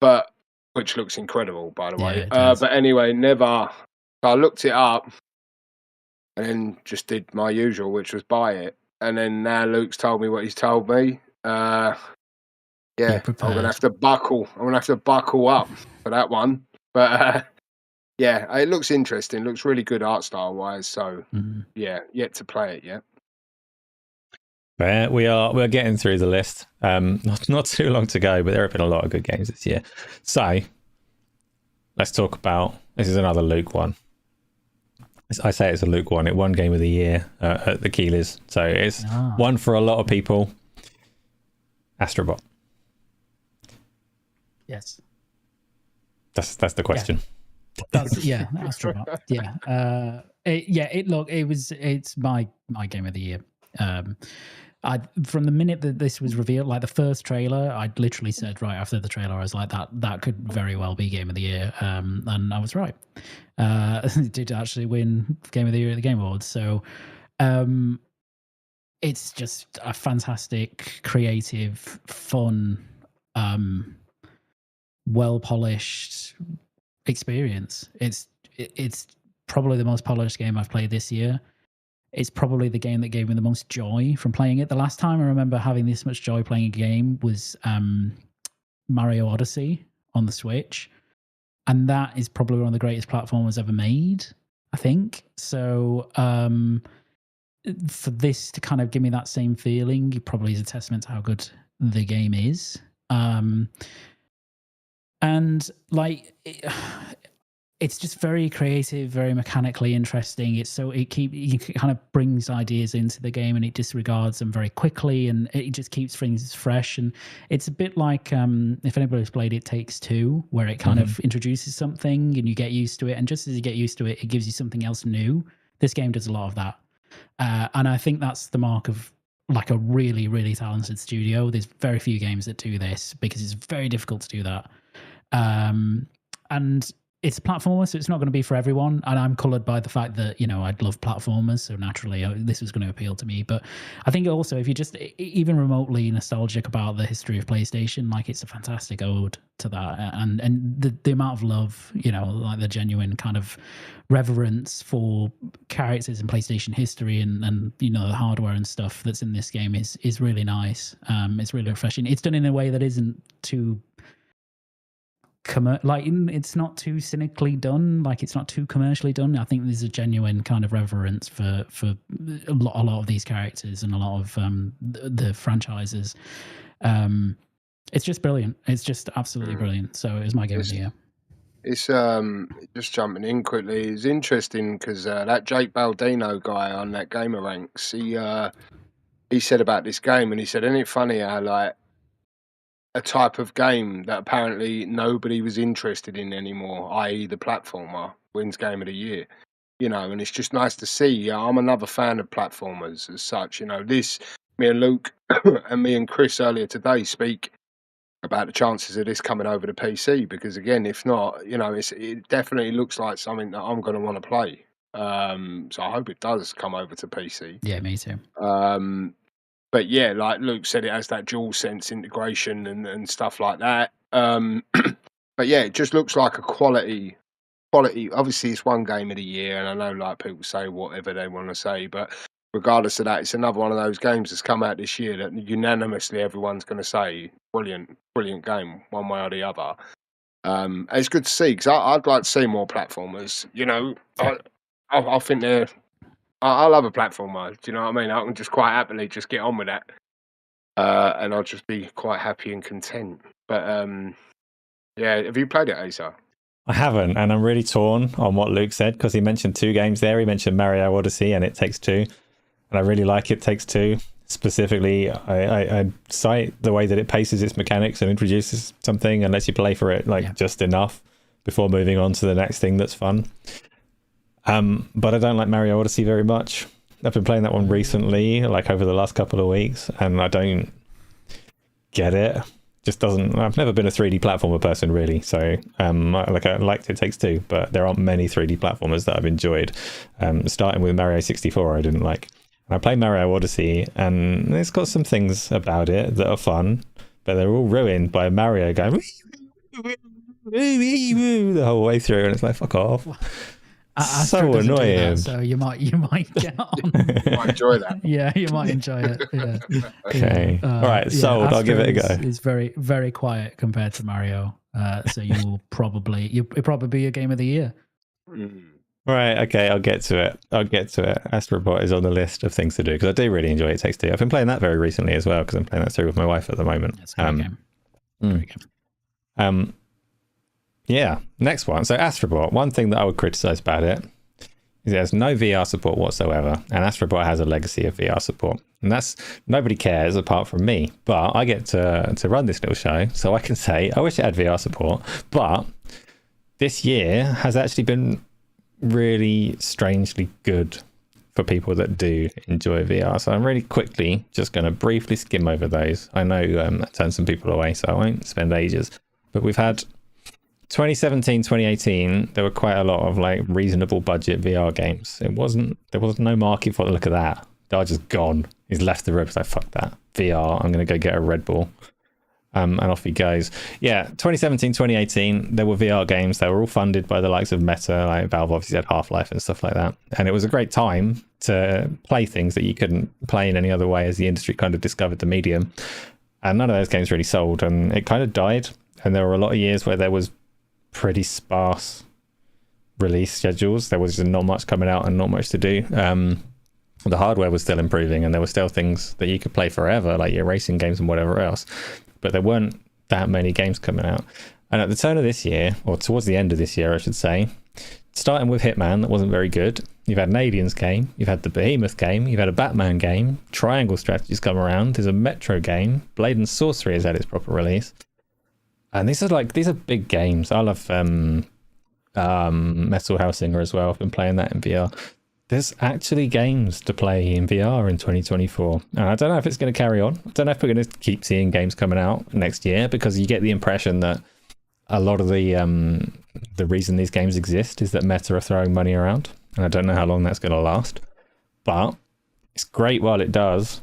[SPEAKER 3] But which looks incredible, by the way. But anyway, Never. So I looked it up and then just did my usual, which was buy it. And then now Luke's told me what he's told me. Yeah, I'm gonna have to buckle. I'm gonna have to buckle up for that one. But yeah, it looks interesting. It looks really good art style wise. So yeah, yet to play it yet.
[SPEAKER 1] We're getting through the list. Not too long to go, but there have been a lot of good games this year. So let's talk about, this is another Luke one. I say it's a Luke one. It won Game of the Year at the Keelers. So it's one for a lot of people. Astrobot.
[SPEAKER 2] Yes.
[SPEAKER 1] That's the question.
[SPEAKER 2] Astrobot. Yeah. It's my Game of the Year. From the minute that this was revealed, like the first trailer, I'd literally said right after the trailer, I was like, that could very well be Game of the Year. And I was right. It did actually win Game of the Year at the Game Awards. So it's just a fantastic, creative, fun, well polished experience. It's probably the most polished game I've played this year. It's probably the game that gave me the most joy from playing it. The last time I remember having this much joy playing a game was Mario Odyssey on the Switch. And that is probably one of the greatest platformers ever made, I think. So for this to kind of give me that same feeling, it probably is a testament to how good the game is. And like it's just very creative, very mechanically interesting. It kind of brings ideas into the game and it disregards them very quickly, and it just keeps things fresh. And it's a bit like if anybody's played It Takes Two, where it kind of introduces something and you get used to it, and just as you get used to it, it gives you something else new. This game does a lot of that, and I think that's the mark of like a really, really talented studio. There's very few games that do this because it's very difficult to do that. And it's a platformer, so it's not going to be for everyone. And I'm coloured by the fact that, you know, I'd love platformers, so naturally this was going to appeal to me. But I think also, if you're just even remotely nostalgic about the history of PlayStation, like it's a fantastic ode to that. And the amount of love, you know, like the genuine kind of reverence for characters in PlayStation history and you know, the hardware and stuff that's in this game is really nice. It's really refreshing. It's done in a way that isn't too it's not too cynically done, like it's not too commercially done. I think there's a genuine kind of reverence for a lot of these characters and a lot of the franchises. It's just brilliant. It's just absolutely brilliant. So it was my game of the year.
[SPEAKER 3] It's just jumping in quickly. It's interesting because that Jake Baldino guy on that Gamer Ranks, he said about this game, and he said, "Isn't it funny how like a type of game that apparently nobody was interested in anymore, i.e. the platformer, wins Game of the Year." You know, and it's just nice to see. Yeah, I'm another fan of platformers as such. You know, me and Luke and me and Chris earlier today speak about the chances of this coming over to PC, because again, if not, you know, it definitely looks like something that I'm going to want to play. So I hope it does come over to PC.
[SPEAKER 2] Yeah, me too.
[SPEAKER 3] But yeah, like Luke said, it has that DualSense integration and stuff like that. But yeah, it just looks like a quality. Obviously, it's one game of the year, and I know like people say whatever they want to say, but regardless of that, it's another one of those games that's come out this year that unanimously everyone's going to say brilliant game, one way or the other. It's good to see, because I'd like to see more platformers. You know, I think they're. I love a platformer. Do you know what I mean? I can just quite happily just get on with that, and I'll just be quite happy and content. But yeah, have you played it, Asa?
[SPEAKER 1] I haven't, and I'm really torn on what Luke said, because he mentioned two games there. He mentioned Mario Odyssey and It Takes Two, and I really like It Takes Two. Specifically, I cite the way that it paces its mechanics and introduces something and lets you play for it just enough before moving on to the next thing that's fun. But I don't like Mario Odyssey very much. I've been playing that one recently, like over the last couple of weeks, and I don't get it. Just doesn't. I've never been a 3D platformer person, really. So, I liked It Takes Two, but there aren't many 3D platformers that I've enjoyed. Starting with Mario 64, I didn't like. I played Mario Odyssey, and it's got some things about it that are fun, but they're all ruined by Mario going the whole way through, and it's like, fuck off. So annoying.
[SPEAKER 2] So you might get on.
[SPEAKER 3] You might enjoy that.
[SPEAKER 2] Yeah, you might enjoy it. Yeah.
[SPEAKER 1] Okay. All right. Sold. I'll give it a go.
[SPEAKER 2] It's very, very quiet compared to Mario. So it'll probably be a game of the year.
[SPEAKER 1] Right. Okay. I'll get to it. Astrobot is on the list of things to do, because I do really enjoy It Takes Two. I've been playing that very recently as well, because I'm playing that through with my wife at the moment.
[SPEAKER 2] It's a great game.
[SPEAKER 1] Yeah, next one. So Astrobot, one thing that I would criticize about it is it has no VR support whatsoever, and Astrobot has a legacy of VR support, and that's, nobody cares apart from me, but I get to run this little show, so I can say I wish it had VR support. But this year has actually been really strangely good for people that do enjoy VR, so I'm really quickly just going to briefly skim over those. I know that turns some people away, so I won't spend ages, but we've had 2017, 2018, there were quite a lot of like reasonable budget VR games. There was no market for the look of that Darge is gone. He's left the room. He's like, fuck that. VR, I'm going to go get a Red Bull. And off he goes. Yeah, 2017, 2018, there were VR games. They were all funded by the likes of Meta. Like Valve obviously had Half-Life and stuff like that. And it was a great time to play things that you couldn't play in any other way as the industry kind of discovered the medium. And none of those games really sold. And it kind of died. And there were a lot of years where there was pretty sparse release schedules. There was just not much coming out and not much to do. The hardware was still improving and there were still things that you could play forever, like your racing games and whatever else. But there weren't that many games coming out. And at the turn of this year, or towards the end of this year, I should say, starting with Hitman, that wasn't very good. You've had an Aliens game, you've had the Behemoth game, you've had a Batman game, Triangle Strategies come around, there's a Metro game, Blade and Sorcery has had its proper release. And these are big games. I love Metal Hellsinger as well. I've been playing that in VR. There's actually games to play in VR in 2024. And I don't know if it's going to carry on. I don't know if we're going to keep seeing games coming out next year, because you get the impression that a lot of the reason these games exist is that Meta are throwing money around. And I don't know how long that's going to last. But it's great while it does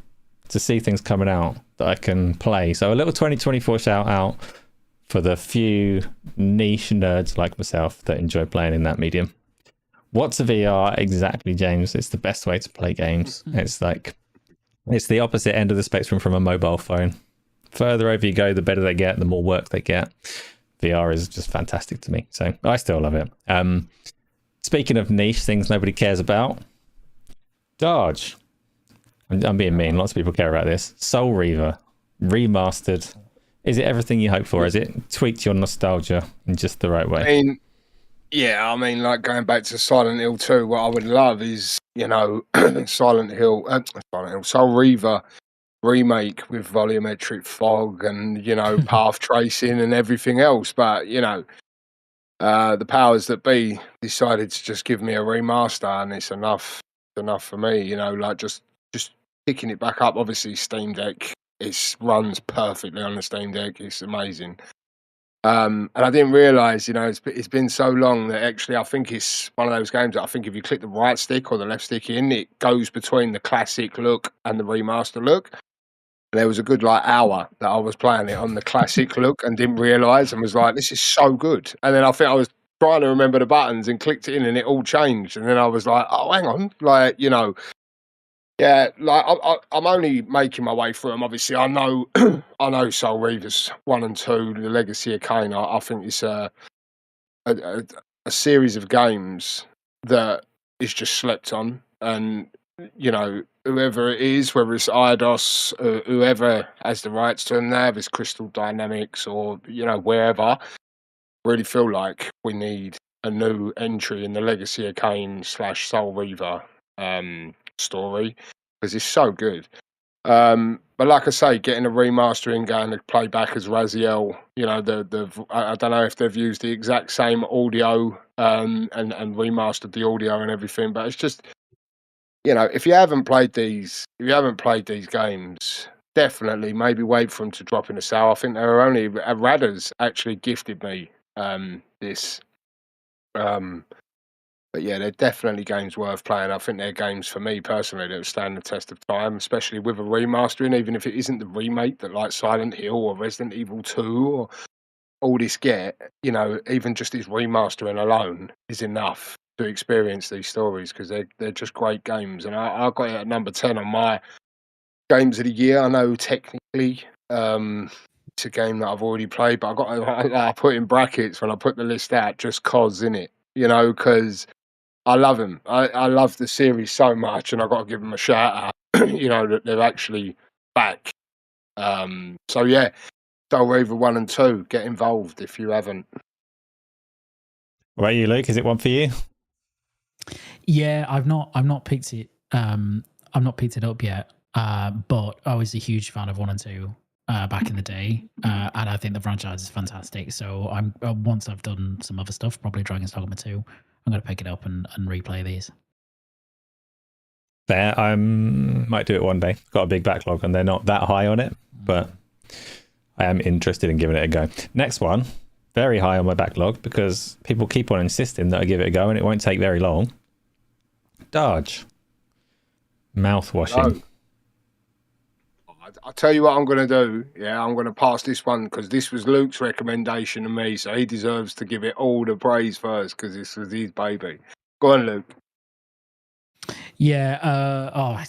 [SPEAKER 1] to see things coming out that I can play. So a little 2024 shout out for the few niche nerds like myself that enjoy playing in that medium. What's a VR exactly, James? It's the best way to play games. It's the opposite end of the spectrum from a mobile phone. Further over you go, the better they get, the more work they get. VR is just fantastic to me. So I still love it. Speaking of niche things nobody cares about, Darge. I'm being mean. Lots of people care about this. Soul Reaver, remastered. Is it everything you hoped for? Has it tweaked your nostalgia in just the right way?
[SPEAKER 3] I mean, like going back to Silent Hill 2, what I would love is, Silent Hill, Soul Reaver remake with volumetric fog and, path tracing and everything else. But, the powers that be decided to just give me a remaster, and it's enough for me, just picking it back up. Obviously, Steam Deck, it runs perfectly on the Steam Deck. It's amazing. And I didn't realise, it's been so long that actually I think it's one of those games that I think if you click the right stick or the left stick in, it goes between the classic look and the remaster look. And there was a good hour that I was playing it on the classic look and didn't realise, and was like, this is so good. And then I think I was trying to remember the buttons and clicked it in and it all changed. And then I was like, oh, hang on, yeah, I'm only making my way through them. Obviously, I know Soul Reavers 1 and 2, the Legacy of Kain. I think it's a series of games that is just slept on, and whoever it is, whether it's Eidos, whoever has the rights to them now, if it's Crystal Dynamics or wherever, really feel like we need a new entry in the Legacy of Kain / Soul Reaver story, because it's so good. But like I say, getting a remastering, going to play back as Raziel, I don't know if they've used the exact same audio and remastered the audio and everything, but it's just, if you haven't played these games, definitely maybe wait for them to drop in a sale. I think there are only Radders actually gifted me this. But yeah, they're definitely games worth playing. I think they're games for me personally that will stand the test of time, especially with a remastering, even if it isn't the remake that like Silent Hill or Resident Evil 2 or all this get, even just this remastering alone is enough to experience these stories, because they're just great games. And I got it at number 10 on my games of the year. I know technically it's a game that I've already played, but I put in brackets when I put the list out just cause, innit? Because I love him. I love the series so much, and I've got to give them a shout out, that they're actually back. So yeah, Soul Reaver 1 and 2, get involved if you haven't.
[SPEAKER 1] What about you, Luke? Is it one for you?
[SPEAKER 2] Yeah, I've not picked it. I've not picked it up yet. But I was a huge fan of 1 and 2 back in the day, and I think the franchise is fantastic. So I'm once I've done some other stuff, probably Dragon's Dogma 2, I'm going to pick it up and replay these.
[SPEAKER 1] There, I might do it one day. Got a big backlog, and they're not that high on it, but I am interested in giving it a go. Next one, very high on my backlog, because people keep on insisting that I give it a go, and it won't take very long. Darge. Mouth washing.
[SPEAKER 3] I'll tell you what I'm going to do. Yeah, I'm going to pass this one because this was Luke's recommendation to me, so he deserves to give it all the praise first because this was his baby. Go on, Luke.
[SPEAKER 2] Yeah.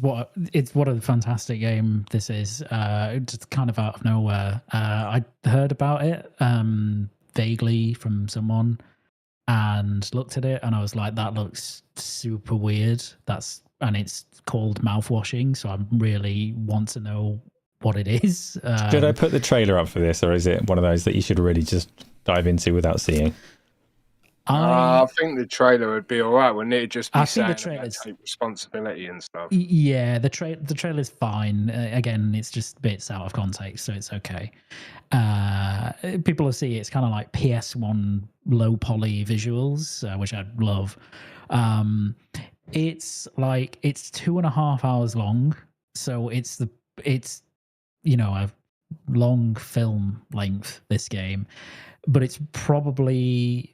[SPEAKER 2] What a fantastic game this is. Just kind of out of nowhere. I heard about it vaguely from someone and looked at it, and I was like, that looks super weird. And it's called mouthwashing, so I really want to know what it is.
[SPEAKER 1] Should I put the trailer up for this, or is it one of those that you should really just dive into without seeing?
[SPEAKER 3] I think the trailer would be all right, wouldn't it? It'd just be saying
[SPEAKER 2] about
[SPEAKER 3] take responsibility and stuff.
[SPEAKER 2] Yeah, the trailer's fine. Again, it's just bits out of context, so it's okay. People will see it's kind of like PS1 low poly visuals, which I love. It's 2.5 hours long, so it's a long film length, this game, but it's probably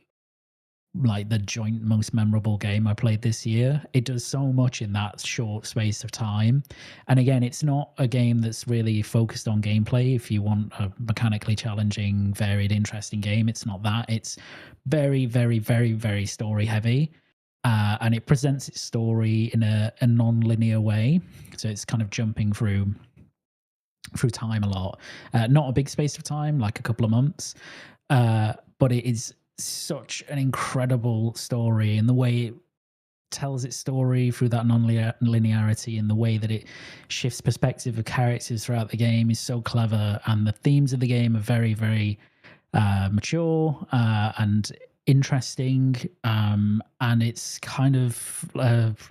[SPEAKER 2] like the joint most memorable game I played this year. It does so much in that short space of time. And again, it's not a game that's really focused on gameplay. If you want a mechanically challenging, varied, interesting game, it's not that. It's very, very, very, very story heavy. And it presents its story in a non-linear way. So it's kind of jumping through time a lot. Not a big space of time, like a couple of months. But it is such an incredible story, and the way it tells its story through that non-linearity and the way that it shifts perspective of characters throughout the game is so clever. And the themes of the game are very, very mature and interesting. And it's kind of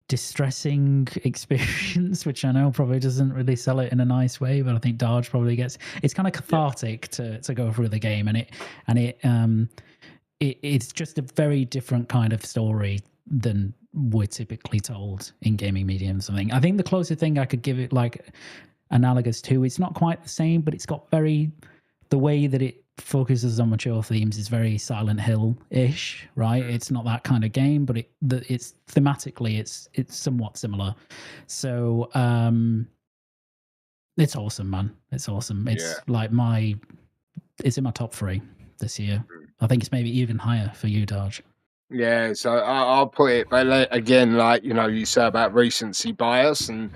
[SPEAKER 2] distressing experience, which I know probably doesn't really sell it in a nice way, but I think Darge probably gets. It's kind of cathartic to go through the game, and it's just a very different kind of story than we're typically told in gaming mediums. I think the closest thing I could give it like analogous to, it's not quite the same, but it's got the way that it focuses on mature themes is very Silent Hill-ish, right? It's not that kind of game, but it's thematically it's somewhat similar. So it's awesome, man. It's awesome. It's it's in my top 3 this year. I think it's maybe even higher for you, Darge.
[SPEAKER 3] Yeah, so I'll put it, but again, like, you say about recency bias and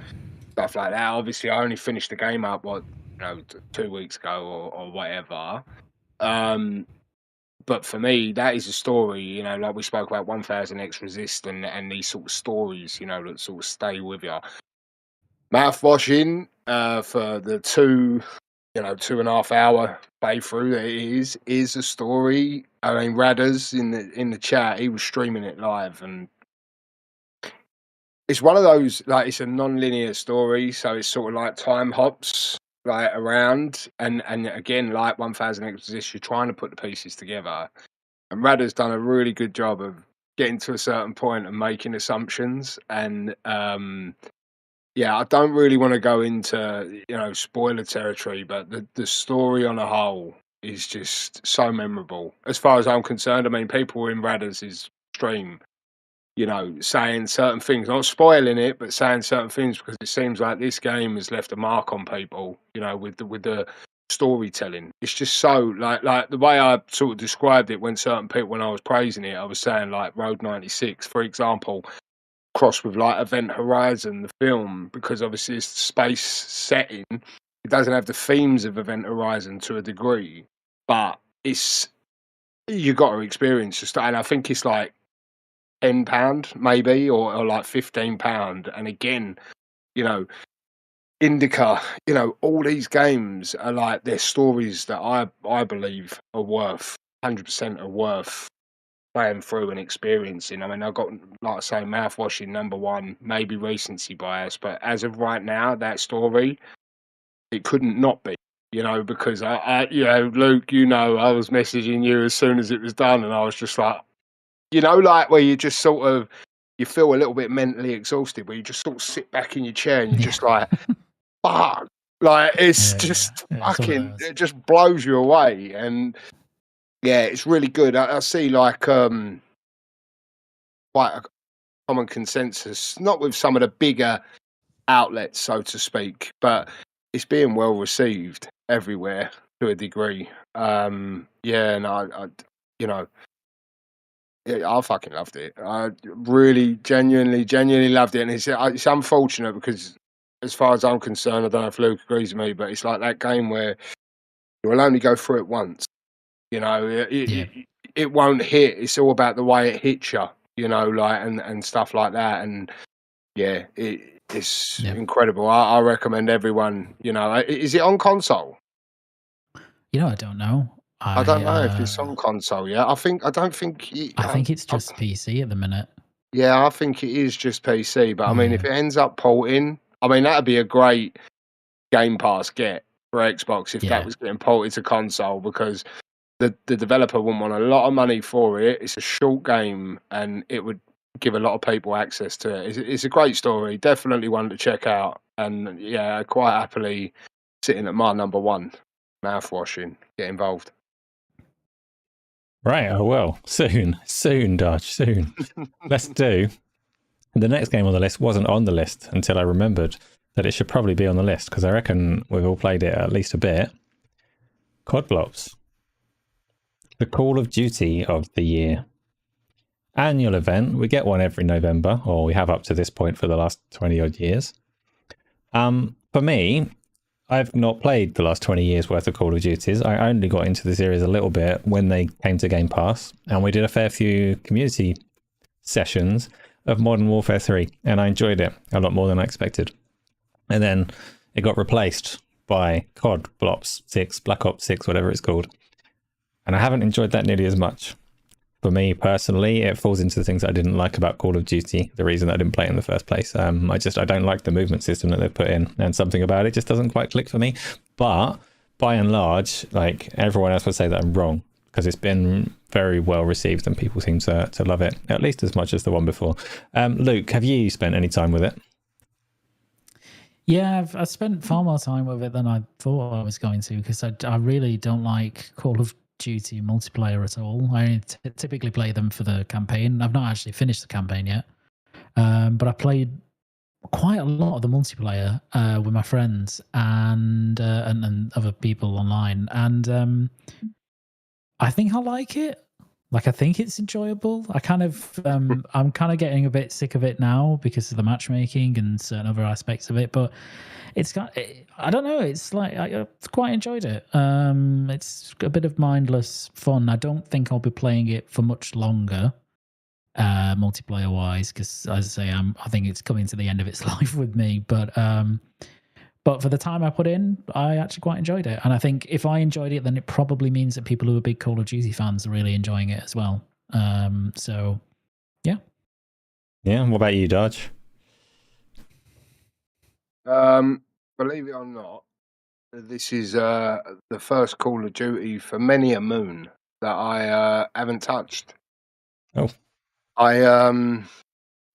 [SPEAKER 3] stuff like that. Obviously, I only finished the game up 2 weeks ago or whatever. But for me, that is a story, like we spoke about 1000X Resist and these sort of stories, that sort of stay with you. Mouthwashing for the 2.5 hour playthrough that it is a story. I mean, Radders in the chat, he was streaming it live, and it's one of those, like, it's a non-linear story, so it's sort of like time hops like around, and again, like 1000X Resist, you're trying to put the pieces together, and Radders done a really good job of getting to a certain point and making assumptions, and yeah, I don't really want to go into spoiler territory, but the story on a whole is just so memorable. As far as I'm concerned, I mean, people in Radders' stream, saying certain things, not spoiling it, but saying certain things, because it seems like this game has left a mark on people, with the storytelling. It's just so like the way I sort of described it when I was praising it, I was saying like Road 96, for example, crossed with like Event Horizon, the film, because obviously it's space setting. It doesn't have the themes of Event Horizon to a degree, but you got to experience just, and I think it's like £10 maybe, or like £15. And again, Indica, all these games are like, they're stories that I believe are worth 100% are worth playing through and experiencing. I mean, I've got, like I say, mouthwashing number 1, maybe recency bias, but as of right now, that story, it couldn't not be, because I Luke, I was messaging you as soon as it was done, and I was just like, like where you just sort of, you feel a little bit mentally exhausted, where you just sort of sit back in your chair and you're just like, fuck, like it's fucking, it just blows you away. And yeah, it's really good. I see like quite common consensus, not with some of the bigger outlets, so to speak, but it's being well received everywhere to a degree. And I you know, I fucking loved it. I really, genuinely loved it, and it's unfortunate because, as far as I'm concerned, I don't know if Luke agrees with me, but it's like that game where you will only go through it once. It won't hit. It's all about the way it hits you, like and stuff like that. And yeah, it's incredible. I recommend everyone. Is it on console?
[SPEAKER 2] I don't know.
[SPEAKER 3] I don't know if it's on console yet. I think
[SPEAKER 2] it's just PC at the minute.
[SPEAKER 3] Yeah, I think it is just PC. But I mean, if it ends up porting, I mean, that'd be a great Game Pass get for Xbox if that was getting ported to console, because the developer wouldn't want a lot of money for it. It's a short game, and it would give a lot of people access to it. It's a great story. Definitely one to check out. And yeah, quite happily sitting at my number one. Mouthwashing. Get involved.
[SPEAKER 1] Right, oh well, soon, Darge, soon. Let's do. The next game on the list wasn't on the list until I remembered that it should probably be on the list, because I reckon we've all played it at least a bit. COD Blops. The Call of Duty of the year. Annual event. We get one every November, or we have up to this point for the last 20 odd years. For me, I've not played the last 20 years worth of Call of Duties. I only got into the series a little bit when they came to Game Pass, and we did a fair few community sessions of Modern Warfare 3, and I enjoyed it a lot more than I expected. And then it got replaced by COD Blops 6, Black Ops 6, whatever it's called. And I haven't enjoyed that nearly as much. For me personally, it falls into the things I didn't like about Call of Duty, the reason I didn't play it in the first place. I don't like the movement system that they've put in, and something about it just doesn't quite click for me. But by and large, like, everyone else would say that I'm wrong, because it's been very well received and people seem to love it at least as much as the one before. Luke, have you spent any time with it?
[SPEAKER 2] Yeah, I've spent far more time with it than I thought I was going to, because I really don't like Call of Duty multiplayer at all. I typically play them for the campaign. I've not actually finished the campaign yet, but I played quite a lot of the multiplayer with my friends and other people online, and I think I like it. Like, I think it's enjoyable. I kind of I'm kind of getting a bit sick of it now because of the matchmaking and certain other aspects of it, but it's got, I don't know, it's like I quite enjoyed it. It's a bit of mindless fun. I don't think I'll be playing it for much longer, multiplayer wise, because as I say, I think it's coming to the end of its life with me. But for the time I put in, I actually quite enjoyed it. And I think if I enjoyed it, then it probably means that people who are big Call of Duty fans are really enjoying it as well. So yeah.
[SPEAKER 1] Yeah. What about you, Darge?
[SPEAKER 3] Believe it or not, this is the first Call of Duty for many a moon that I haven't touched.
[SPEAKER 1] Oh.
[SPEAKER 3] I don't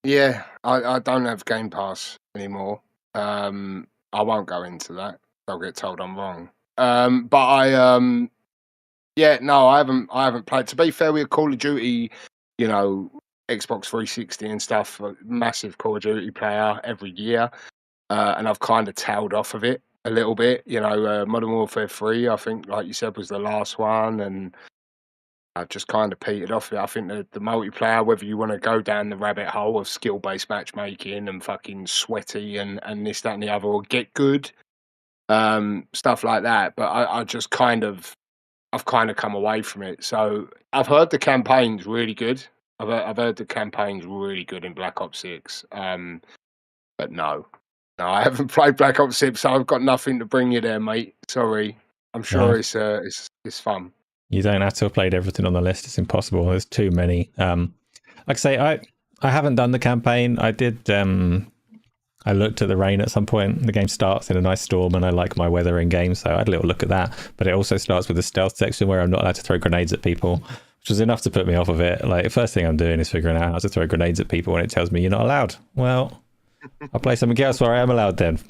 [SPEAKER 3] have Game Pass anymore. I won't go into that. I'll get told I'm wrong. But I haven't played. To be fair, with Call of Duty, Xbox 360 and stuff, massive Call of Duty player every year. And I've kind of tailed off of it a little bit. Modern Warfare 3, I think, like you said, was the last one, and I've just kind of petered off it. I think the multiplayer, whether you want to go down the rabbit hole of skill-based matchmaking and fucking sweaty and this, that, and the other, or get good, stuff like that. But I've kind of come away from it. So I've heard the campaign's really good. I've heard the campaign's really good in Black Ops 6. But no, I haven't played Black Ops 6, so I've got nothing to bring you there, mate. Sorry. I'm sure it's fun.
[SPEAKER 1] You don't have to have played everything on the list. It's impossible. There's too many. Like I say, I haven't done the campaign. I did. I looked at the rain at some point. The game starts in a nice storm, and I like my weather in game, so I had a little look at that. But it also starts with a stealth section where I'm not allowed to throw grenades at people, which was enough to put me off of it. Like, the first thing I'm doing is figuring out how to throw grenades at people, and it tells me you're not allowed. Well, I'll play something else where I am allowed then.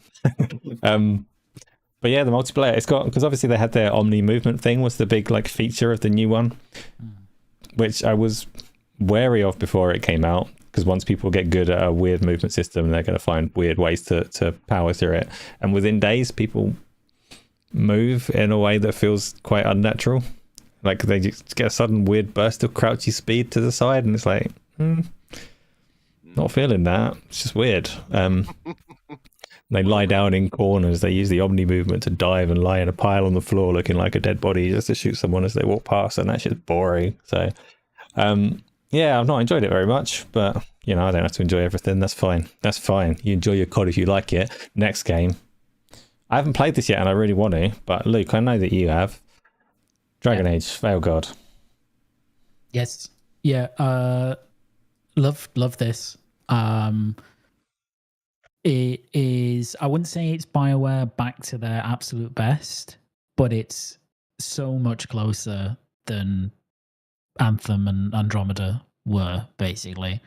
[SPEAKER 1] But yeah, the multiplayer, it's got, because obviously they had their Omni movement thing was the big feature of the new one, which I was wary of before it came out, because once people get good at a weird movement system, they're going to find weird ways to power through it. And within days, people move in a way that feels quite unnatural. Like they just get a sudden weird burst of crouchy speed to the side, and it's like, not feeling that. It's just weird. They lie down in corners. They use the Omni movement to dive and lie in a pile on the floor looking like a dead body just to shoot someone as they walk past, and that's just boring. So, yeah, I've not enjoyed it very much, but, you know, I don't have to enjoy everything. That's fine. That's fine. You enjoy your COD if you like it. Next game. I haven't played this yet, and I really want to, but Luke, I know that you have. Dragon Age, Veil Guard.
[SPEAKER 2] Yes. Yeah. Love this. It is, I wouldn't say it's BioWare back to their absolute best, but it's so much closer than Anthem and Andromeda were, basically.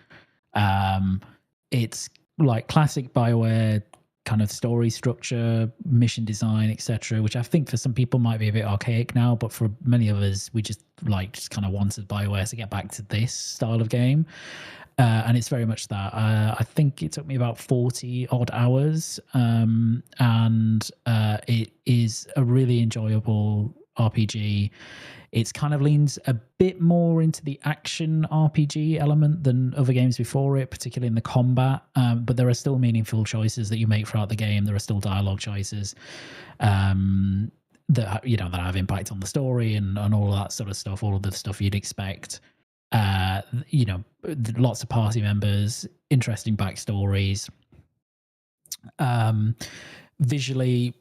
[SPEAKER 2] It's like classic BioWare kind of story structure, mission design, etc., which I think for some people might be a bit archaic now, but for many of us, we just kind of wanted BioWare to get back to this style of game. And it's very much that. I think it took me about 40 odd hours, and it is a really enjoyable RPG. It's kind of leans a bit more into the action RPG element than other games before it, particularly in the combat. But there are still meaningful choices that you make throughout the game. There are still dialogue choices that that have impact on the story and all of that sort of stuff. All of the stuff you'd expect. Lots of party members, interesting backstories. Visually,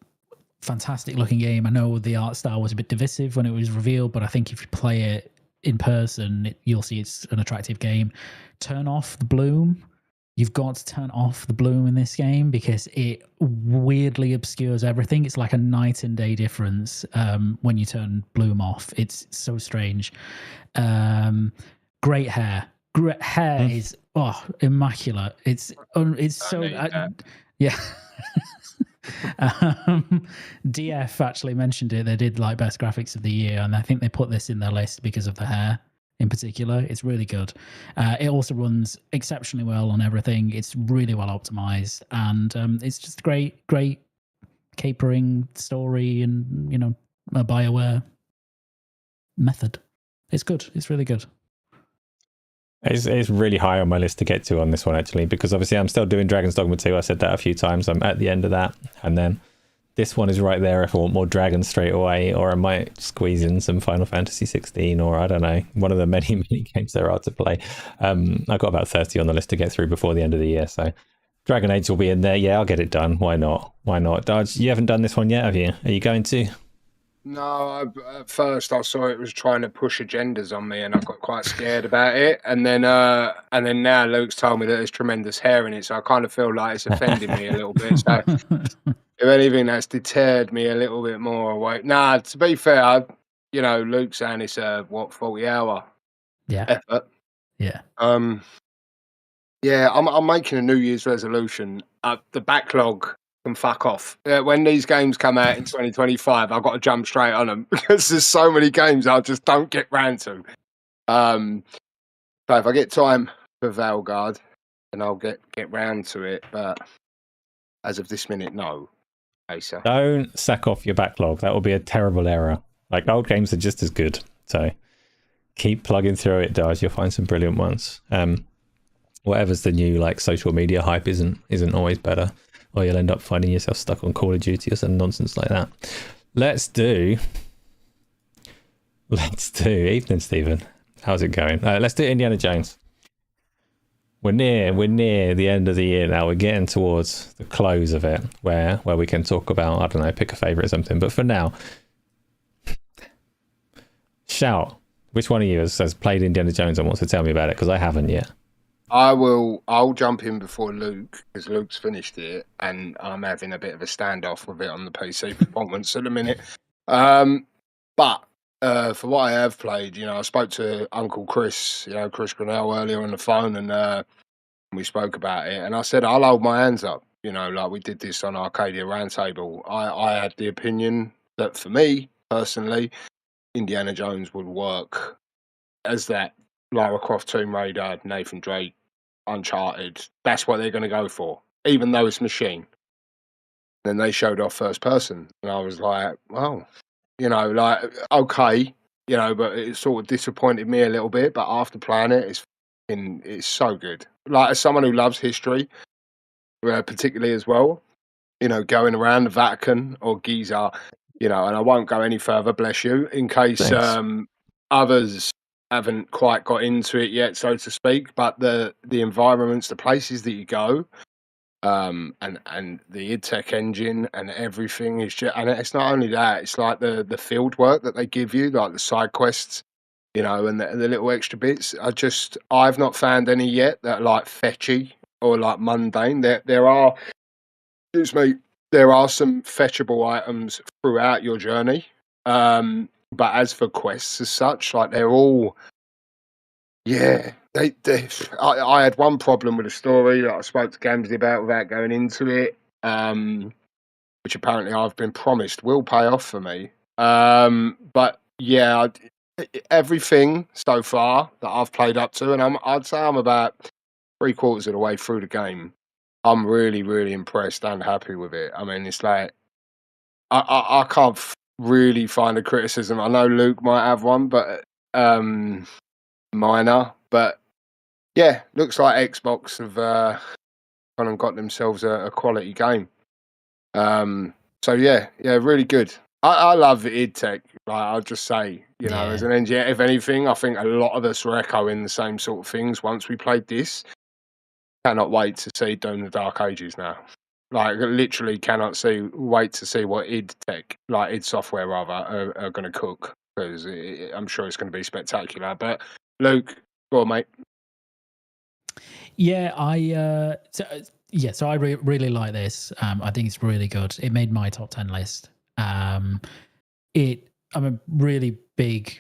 [SPEAKER 2] fantastic looking game. I know the art style was a bit divisive when it was revealed, but I think if you play it in person, you'll see it's an attractive game. Turn off the bloom. You've got to turn off the bloom in this game because it weirdly obscures everything. It's like a night and day difference when you turn bloom off. It's so strange. Great hair. Great hair is immaculate. It's so yeah. DF actually mentioned it. They did like best graphics of the year, and I think they put this in their list because of the hair in particular. It's really good. It also runs exceptionally well on everything. It's really well optimized, and it's just great capering story and a BioWare method. It's good. It's really good.
[SPEAKER 1] It's really high on my list to get to on this one, actually, because obviously I'm still doing Dragon's Dogma 2. I said that a few times. I'm at the end of that. And then this one is right there if I want more dragons straight away, or I might squeeze in some Final Fantasy 16, or I don't know, one of the many, many games there are to play. I've got about 30 on the list to get through before the end of the year. So Dragon Age will be in there. Yeah, I'll get it done. Why not? Why not? Darge, you haven't done this one yet, have you? Are you going to?
[SPEAKER 3] No, at first I saw it was trying to push agendas on me, and I got quite scared about it. And then now Luke's told me that there's tremendous hair in it, so I kind of feel like it's offending me a little bit. So if anything, that's deterred me a little bit more away. Nah, to be fair, Luke's saying it's a 40-hour effort.
[SPEAKER 2] Yeah.
[SPEAKER 3] Yeah, I'm making a New Year's resolution. The backlog can fuck off. When these games come out in 2025, I've got to jump straight on them because there's so many games I just don't get round to. So if I get time for Veil Guard, then I'll get round to it. But as of this minute, no. Asa.
[SPEAKER 1] Don't sack off your backlog. That will be a terrible error. Like, old games are just as good. So keep plugging through it, Darge. You'll find some brilliant ones. Whatever's the new social media hype isn't always better. Or you'll end up finding yourself stuck on Call of Duty or some nonsense like that. Let's do evening, Stephen. How's it going? Let's do Indiana Jones. We're near the end of the year now. We're getting towards the close of it, where we can talk about, I don't know, pick a favourite or something. But for now, shout which one of you has played Indiana Jones and wants to tell me about it, because I haven't yet.
[SPEAKER 3] I'll jump in before Luke, because Luke's finished it, and I'm having a bit of a standoff with it on the PC performance at the minute. But for what I have played, I spoke to Uncle Chris, Chris Grinnell earlier on the phone, and we spoke about it, and I said I'll hold my hands up. Like we did this on Arcadia Roundtable. I had the opinion that for me personally, Indiana Jones would work as that Lara Croft Tomb Raider, Nathan Drake Uncharted. That's what they're going to go for, even though it's machine. Then they showed off first person, and I was like, well, like, okay, but it sort of disappointed me a little bit. But after playing it, it's so good. Like, as someone who loves history, particularly as well, going around the Vatican or Giza, and I won't go any further, bless you, in case others haven't quite got into it yet, so to speak. But the environments, the places that you go, and the id Tech engine and everything is just, and it's not only that, it's like the field work that they give you, like the side quests, and the little extra bits. I've not found any yet that are like fetchy or like mundane. There are, excuse me, there are some fetchable items throughout your journey. But as for quests as such, like, they're all, yeah, I had one problem with the story that I spoke to Gamsley about without going into it, which apparently I've been promised will pay off for me. But yeah, everything so far that I've played up to, and I'd say I'm about 3/4 of the way through the game, I'm really, really impressed and happy with it. I mean, it's like, I can't really find a criticism. I know Luke might have one, but minor. But yeah, looks like Xbox have kind of got themselves a quality game. So yeah, really good. I love id Tech. Like, I'll just say, as an engineer, if anything, I think a lot of us were echoing the same sort of things once we played this. Cannot wait to see Doom the Dark Ages now. Like, literally cannot wait to see what id Tech, like id Software rather, are going to cook, because I'm sure it's going to be spectacular. But Luke, go on, mate.
[SPEAKER 2] Yeah, so I really like this. I think it's really good. It made my top 10 list. I'm a really big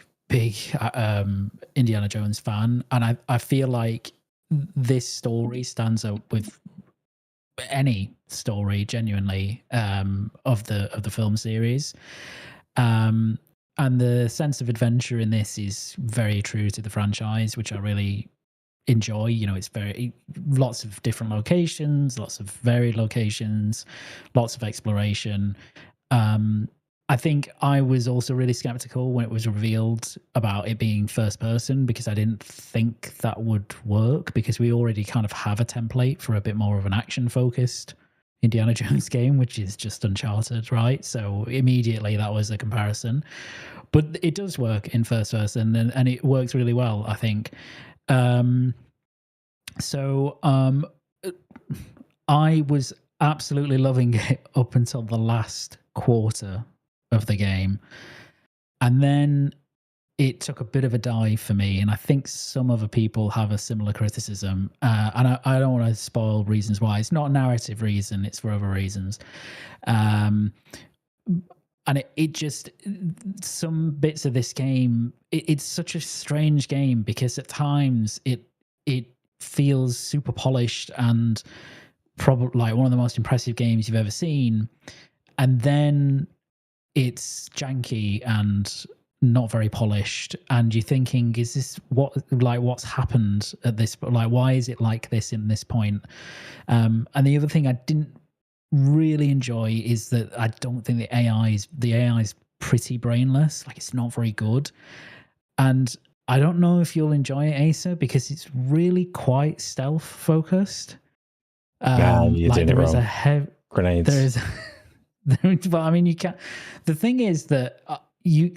[SPEAKER 2] Indiana Jones fan, and I feel like this story stands up with any story genuinely of the film series. And the sense of adventure in this is very true to the franchise, which I really enjoy. It's lots of different locations, lots of varied locations, lots of exploration. I think I was also really skeptical when it was revealed about it being first person, because I didn't think that would work, because we already kind of have a template for a bit more of an action focused Indiana Jones game, which is just Uncharted, right? So immediately that was a comparison. But it does work in first person, and it works really well, I think. I was absolutely loving it up until the last quarter of the game, and then it took a bit of a dive for me, and I think some other people have a similar criticism, and I don't want to spoil reasons why. It's not a narrative reason, it's for other reasons. And it just, some bits of this game, it's such a strange game, because at times it feels super polished and probably like one of the most impressive games you've ever seen, and then it's janky and not very polished, and you're thinking, is this what's happened at this, like, why is it like this in this point? And the other thing I didn't really enjoy is that I don't think the AI is pretty brainless. Like, it's not very good, and I don't know if you'll enjoy it, Asa, because it's really quite stealth focused.
[SPEAKER 1] You're doing it wrong. Grenades.
[SPEAKER 2] There is, but I mean, you can. The thing is that you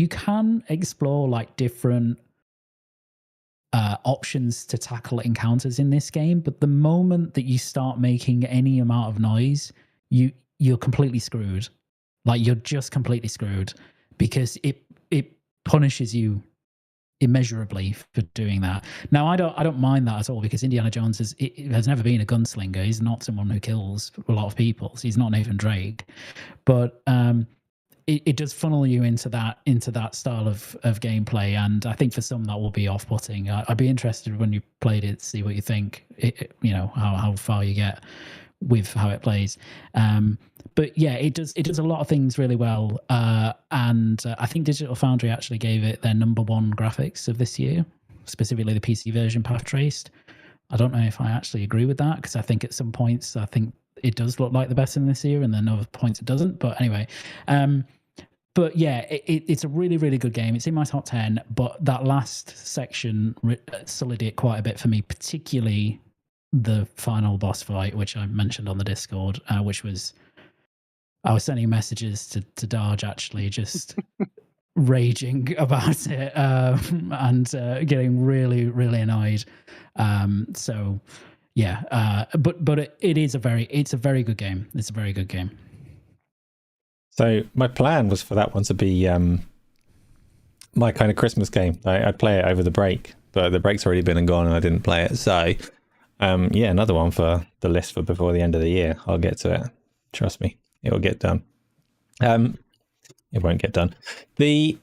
[SPEAKER 2] can explore like different options to tackle encounters in this game, but the moment that you start making any amount of noise, you're completely screwed. Like, you're just completely screwed, because it punishes you immeasurably for doing that. Now, I don't mind that at all, because Indiana Jones has never been a gunslinger. He's not someone who kills a lot of people. So he's not Nathan Drake, but it does funnel you into that style of gameplay, and I think for some that will be off-putting. I'd be interested when you played it to see what you think. How far you get with how it plays. But yeah, it does a lot of things really well, and I think Digital Foundry actually gave it their #1 graphics of this year, specifically the PC version path traced, I don't know if I actually agree with that, because I think at some points I think it does look like the best in this year, and then other points it doesn't. But anyway, but yeah, it's a really, really good game. It's in my top 10, but that last section sullied it quite a bit for me, particularly the final boss fight, which I mentioned on the Discord, which was, I was sending messages to Darge, actually, just raging about it, and getting really, really annoyed. So yeah, but it is it's a very good game. It's a very good game.
[SPEAKER 1] So my plan was for that one to be my kind of Christmas game. I'd play it over the break, but the break's already been and gone, and I didn't play it. So yeah, another one for the list for before the end of the year. I'll get to it. Trust me, it will get done. It won't get done. The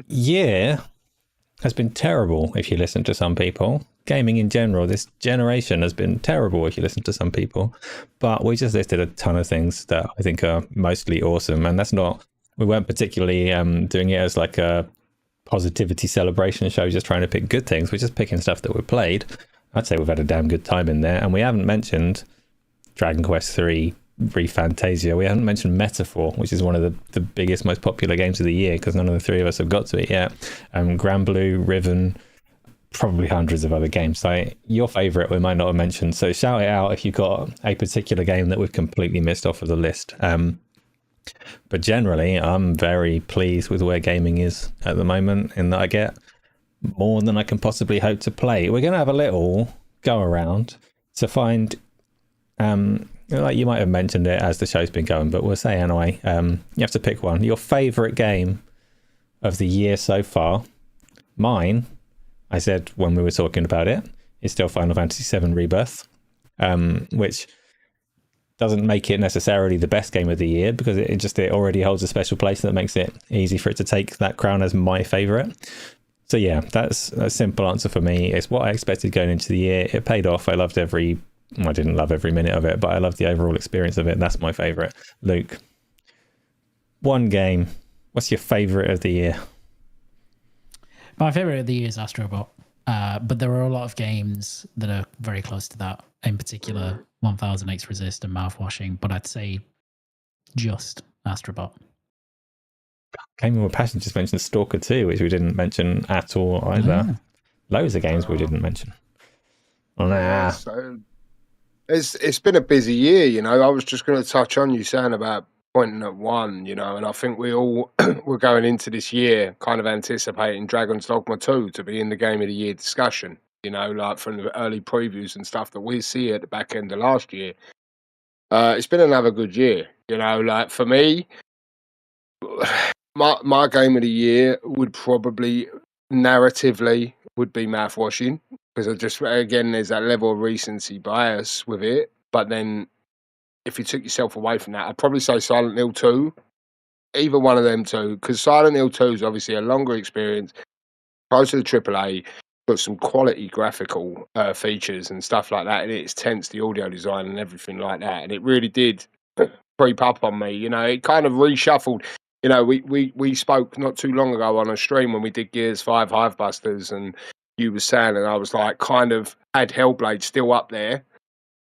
[SPEAKER 1] year has been terrible if you listen to some people. Gaming in general, this generation has been terrible if you listen to some people. But we just listed a ton of things that I think are mostly awesome. And that's not, we weren't particularly doing it as like a positivity celebration show, just trying to pick good things. We're just picking stuff that we played. I'd say we've had a damn good time in there. And we haven't mentioned Dragon Quest 3 Re-Fantasia. We haven't mentioned Metaphor, which is one of the biggest, most popular games of the year, because none of the three of us have got to it yet. Grand Blue, Riven, probably hundreds of other games. So your favorite we might not have mentioned. So shout it out if you've got a particular game that we've completely missed off of the list. But generally, I'm very pleased with where gaming is at the moment, in that I get more than I can possibly hope to play. We're going to have a little go around to find, like you might have mentioned it as the show's been going, but we'll say anyway, you have to pick one. Your favorite game of the year so far. Mine, I said when we were talking about it, is still Final Fantasy VII Rebirth, which doesn't make it necessarily the best game of the year, because it already holds a special place that makes it easy for it to take that crown as my favorite. So yeah, that's a simple answer for me. It's what I expected going into the year. It paid off. I didn't love every minute of it, but I loved the overall experience of it. That's my favorite. Luke, one game. What's your favorite of the year?
[SPEAKER 2] My favorite of the year is Astrobot, but there are a lot of games that are very close to that. In particular, 1000 X Resist and Mouthwashing, but I'd say just Astrobot.
[SPEAKER 1] Gaming with Passion just mentioned Stalker 2, which we didn't mention at all either.
[SPEAKER 2] Yeah.
[SPEAKER 1] Loads of games we didn't mention.
[SPEAKER 3] Yeah, so it's been a busy year, you know. I was just going to touch on you saying about pointing at one, you know, and I think we all were going into this year kind of anticipating Dragon's Dogma 2 to be in the Game of the Year discussion, you know, like from the early previews and stuff that we see at the back end of last year. It's been another good year, you know, like for me, my Game of the Year would probably narratively would be Mouthwashing, because I just, again, there's that level of recency bias with it. But then if you took yourself away from that, I'd probably say Silent Hill 2. Either one of them two, because Silent Hill 2 is obviously a longer experience, closer to AAA, got some quality graphical features and stuff like that, and it's tense, the audio design and everything like that, and it really did creep up on me. You know, it kind of reshuffled. You know, we spoke not too long ago on a stream when we did Gears 5 Hivebusters, and you were saying, and I was like, kind of had Hellblade still up there,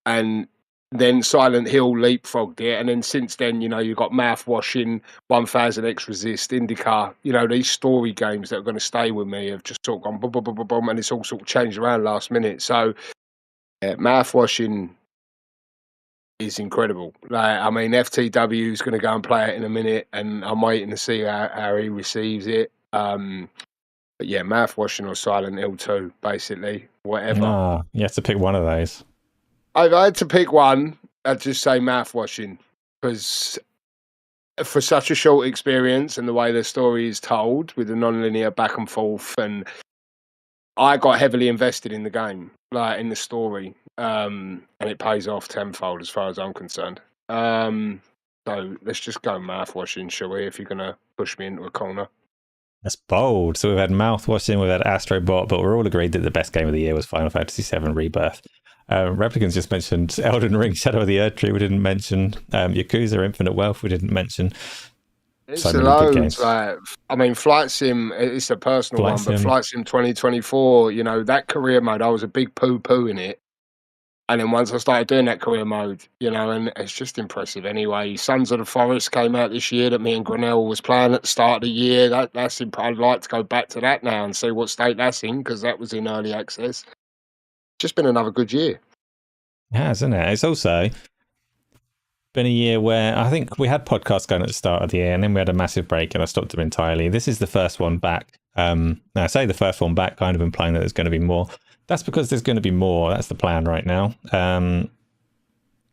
[SPEAKER 3] and then Silent Hill leapfrogged it, and then since then, you know, you've got Mouthwashing, 1000 X Resist, Indica, you know, these story games that are going to stay with me have just sort of gone boom, boom, boom, boom, boom, and it's all sort of changed around last minute. So, yeah, Mouthwashing is incredible. Like, I mean, FTW is going to go and play it in a minute, and I'm waiting to see how he receives it. But yeah, Mouthwashing or Silent Hill 2, basically, whatever.
[SPEAKER 1] No, you have to pick one of those.
[SPEAKER 3] If I had to pick one, I'd just say Mouthwashing, because for such a short experience and the way the story is told with the non-linear back and forth, and I got heavily invested in the game, like in the story, and it pays off tenfold as far as I'm concerned. So let's just go Mouthwashing, shall we, if you're going to push me into a corner.
[SPEAKER 1] That's bold. So we've had Mouthwashing, we've had Astrobot, but we're all agreed that the best game of the year was Final Fantasy VII Rebirth. Replicants just mentioned Elden Ring, Shadow of the Erdtree we didn't mention. Yakuza Infinite Wealth we didn't mention.
[SPEAKER 3] It's
[SPEAKER 1] So many good games.
[SPEAKER 3] like I mean, Flight Sim, it's a personal
[SPEAKER 1] Flight
[SPEAKER 3] one, but
[SPEAKER 1] Sim.
[SPEAKER 3] Flight Sim 2024, you know, that career mode, I was a big poo-poo in it. And then once I started doing that career mode, you know, and it's just impressive anyway. Sons of the Forest came out this year that me and Grinnell was playing at the start of the year. I'd like to go back to that now and see what state that's in, because that was in early access. Just been another good year.
[SPEAKER 1] It has, isn't it? It's also been a year where I think we had podcasts going at the start of the year, and then we had a massive break, and I stopped them entirely. This is the first one back. Now I say the first one back, kind of implying that there's going to be more. That's because there's going to be more. That's the plan right now.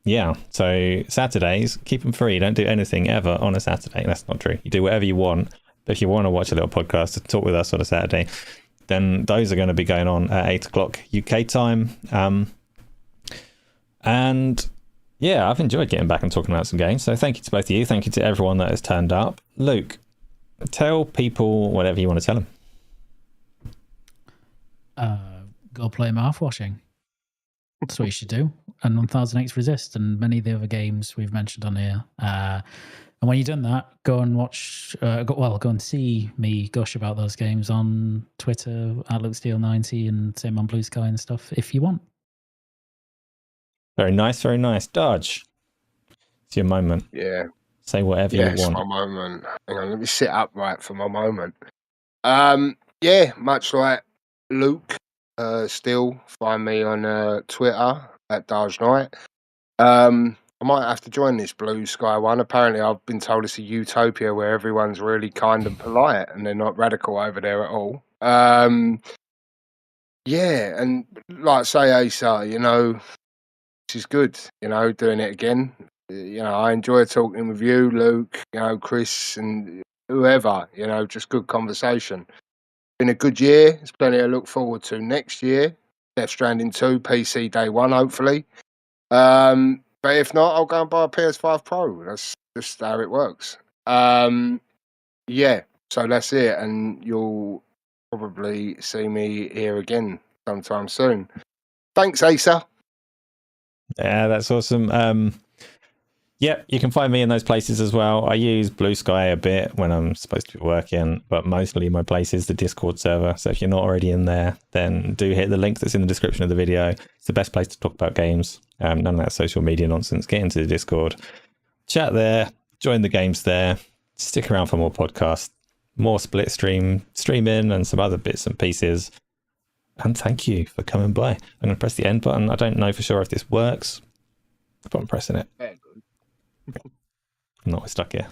[SPEAKER 1] Yeah, so Saturdays, keep them free. Don't do anything ever on a Saturday. That's not true. You do whatever you want. But if you want to watch a little podcast to talk with us on a Saturday, then those are going to be going on at 8 o'clock UK time. And yeah, I've enjoyed getting back and talking about some games. So thank you to both of you. Thank you to everyone that has turned up. Luke, tell people whatever you want to tell them.
[SPEAKER 2] Go play mouthwashing. That's what you should do. And 1000X Resist and many of the other games we've mentioned on here. And when you've done that, go and watch, go and see me gush about those games on Twitter at LukeSteele90 and same on Blue Sky and stuff if you want.
[SPEAKER 1] Very nice, very nice. Darge, it's your moment.
[SPEAKER 3] Yeah.
[SPEAKER 1] Say whatever you
[SPEAKER 3] It's
[SPEAKER 1] want.
[SPEAKER 3] my moment. Hang on, let me sit upright for my moment. Yeah, much like Luke, still find me on Twitter at Darge Knight. I might have to join this Blue Sky one. Apparently, I've been told it's a utopia where everyone's really kind and polite and they're not radical over there at all. Yeah, and like I say, Asa, you know, this is good, you know, doing it again. You know, I enjoy talking with you, Luke, you know, Chris and whoever, you know, just good conversation. Been a good year. There's plenty to look forward to next year. Death Stranding 2, PC day 1, hopefully. But if not, I'll go and buy a PS5 Pro. That's just how it works. Yeah, so that's it. And you'll probably see me here again sometime soon. Thanks, Asa.
[SPEAKER 1] Yeah, that's awesome. Yeah, you can find me in those places as well. I use Blue Sky a bit when I'm supposed to be working, but mostly my place is the Discord server. So if you're not already in there, then do hit the link that's in the description of the video. It's the best place to talk about games. None of that social media nonsense. Get into the Discord, chat there, join the games there, stick around for more podcasts, more split streaming and some other bits and pieces. And thank you for coming by. I'm going to press the end button. I don't know for sure if this works, but I'm pressing it.
[SPEAKER 3] Yeah, good.
[SPEAKER 1] I'm not stuck here.